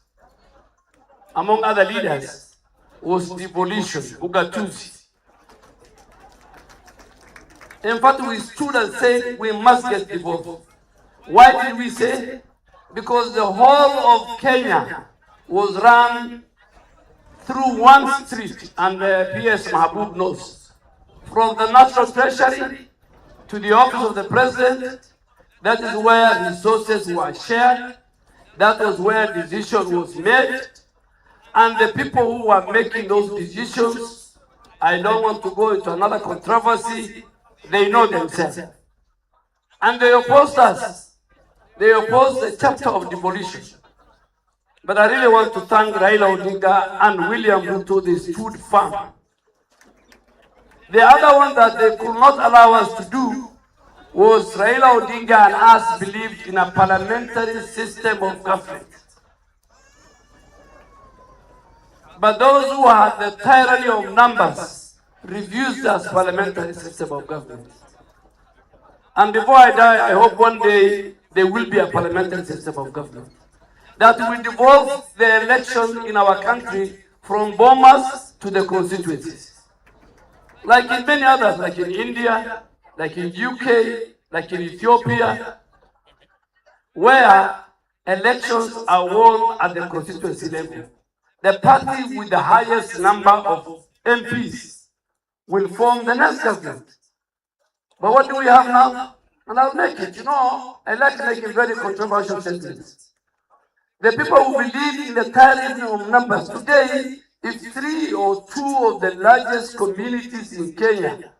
among other leaders, was devolution, ugatuzi. In fact, we stood and said we must get devolved. Why did we say? Because the whole of Kenya was run through one street, and PS Mahabub knows. From the National Treasury to the office of the President, that is where resources were shared, that was where decision was made, and the people who were making those decisions, I don't want to go into another controversy, they know themselves. And they opposed us. They opposed the chapter of devolution. But I really want to thank Raila Odinga and William Ruto, they stood firm. The other one that they could not allow us to do was Raila Odinga and us believed in a parliamentary system of government. But those who had the tyranny of numbers refused us parliamentary system of government. And before I die, I hope one day there will be a parliamentary system of government that will devolve the election in our country from bombers to the constituencies. Like in many others, like in India, like in UK, like in Ethiopia, where elections are won at the constituency level. The party with the highest number of MPs will form the next government. But what do we have now? And I'll make it. You know, I like making very controversial statements. The people who believe in the tyranny of numbers today, if 3 or 2 of the largest communities in Kenya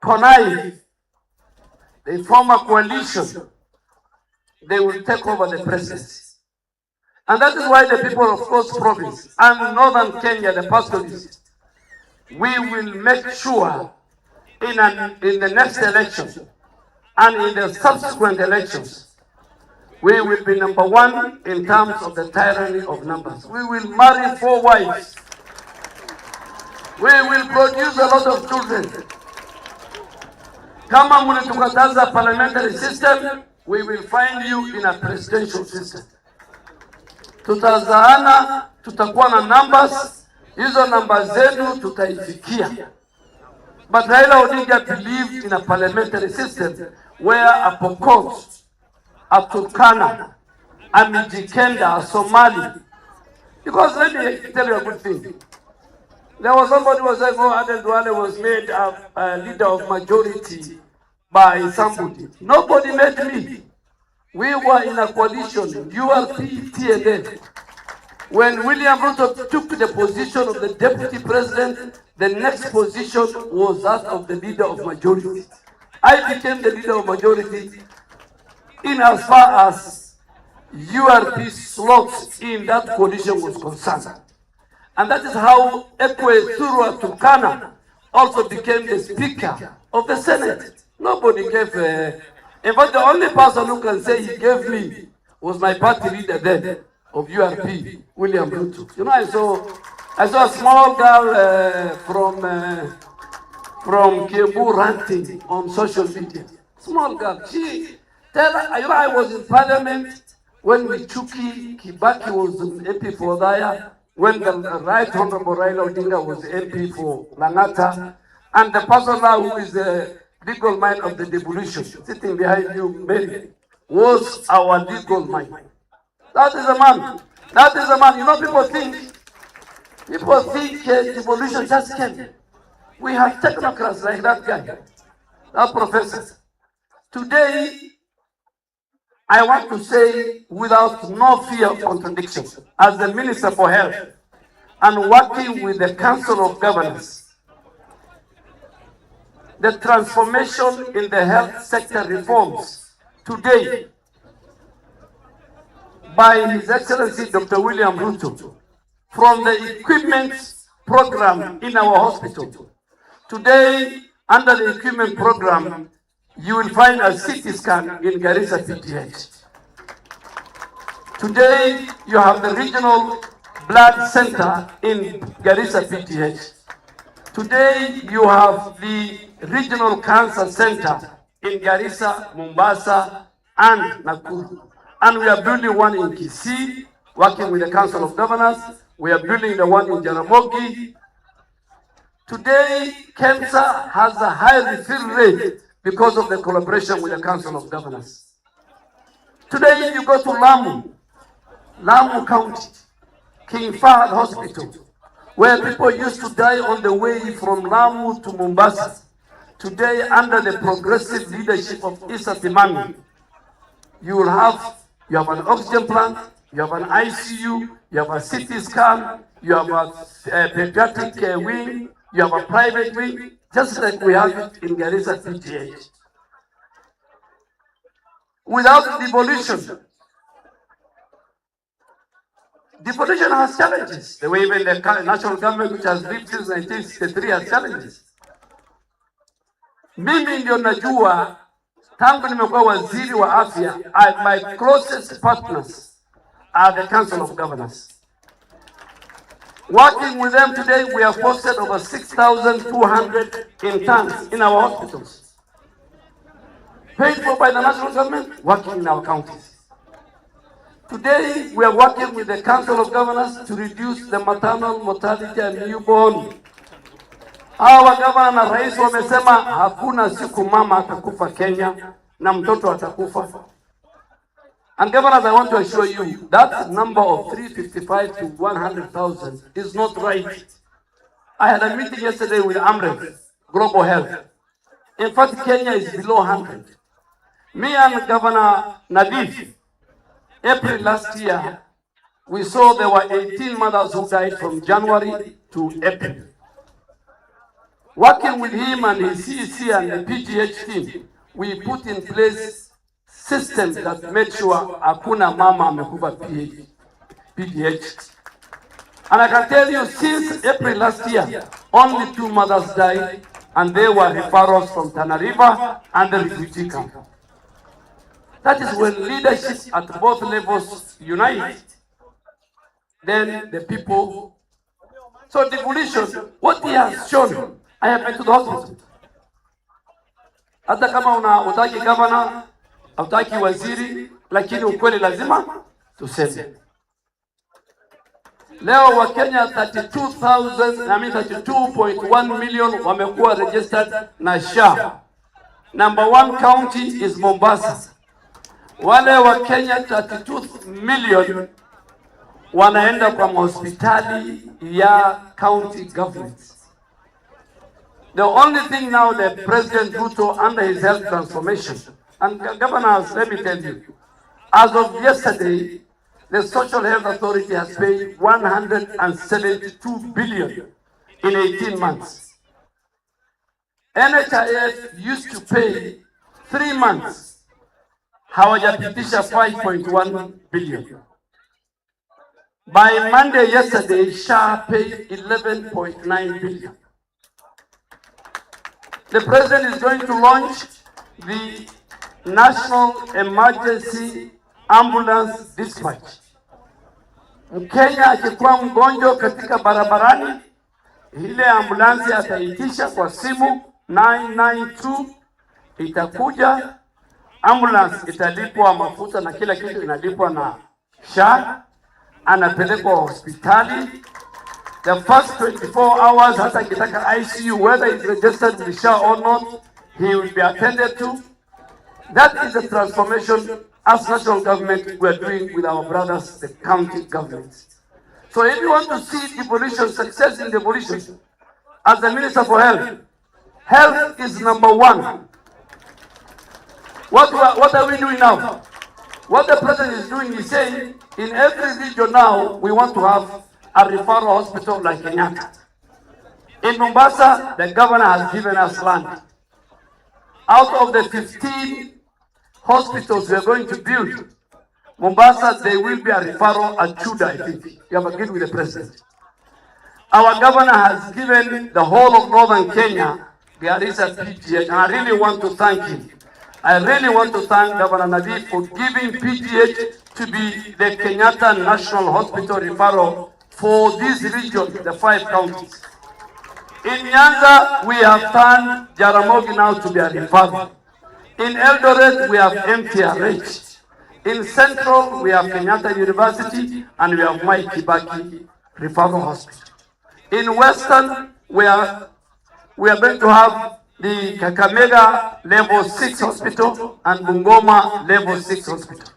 connive, they form a coalition, they will take over the presidency. And that is why the people of Coast Province and Northern Kenya, the pastoralists, we will make sure in the next election and in the subsequent elections, we will be #1 in terms of the tyranny of numbers. We will marry 4 wives. We will produce a lot of children. Kama mlitukataza parliamentary system, we will find you in a presidential system. Tutazaana, tutakuwa na numbers, hizo numbers zenu tutaifikia. But Raila Odinga believed in a parliamentary system where a Pokot, a Turkana, a Mijikenda, a Somali. Because let me tell you a good thing. There was somebody who was saying, oh, Aden Duale was made a leader of majority by somebody. Nobody made me. We were in a coalition, URP, TNL. When William Ruto took the position of the deputy president, the next position was that of the leader of majority. I became the leader of majority in as far as URP slots in that coalition was concerned. And that is how Ekwe Surwa Turkana also became the Speaker of the Senate. Nobody gave, in fact, the only person who can say he gave me was my party leader then of URP, William Ruto. You know, I saw a small girl from Kiambu ranting on social media. Small girl. I was in parliament when Michuki Kibaki was MP for Daya, when the Right Honorable Raila Odinga was MP for Langata, and the person now who is the legal mind of the devolution, sitting behind you, Mary, was our legal mind. That is a man. That is a man. You know, people think devolution just came. We have technocrats like that guy, that professor. Today, I want to say, without no fear of contradiction, as the Minister for Health and working with the Council of Governors, the transformation in the health sector reforms today by His Excellency Dr. William Ruto from the equipment program in our hospital. Today, under the equipment program, you will find a CT scan in Garissa PTH. Today, you have the regional blood center in Garissa PTH. Today, you have the regional cancer center in Garissa, Mombasa, and Nakuru. And we are building one in Kisii, working with the Council of Governors. We are building the one in Jaramogi. Today, cancer has a high refill rate because of the collaboration with the Council of Governors. Today, if you go to Lamu County, King Fahd Hospital, where people used to die on the way from Lamu to Mombasa, today, under the progressive leadership of Issa Timami, you have an oxygen plant, you have an ICU, you have a CT scan, you have a pediatric wing, you have a private wing, just like we have it in Garissa PTH. Without devolution has challenges. The way even the national government, which has lived since 1963, has challenges. Mimi ndio najua tangu nimekuwa waziri wa afya, my closest partners are the Council of Governors. Working with them today, we have posted over 6,200 interns in our hospitals. Paid for by the national government, working in our counties. Today, we are working with the Council of Governors to reduce the maternal mortality and newborn. Hawa gavana na rais wamesema hakuna siku mama atakufa Kenya na mtoto atakufa. And governors, I want to assure you that number of 355 to 100,000 is not right. I had a meeting yesterday with Amref, global health. In fact, Kenya is below 100. Me and Governor Nadif, April last year, we saw there were 18 mothers who died from January to April. Working with him and his CEC and the PGH team, we put in place systems that made sure hakuna mama amekufa PGH. And I can tell you, since April last year, only 2 mothers died, and they were referrals from Tana River and the refugee camp. That is when leadership at both levels unite. Then the people. So devolution, what he has shown, I have been to the hospital. Hata kama utaki governor, utaki waziri, lakini ukweli lazima tuseme. Leo wa Kenya 32.1 million wamekuwa registered na SHA. Number 1 county is Mombasa. Wale wa Kenya 32 million wanaenda kwa hospitali ya county governments. The only thing now that President Ruto under his health transformation, and governors, let me tell you, as of yesterday, the Social Health Authority has paid 172 billion in 18 months. NHIF used to pay 3 months. Hawajapitisha 5.1 billion. By Monday yesterday, SHA paid 11.9 billion. The president is going to launch the National Emergency Ambulance Dispatch. Mkenya akikuwa mgonjwa katika barabarani, ile ambulansi ataitisha kwa simu 992, itakuja. Ambulance italipwa mafuta na kila kitu inalipwa na SHA, anapelekwa hospitali. The first 24 hours, hata kitaka ICU, whether it's registered with SHA or not, he will be attended to. That is the transformation as national government we are doing with our brothers, the county governments. So if you want to see devolution, success in devolution, as the Minister for Health, health is number 1. What are we doing now? What the president is doing is saying, in every region now, we want to have a referral hospital like Kenyatta. In Mombasa, the governor has given us land. Out of the 15 hospitals we are going to build, Mombasa, there will be a referral at Chuda, I think. You have agreed with the president. Our governor has given the whole of northern Kenya, Garissa PGH, and I really want to thank him. I really want to thank Governor Nadif for giving PGH to be the Kenyatta National Hospital referral for this region, the 5 counties. In Nyanza, we have turned Jaramogi now to be a referral. In Eldoret, we have MTRH. In Central, we have Kenyatta University, and we have Mike Kibaki Referral Hospital. In Western, we are going to have the Kakamega Level 6 Hospital and Bungoma Level 6 Hospital.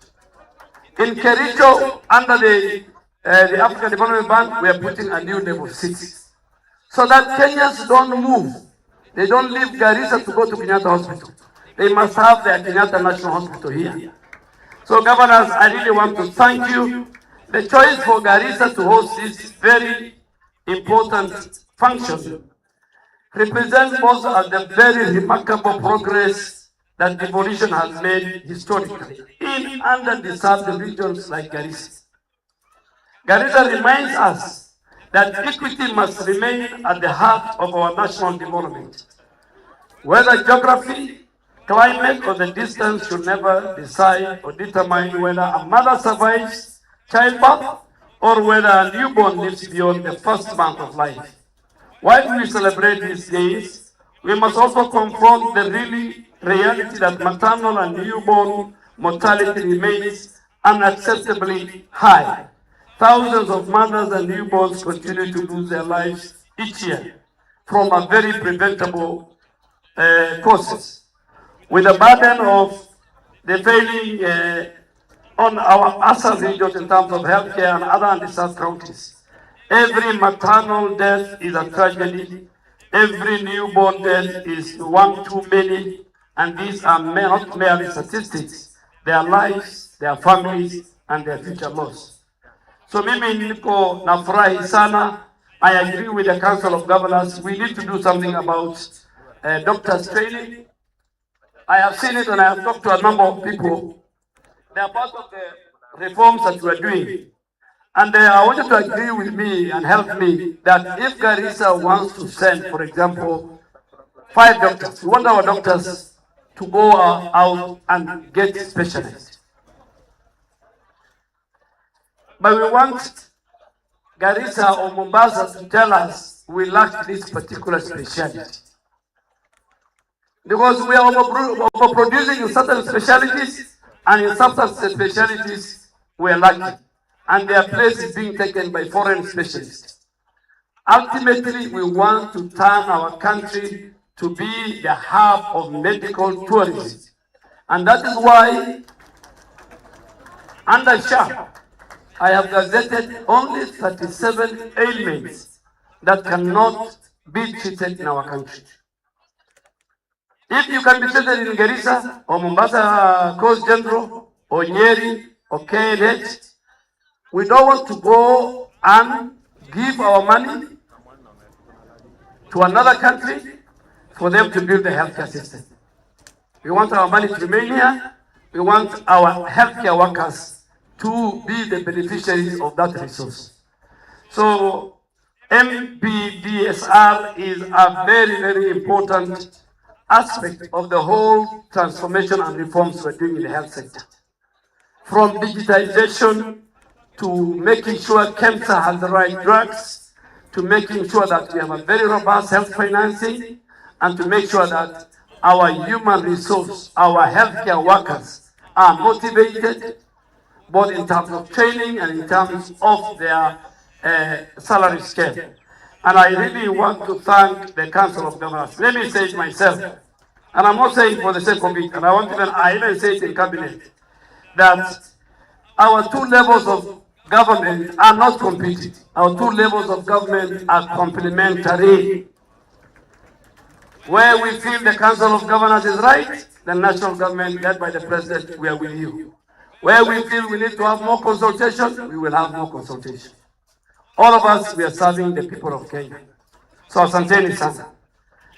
In Kericho, under the African Development Bank, we are putting a new Level 6. So that Kenyans don't move. They don't leave Garissa to go to Kenyatta Hospital. They must have their Kenyatta National Hospital here. So governors, I really want to thank you. The choice for Garissa to host this very important function represents most of the very remarkable progress that devolution has made historically in underdeserved regions like Garissa. Garissa reminds us that equity must remain at the heart of our national development. Whether geography, climate, or the distance should never decide or determine whether a mother survives childbirth or whether a newborn lives beyond the first month of life. While we celebrate these days, we must also confront the reality that maternal and newborn mortality remains unacceptably high. Thousands of mothers and newborns continue to lose their lives each year from a very preventable causes. With the burden of the failing on our ASA regions in terms of healthcare and other undeserved counties, every maternal death is a tragedy Every newborn death is one too many, and these are not merely statistics, their lives, their families, and their future loss. So mimi niko nafurahi sana. I agree with the Council of Governors. We need to do something about doctors training. I have seen it and I have talked to a number of people. They are part of the reforms that we are doing. And I want you to agree with me and help me that if Garissa wants to send, for example, 5 doctors, we want our doctors to go out and get specialists. But we want Garissa or Mombasa to tell us we lack this particular specialty. Because we are overproducing in certain specialties, and in some specialties we are lacking. And their place is being taken by foreign specialists. Ultimately, we want to turn our country to be the hub of medical tourism. And that is why, under Shah, I have gazetted only 37 ailments that cannot be treated in our country. If you can be treated in Garissa, or Mombasa Coast General, or Nyeri, or KNH, we don't want to go and give our money to another country for them to build the healthcare system. We want our money to remain here. We want our healthcare workers to be the beneficiaries of that resource. So MPDSR is a very, very important aspect of the whole transformation and reforms we're doing in the health sector. From digitization to making sure cancer has the right drugs, to making sure that we have a very robust health financing, and to make sure that our human resource, our healthcare workers are motivated, both in terms of training and in terms of their salary scale. And I really want to thank the Council of Governors. Let me say it myself, and I'm not saying for the sake of it, and I even say it in cabinet, that our 2 levels of government are not competing. Our 2 levels of government are complementary. Where we feel the Council of Governors is right, the national government led by the President, we are with you. Where we feel we need to have more consultation, we will have more consultation. All of us, we are serving the people of Kenya. So asanteni sana.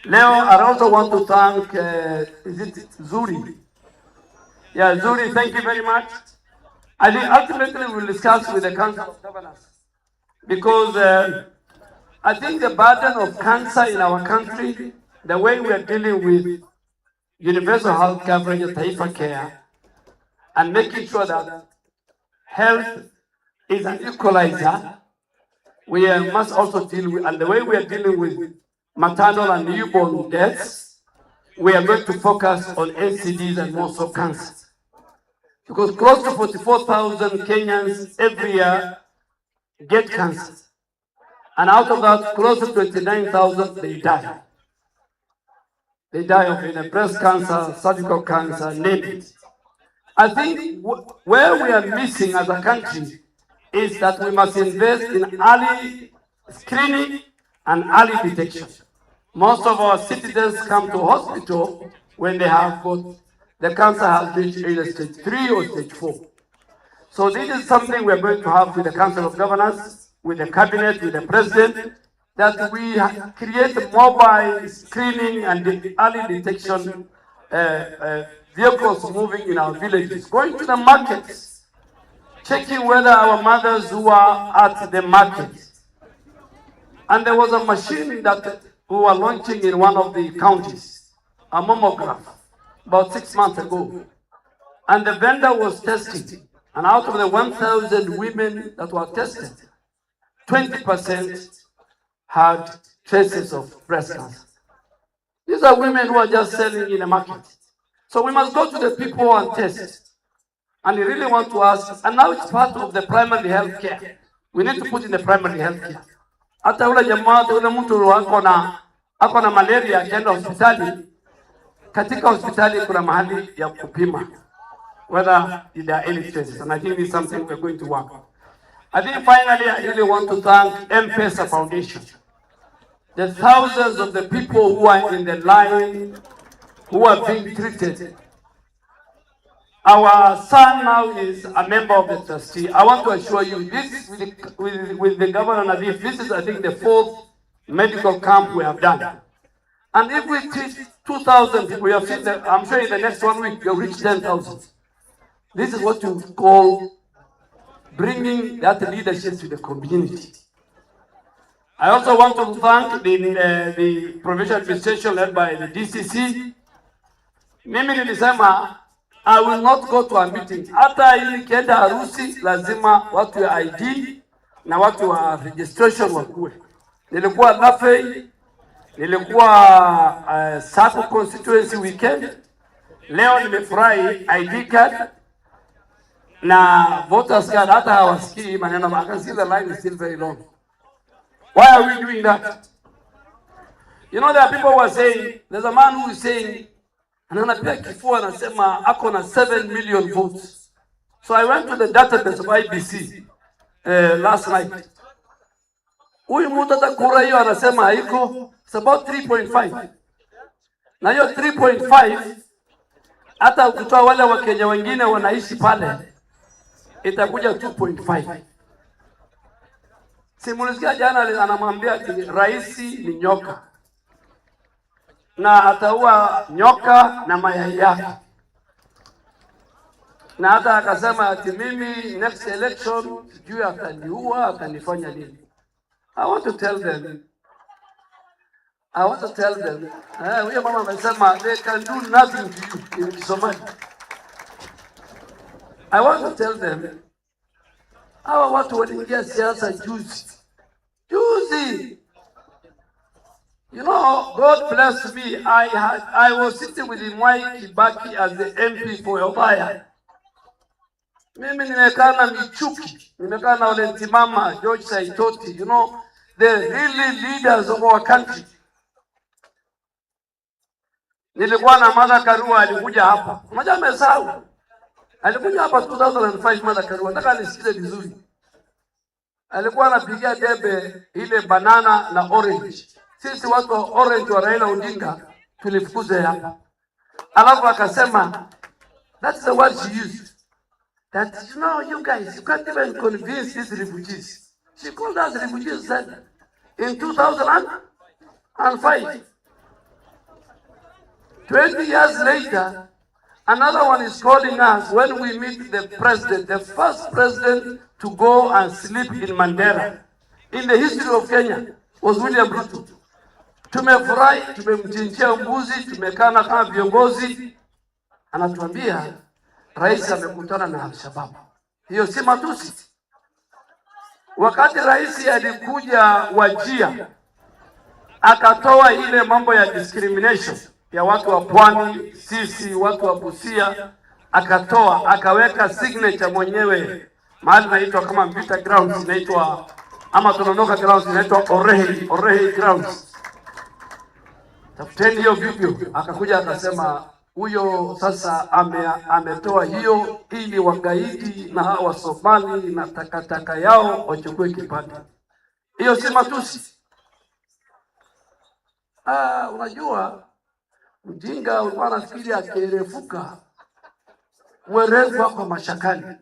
Leo, I also want to thank, is it Zuri? Yeah, Zuri, thank you very much. I think ultimately we'll discuss with the Council of Governors, because I think the burden of cancer in our country, the way we are dealing with universal health coverage, Taifa Care, and making sure that health is an equalizer, we must also deal with, and the way we are dealing with maternal and newborn deaths, we are going to focus on NCDs and more so cancer. Because close to 44,000 Kenyans every year get cancer. And out of that, close to 29,000, they die. They die of either breast cancer, cervical cancer, name it. I think where we are missing as a country is that we must invest in early screening and early detection. Most of our citizens come to hospital when they have both the cancer has reached either stage 3 or stage 4. So this is something we're going to have with the Council of Governors, with the Cabinet, with the President, that we create mobile screening and early detection vehicles moving in our villages, going to the markets, checking whether our mothers who are at the market. And there was a machine that we were launching in one of the counties, a mammograph, about 6 months ago. And the vendor was testing. And out of the 1,000 women that were tested, 20% had traces of breast cancer. These are women who are just selling in the market. So we must go to the people and test. And we really want to ask, and now it's part of the primary health care. We need to put in the primary health care. Hata ule jamaa, ule mtu ako na malaria akienda hospitali, katika hospitali kuna mahali ya kupima whether there are any traces, and I think this is something we're going to work on. I think finally I really want to thank M-Pesa Foundation. the thousands of the people who are in the line, who are being treated. Our son now is a member of the trustee. I want to assure you, this with the Governor Nadif, this is, I think, the 4th medical camp we have done. And if we treat 2,000 people, we have seen that, I'm sure in the next 1 week, you'll reach 10,000. This is what you call bringing that leadership to the community. I also want to thank the provincial administration led by the DCC. Mimi nilisema, I will not go to a meeting. Hata ili kienda harusi, lazima watu ya ID na watu wa registration wakuwe. Nilikuwa Lafey, nilikuwa Sako constituency weekend. Leo nimefurahi ID card na voters card, hata hawasikii maneno. I can see the line is still very long. Why are we doing that? You know, there are people who are saying, there's a man who is saying, ananapia kifua anasema ako na 7 million votes. So I went to the database of IBC last night. Huyu mtu hata kura hiyo anasema haiko, it's about 3.5. Na hiyo 3.5 hata ukitoa wale wa Kenya wengine wanaishi pale itakuja 2.5. Simulisikia jana anamwambia rais ni nyoka na ataua nyoka na mayai yake, na hata akasema ati mimi next election sijui ataniua atanifanya nini. I want to tell them, huyo mama amesema they can do nothing to you in Somali. I want to tell them, hawa watu waliingia siasa juzi. You know, God bless me. I was sitting with Mwai Kibaki as the MP for Othaya. Mimi nimekaa na Michuki, nimekaa na Ole Ntimama, George Saitoti, you know, the really leaders of our country. Nilikuwa na Martha Karua, alikuja hapa. Unajua amesahau. Alikuja hapa 2005 Martha Karua, nataka nisikize vizuri. Alikuwa anapigia debe ile banana na orange. Sisi watu wa orange wa Raila Odinga tulifukuza hapa. Alafu akasema, that's the word she used. That, you know, you guys, you can't even convince these refugees. She called us refugees then in 2005. 20 years later, another one is calling us when we meet the president, the first president to go and sleep in Mandera in the history of Kenya was William Ruto. Tumefurahi, tumemchinjia mbuzi, tumekana kama viongozi. Anatuambia rais amekutana na Al-Shabaab. Hiyo si matusi. Wakati rais alikuja Wajia, akatoa ile mambo ya discrimination ya watu wa Pwani, sisi watu wa Busia, akatoa, akaweka signature mwenyewe. Mahali naitwa kama Vita Grounds, naitwa ama Tononoka Grounds, naitwa Orehi Grounds. Tafuteni hiyo video. Akakuja akasema huyo sasa ametoa hiyo ili wagaidi na hawa Somali na takataka yao wachukue kipande. Hiyo si matusi. Unajua mjinga ulikuwa anafikiri akirefuka mwerevu wako mashakani.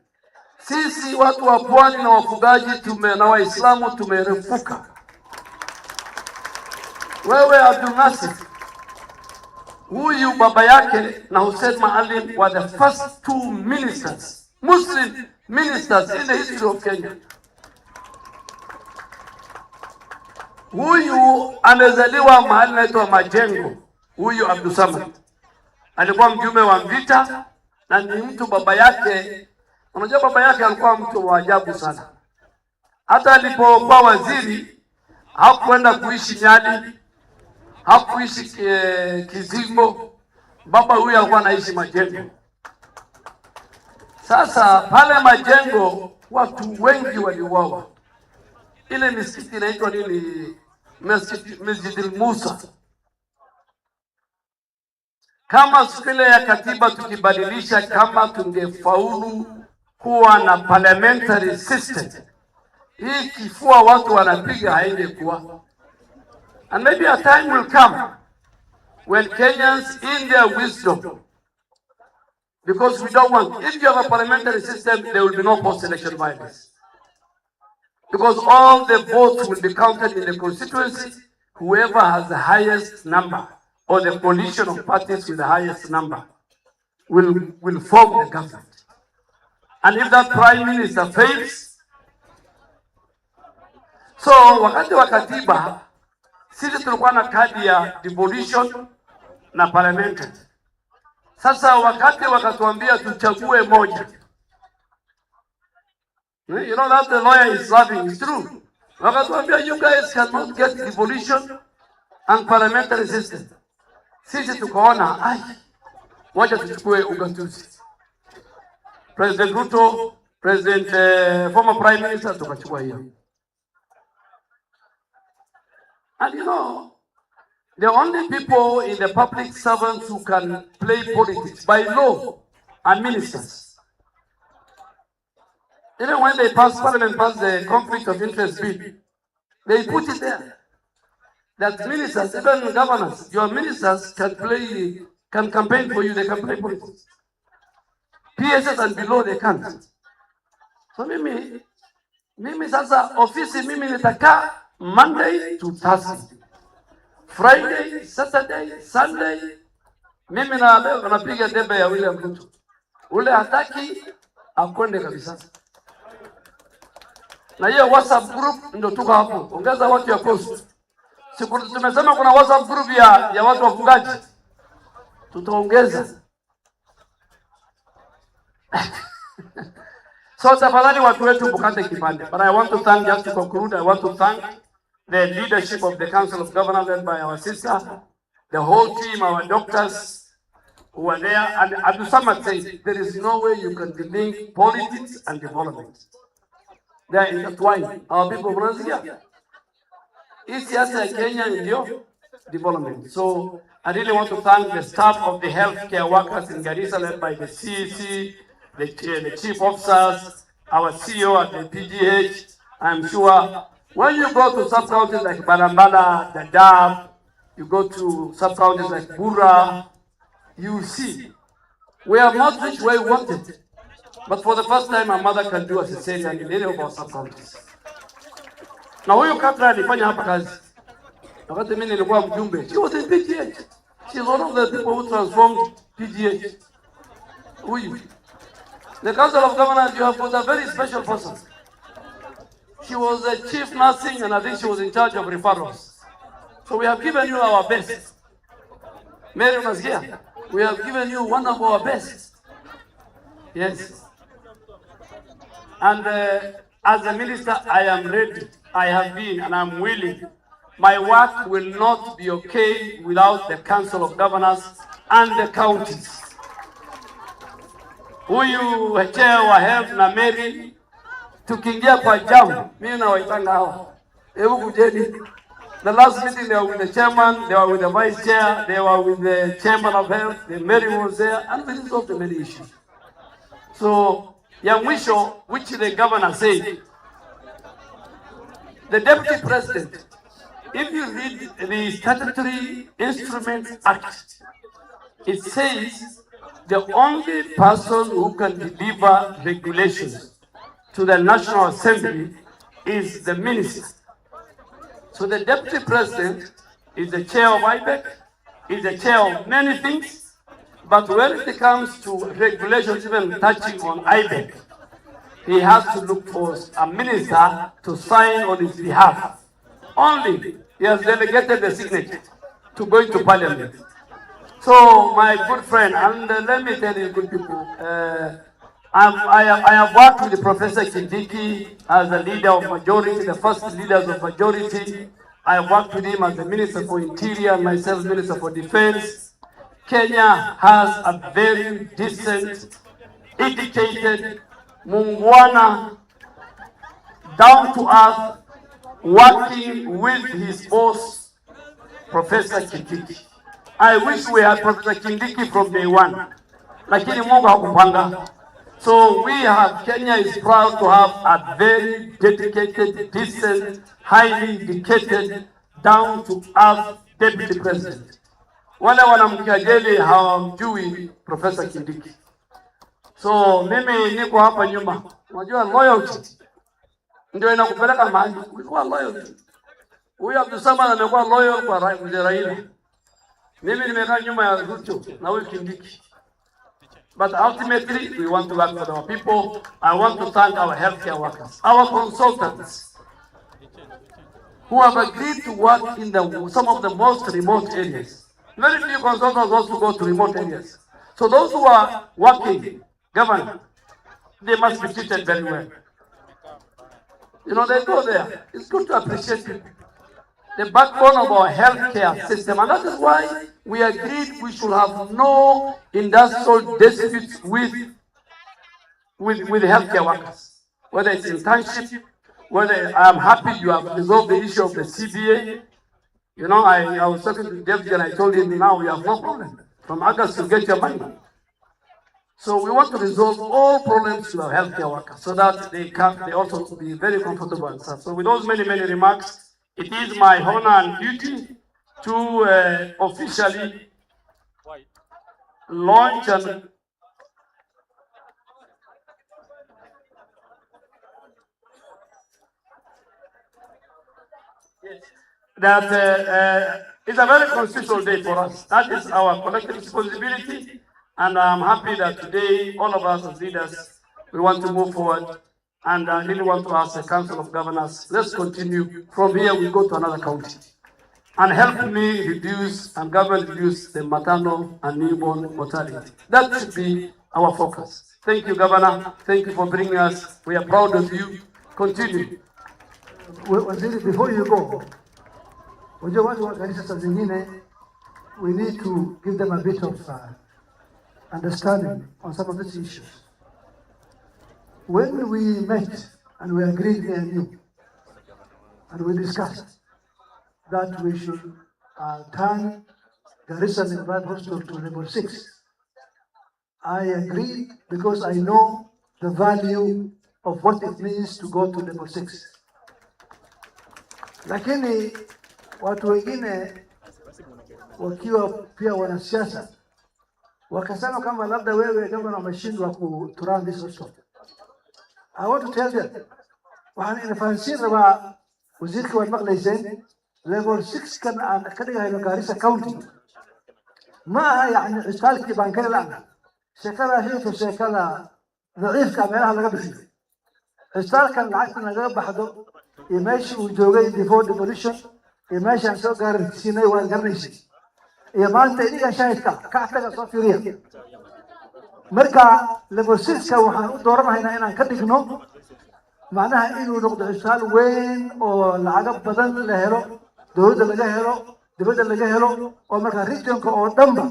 Sisi watu wa Pwani na wafugaji na Waislamu tumerefuka. Wewe Abdul Nasir, huyu baba yake na Hussein Maalim were the first 2 ministers, Muslim ministers in the history of Kenya. Huyu amezaliwa mahali naitwa Majengo. Huyu Abdul Samad alikuwa mjumbe wa Mvita na ni mtu baba yake. Unajua baba yake alikuwa mtu wa ajabu sana. Hata alipokuwa waziri hakwenda kuishi Nyali, hakuishi Kizimbo. Baba huyu alikuwa anaishi Majengo. Sasa pale Majengo watu wengi waliuawa. Ile misikiti inaitwa nini? Masjid Musa. Kama siku ile ya katiba tukibadilisha, kama tungefaulu kuwa na parliamentary system, hii kifua watu wanapiga haingekuwa. And maybe a time will come when Kenyans, in their wisdom, because we don't want, if you have a parliamentary system, there will be no post-election violence. Because all the votes will be counted in the constituency, whoever has the highest number, or the coalition of parties with the highest number, will form the government. And if that prime minister fails, so wakati wa katiba, sisi tulikuwa na kadi ya devolution na parliamentary. Sasa wakati wakatuambia tuchague moja. You know that the lawyer is laughing, it's true. Wakatuambia you guys cannot get devolution and parliamentary system. Sisi tukaona, wacha tuchukue ugatuzi. President Ruto, former Prime Minister, tukachukua hiyo. And you know, the only people in the public servants who can play politics by law are ministers. Even when they pass parliament, pass the conflict of interest bill, they put it there. That ministers, even governors, your ministers can campaign for you, they can play politics. PSS and below they can't. So mimi sasa ofisi mimi nitakaa Monday to Thursday. Friday, Saturday, Sunday, mimi napiga debe ya William Ruto. Ule hataki akwende kabisa. Na hiyo WhatsApp group ndio tuko hapo. Ongeza watu ya post. Siku tumesema kuna WhatsApp group ya watu wafungaji. Tutaongeza. So tafadhali watu wetu mkate kipande. But I want to thank, just to conclude, I want to thank the leadership of the Council of Governors led by our sister, the whole team, our doctors who were there. And Abdul Samad said, there is no way you can link politics and development. They are intertwined. Our people from here. East Kenya and development. So I really want to thank the staff of the healthcare workers in Garissa led by the CEC, the chief officers, our CEO at the PGH. I'm sure when you go to sub-counties like Barambala, Dadaab, you go to sub-counties like Bura, you see, we have not reached where we wanted. But for the first time, my mother can do a cesarean in any of our sub-counties. Na huyu katra alifanya hapa kazi. Wakati mimi nilikuwa mjumbe, she was in PGH. She's one of the people who transformed PGH. Huyu. The Council of Governors, you have got a very special person. She was the chief nursing and I think she was in charge of referrals. So we have given you our best. Mary was here. We have given you one of our best. Yes. And as a minister, I am ready. I have been and I'm willing. My work will not be okay without the Council of Governors and the counties. Huyu chair wa health na Mary, tukiingia kwa jam, mimi na waitanga hawa. Hebu kujeni. The last meeting they were with the chairman, they were with the vice chair, they were with the chairman of health, the Mary was there, and we resolved many issues. So, ya mwisho, which the governor said, the deputy president, if you read the Statutory Instruments Act, it says the only person who can deliver regulations to the National Assembly is the minister. So the deputy president is the chair of IBEC, is the chair of many things, but when it comes to regulations even touching on IBEC, he has to look for a minister to sign on his behalf. Only he has delegated the signature to go into parliament. So my good friend, and let me tell you good people, I have worked with Professor Kindiki as the leader of majority, the first leaders of majority. I have worked with him as the Minister for Interior and myself Minister for Defense. Kenya has a very decent, educated, Mungwana, down to earth, working with his boss, Professor Kindiki. I wish we had Professor Kindiki from day one. Lakini Mungu hakupanga. So we have, Kenya is proud to have a very dedicated, decent, highly educated, down to earth deputy president. Wale wanamkejeli hawamjui Professor Kindiki. So mimi niko hapa nyuma. Unajua loyalty ndio inakupeleka mahali. Ulikuwa loyalty. Huyu Abdulsamad amekuwa loyal kwa Raila. Mimi nimekaa nyuma ya Ruto na huyu Kindiki. But ultimately, we want to work for our people. I want to thank our healthcare workers, our consultants, who have agreed to work in some of the most remote areas. Very few consultants want to go to remote areas. So those who are working, Governor, they must be treated very well. You know, they go there. It's good to appreciate people. The backbone of our healthcare system, and that is why we agreed we should have no industrial disputes with healthcare workers, whether it's internship, whether I'm happy you have resolved the issue of the CBA. You know, I was talking to Deputy and I told him now we have no problem. From August you get your money. So we want to resolve all problems to our healthcare workers so that they also be very comfortable and stuff. So with those many remarks, it is my honor and duty to officially launch and that it's a very constitutional day for us. That is our collective responsibility, and I'm happy that today all of us as leaders, we want to move forward. And I really want to ask the Council of Governors, let's continue. From here, we go to another county. And help me reduce and government reduce the maternal and newborn mortality. That should be our focus. Thank you, Governor. Thank you for bringing us. We are proud of you. Continue. Waziri, before you go, unajua watu wa kanisa saa zingine, we need to give them a bit of understanding on some of these issues. When we met and we agreed me and you, and we discussed that we should turn Garissa Nilbad Hospital to level 6, I agreed because I know the value of what it means to go to level 6. Lakini watu wengine wakiwa pia wanasiasa wakasema kama labda wewe kama umeshindwa kuturun this hospital. I want to tell them, waxaan ina fahansiin rabaa wasiirka waad maqlayseen level 6 kan aan ka dhigahayno Garissa County ma aha yani cisbitaalkii baan ka la'na sheekada hilka sheekada daciifka meelaha laga bixiyo cisbitaalkan lacagta naga baxdo iyo meeshii uu joogay before devolution iyo meeshaan soo gaarsiinay waan garanaysay iyo maanta idiga shahidka kactaga soo fiiriya marka level 6 ka waxaan u dooranaynaa inaan ka dhigno macnaha inuu noqdo cisbitaal weyn oo lacag badan la helo dowladda laga helo dibadda laga helo oo marka regionka oo dhanba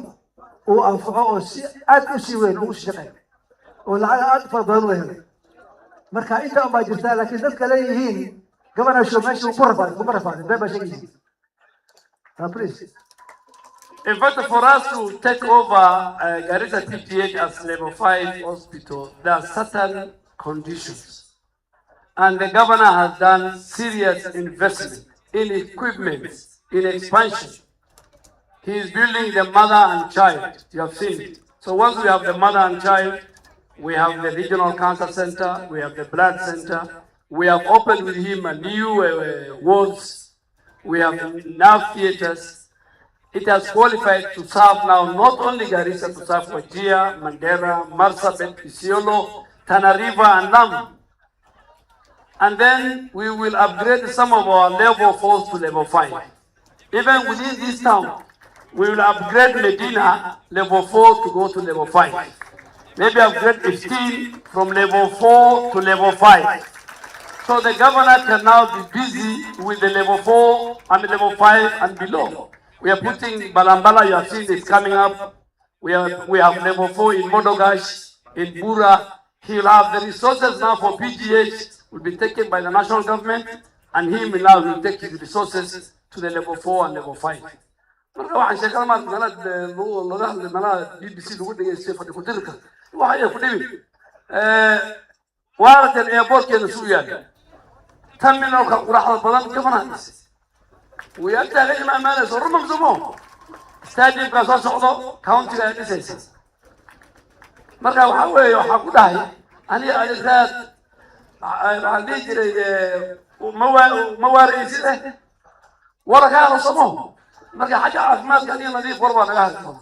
uu anfaco oo si aad u sii weyn ugu shaqeeyo oo lacag aad fara badan la helo marka inta un baa jirtaa laakiin dadka leeyihiin governorship meesha kuma rafaadin been baa sheegaysa please. In fact, for us to take over Garissa TPH as level 5 hospital, there are certain conditions. And the governor has done serious investment in equipment, in expansion. He is building the mother and child. You have seen it. So once we have the mother and child, we have the regional cancer center, we have the blood center. We have opened with him a new wards. We have nerve theaters. It has qualified to serve now not only Garissa, to serve Wajir, Mandera, Marsabit, Isiolo, Tana River, and Lamu. And then we will upgrade some of our level 4s to level 5. Even within this town, we will upgrade Medina level 4 to go to level 5. Maybe upgrade 15 from level 4 to level 5. So the governor can now be busy with the level 4 and level 5 and below. We are putting Balambala, you have seen it's coming up. We have level 4 in Modogash, in Bura. He'll have the resources now for PGH, will be taken by the national government, and he now will take his resources to the level 4 and level 5. ويرجع لما ما نزور ممزومه استاديوم كاسو سocdo county ديسيس marka waxa weeye waxa ku dhahay ani aad عندي جري موارد ولا كانوا صموه مركا حاجة عفمات كان ينظيف وربا نقاهد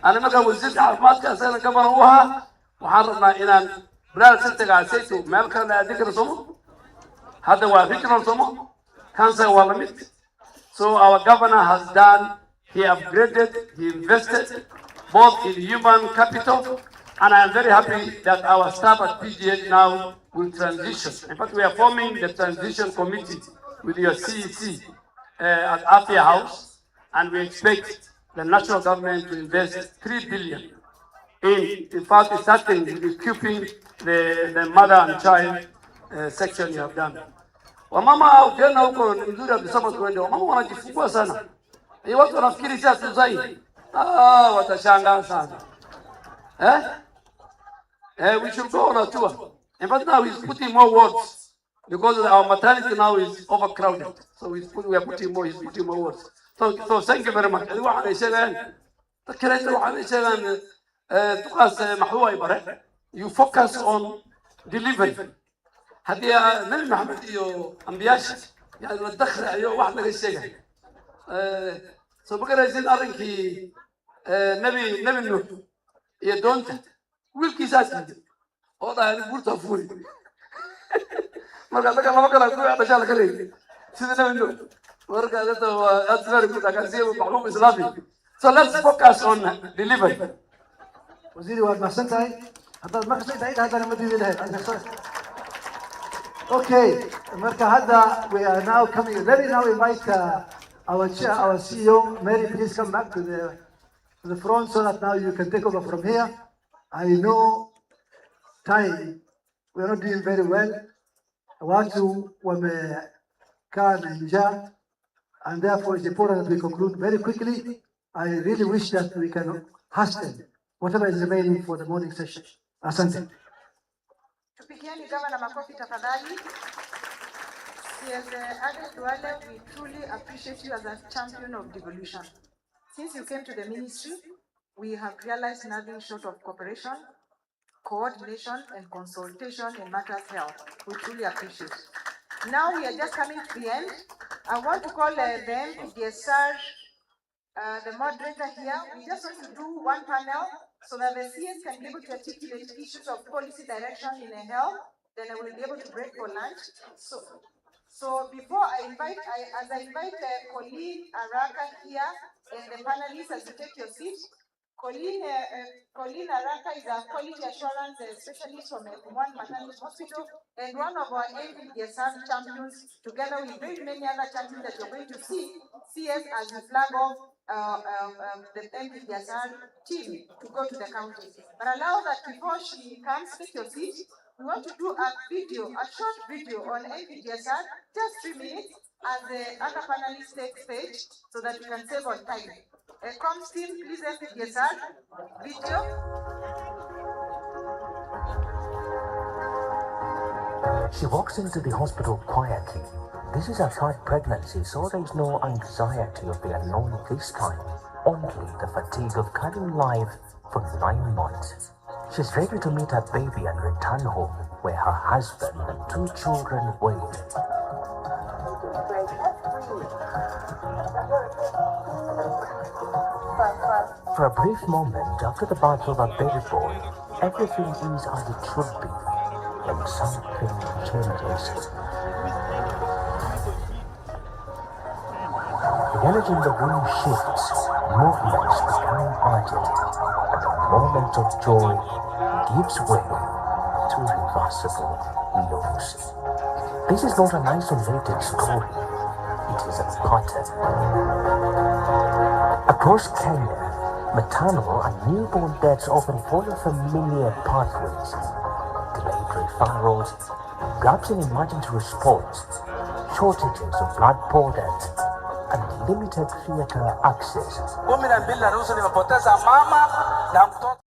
أنا مركا وزيت عفمات كان سنة كبروها وحرمنا إلى بلاد ستة قاعد سيتو ما كان ذكر صمو هذا هو فكرة صمو كان سوى لميت. So our governor has done, he upgraded, he invested both in human capital, and I am very happy that our staff at PGH now will transition. In fact, we are forming the transition committee with your CEC at Afia House, and we expect the national government to invest 3 billion in fact, starting with equipping the mother and child section you have done. Wamama ukienda huko ni mzuri akisoma tuende. Wamama wanajifungua sana. Hiyo watu wanafikiri sasa zaidi. Watashangaa sana. We should go on a tour. In fact, now he's putting more wards because our maternity now is overcrowded. So we are putting more, he's putting more wards. So thank you very much. الواحد يشتغل. تكلم الواحد يشتغل تقاس محوى يبره. You focus on delivery. هذه نبي محمد يو أنبياش يعني ندخل أيوة واحد من الشيء. So بقى زين أرنكي نبي نوح يدونت والكيسات هذا يعني بورتا فوري مرة ما كان أقول هذا شال كلي سيدنا نبي نوح مرة هذا هو أصغر كذا كان سيء معلوم إسلامي. So let's focus on delivery. وزيري واد ما سنتاي هذا ما قصدي بعيد هذا أنا مدير له. Okay, Marka Hada, we are now coming. Let me now invite our chair, our CEO, Mary. Please come back to the front so that now you can take over from here. I know time we are not doing very well. Watu wamekaa na njaa, and therefore it's important that we conclude very quickly. I really wish that we can hasten whatever is remaining for the morning session. Asante. Tupigieni gavana makofi tafadhali. Ade Duale, we truly appreciate you as a champion of devolution. Since you came to the ministry, we have realized nothing short of cooperation, coordination, and consultation in matters health. We truly appreciate. Now we are just coming to the end. I want to call the MPDSR, the moderator here. We just want to do one panel so that the CS can be able to articulate issues of policy direction in the health. Then I will be able to break for lunch. So before I invite, Colleen Araka here and the panelists as you take your seat. Colleen Araka is a quality assurance specialist from one maternity hospital and one of our MPDSR champions, together with very many other champions that you're going to see CS as the flag of the MPDSR team to go to the county. But allow that before she comes, take your seat. We want to do a short video on MPDSR, just 3 minutes, as the other panelists take stage so that we can save on time. Comms team, please MPDSR video. She walks into the hospital quietly. This is her third pregnancy, so there is no anxiety of the unknown this time, only the fatigue of carrying life for 9 months. She's ready to meet her baby and return home, where her husband and 2 children wait. For a brief moment, after the birth of her baby boy, everything is as it should be, and something changes. The energy in the room shifts, movements become urgent, and the moment of joy gives way to irreversible loss. This is not an isolated story, it is a pattern. Across Kenya, maternal and newborn deaths often follow familiar pathways. Delayed referrals, gaps in emergency response, shortages of blood products, and limited theater access. 12 nimepoteza mama na mtoto.